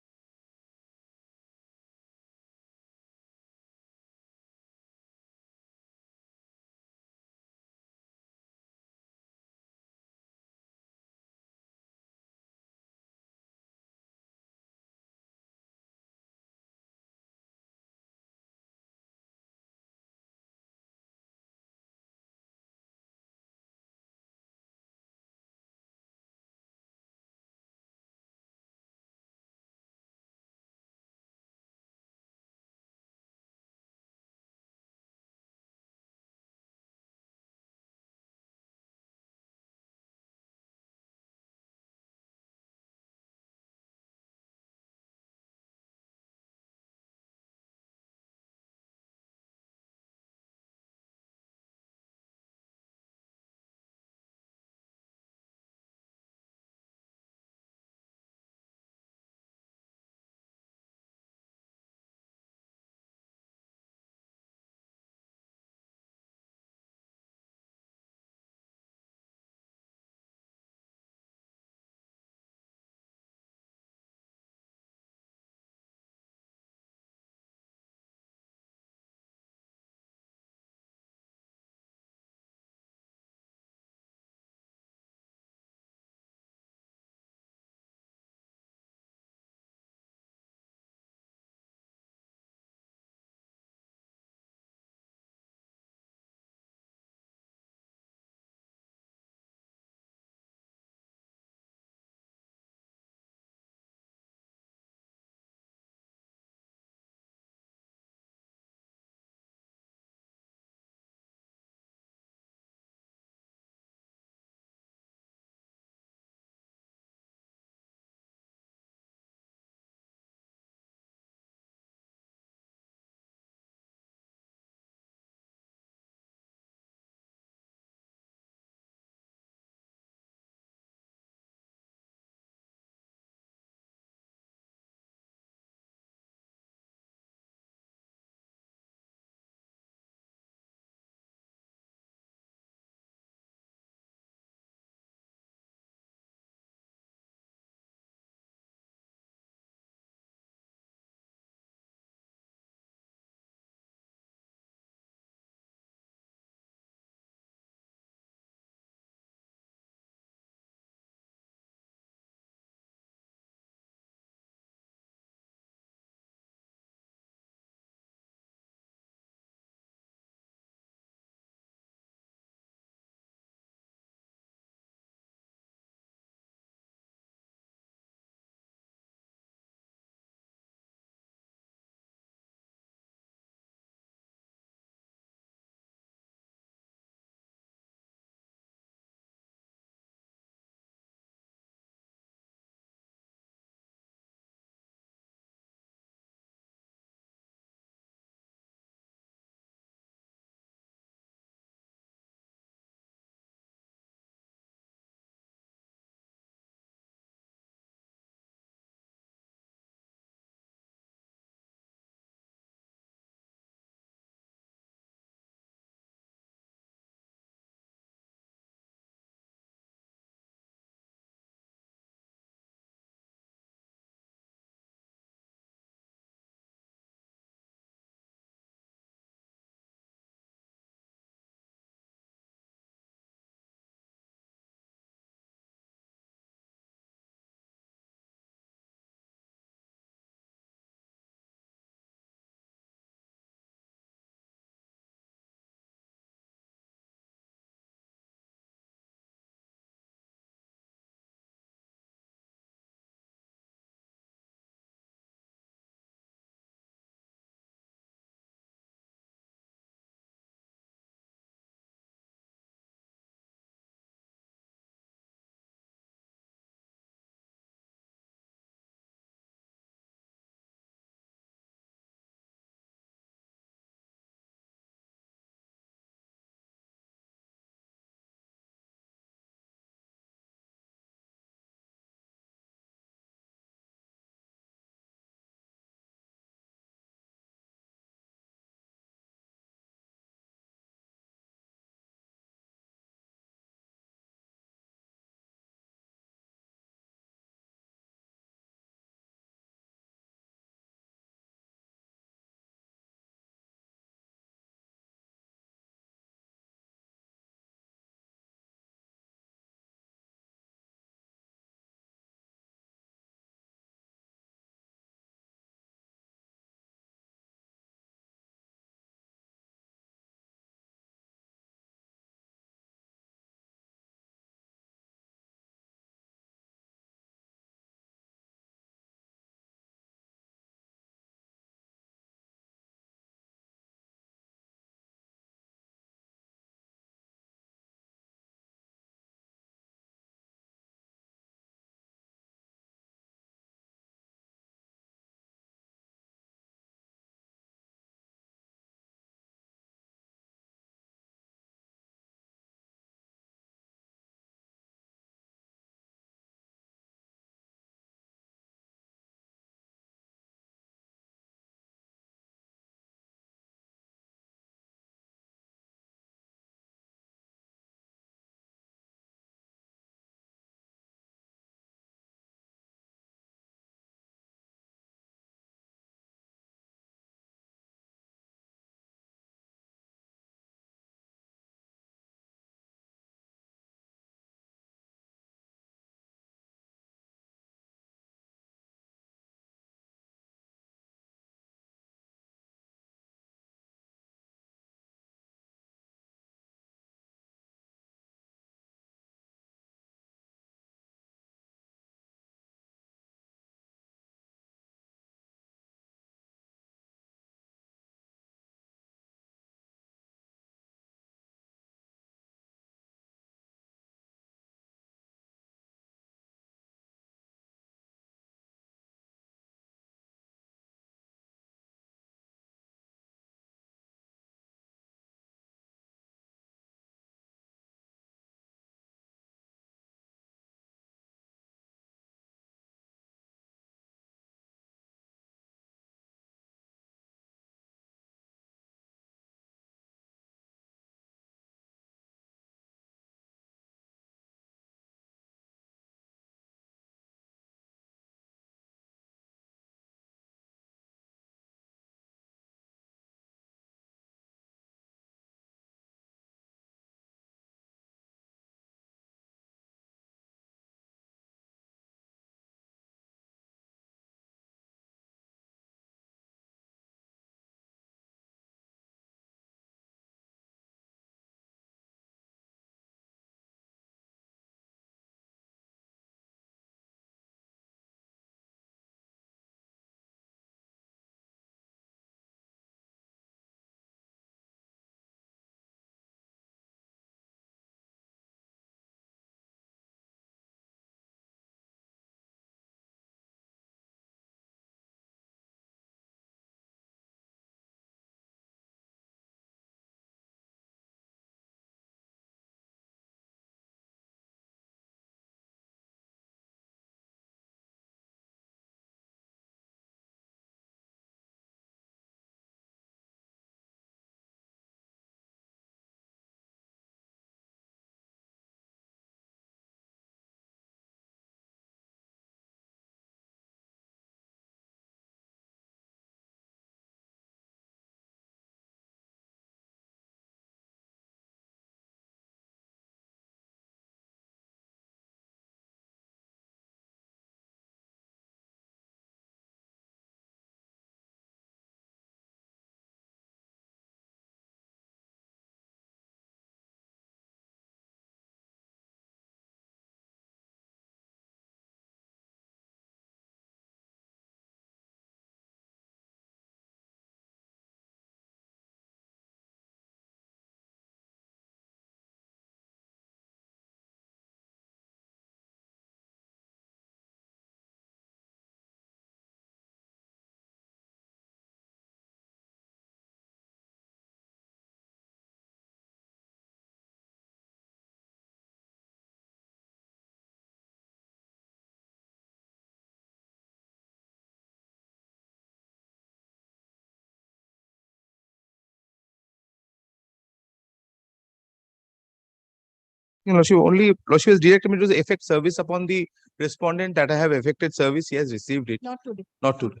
Lordship, only Lordship has directed me to the effect service upon the respondent that I have effected service. He has received it. Not today. Not today.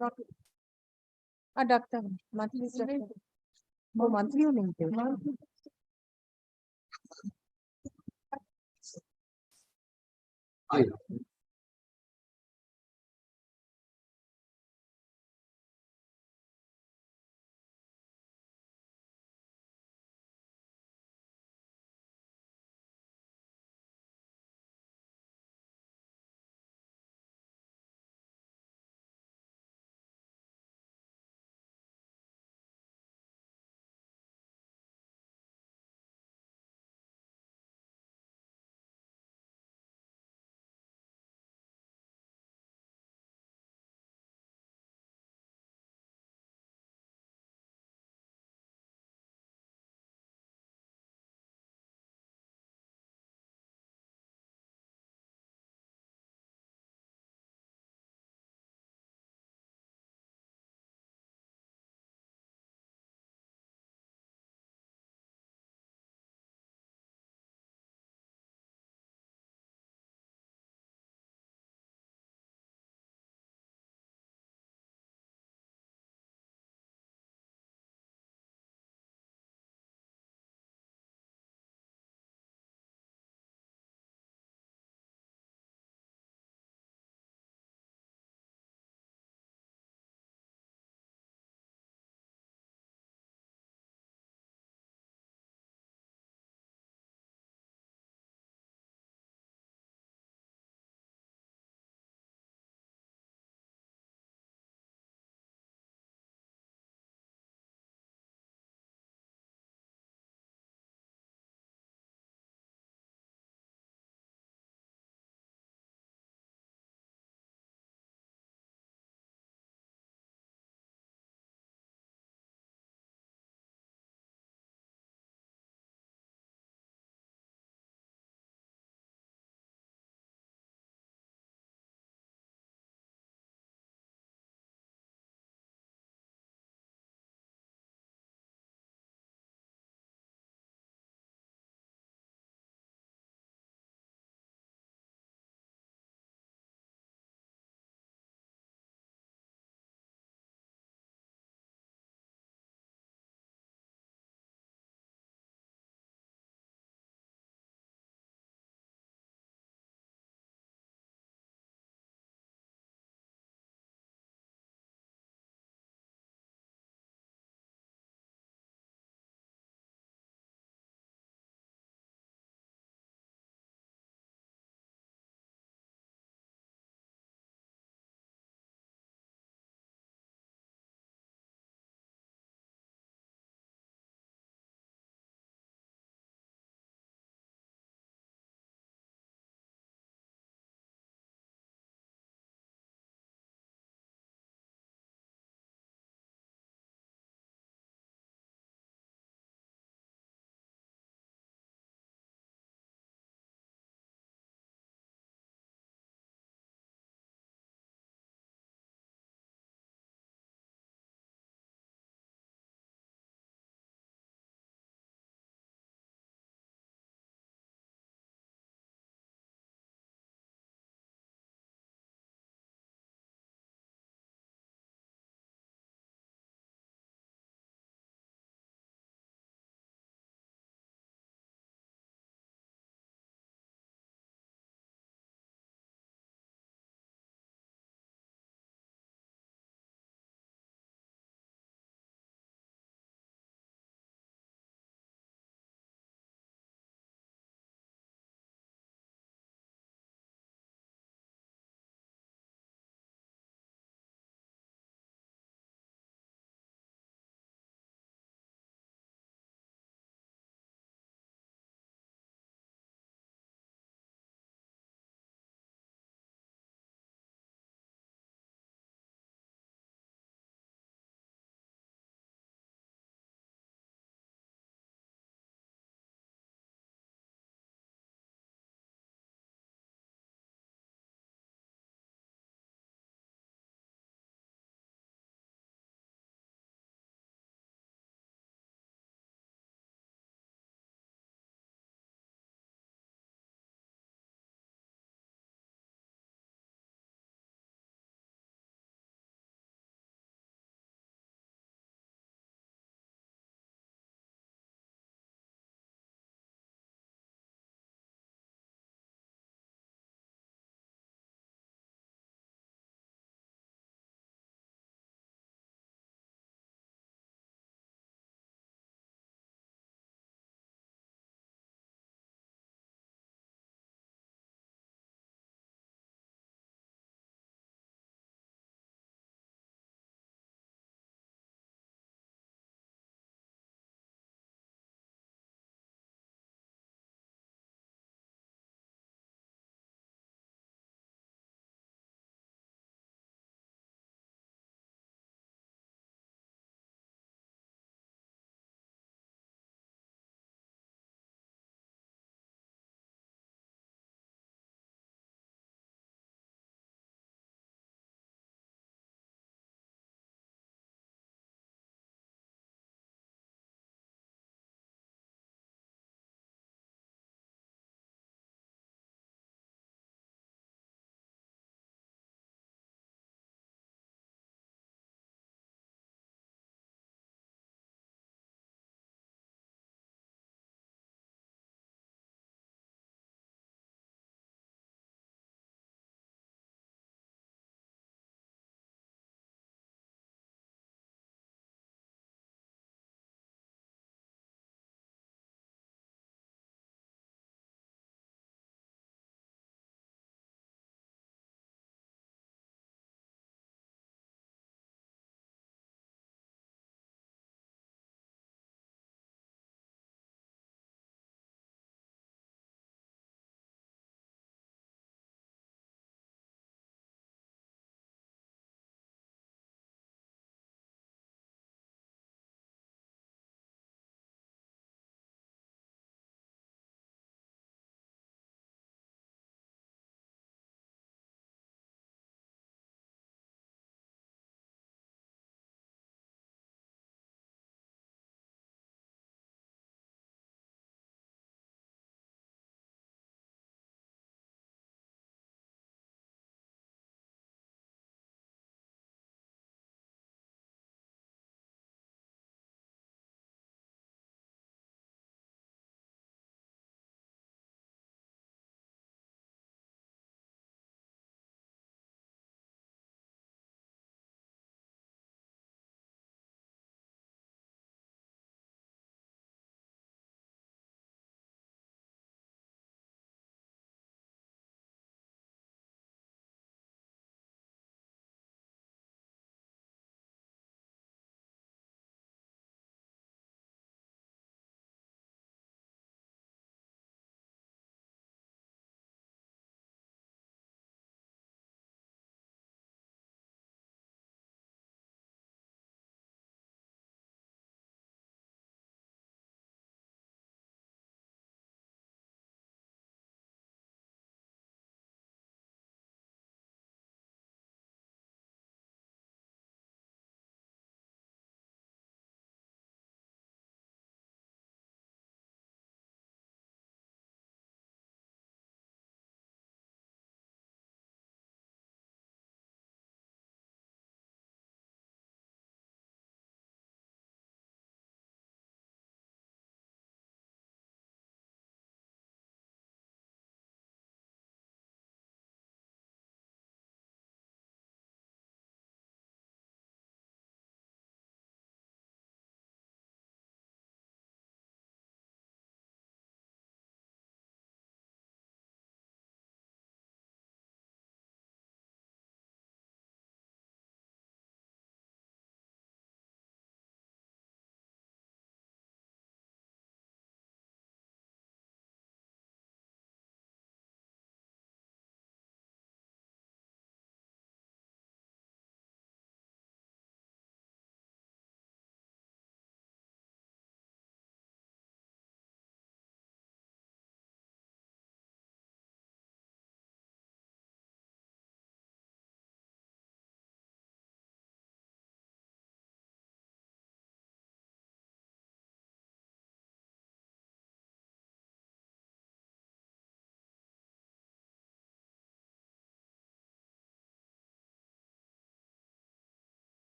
Not today. Doctor, monthly is doctor. No, monthly or नहीं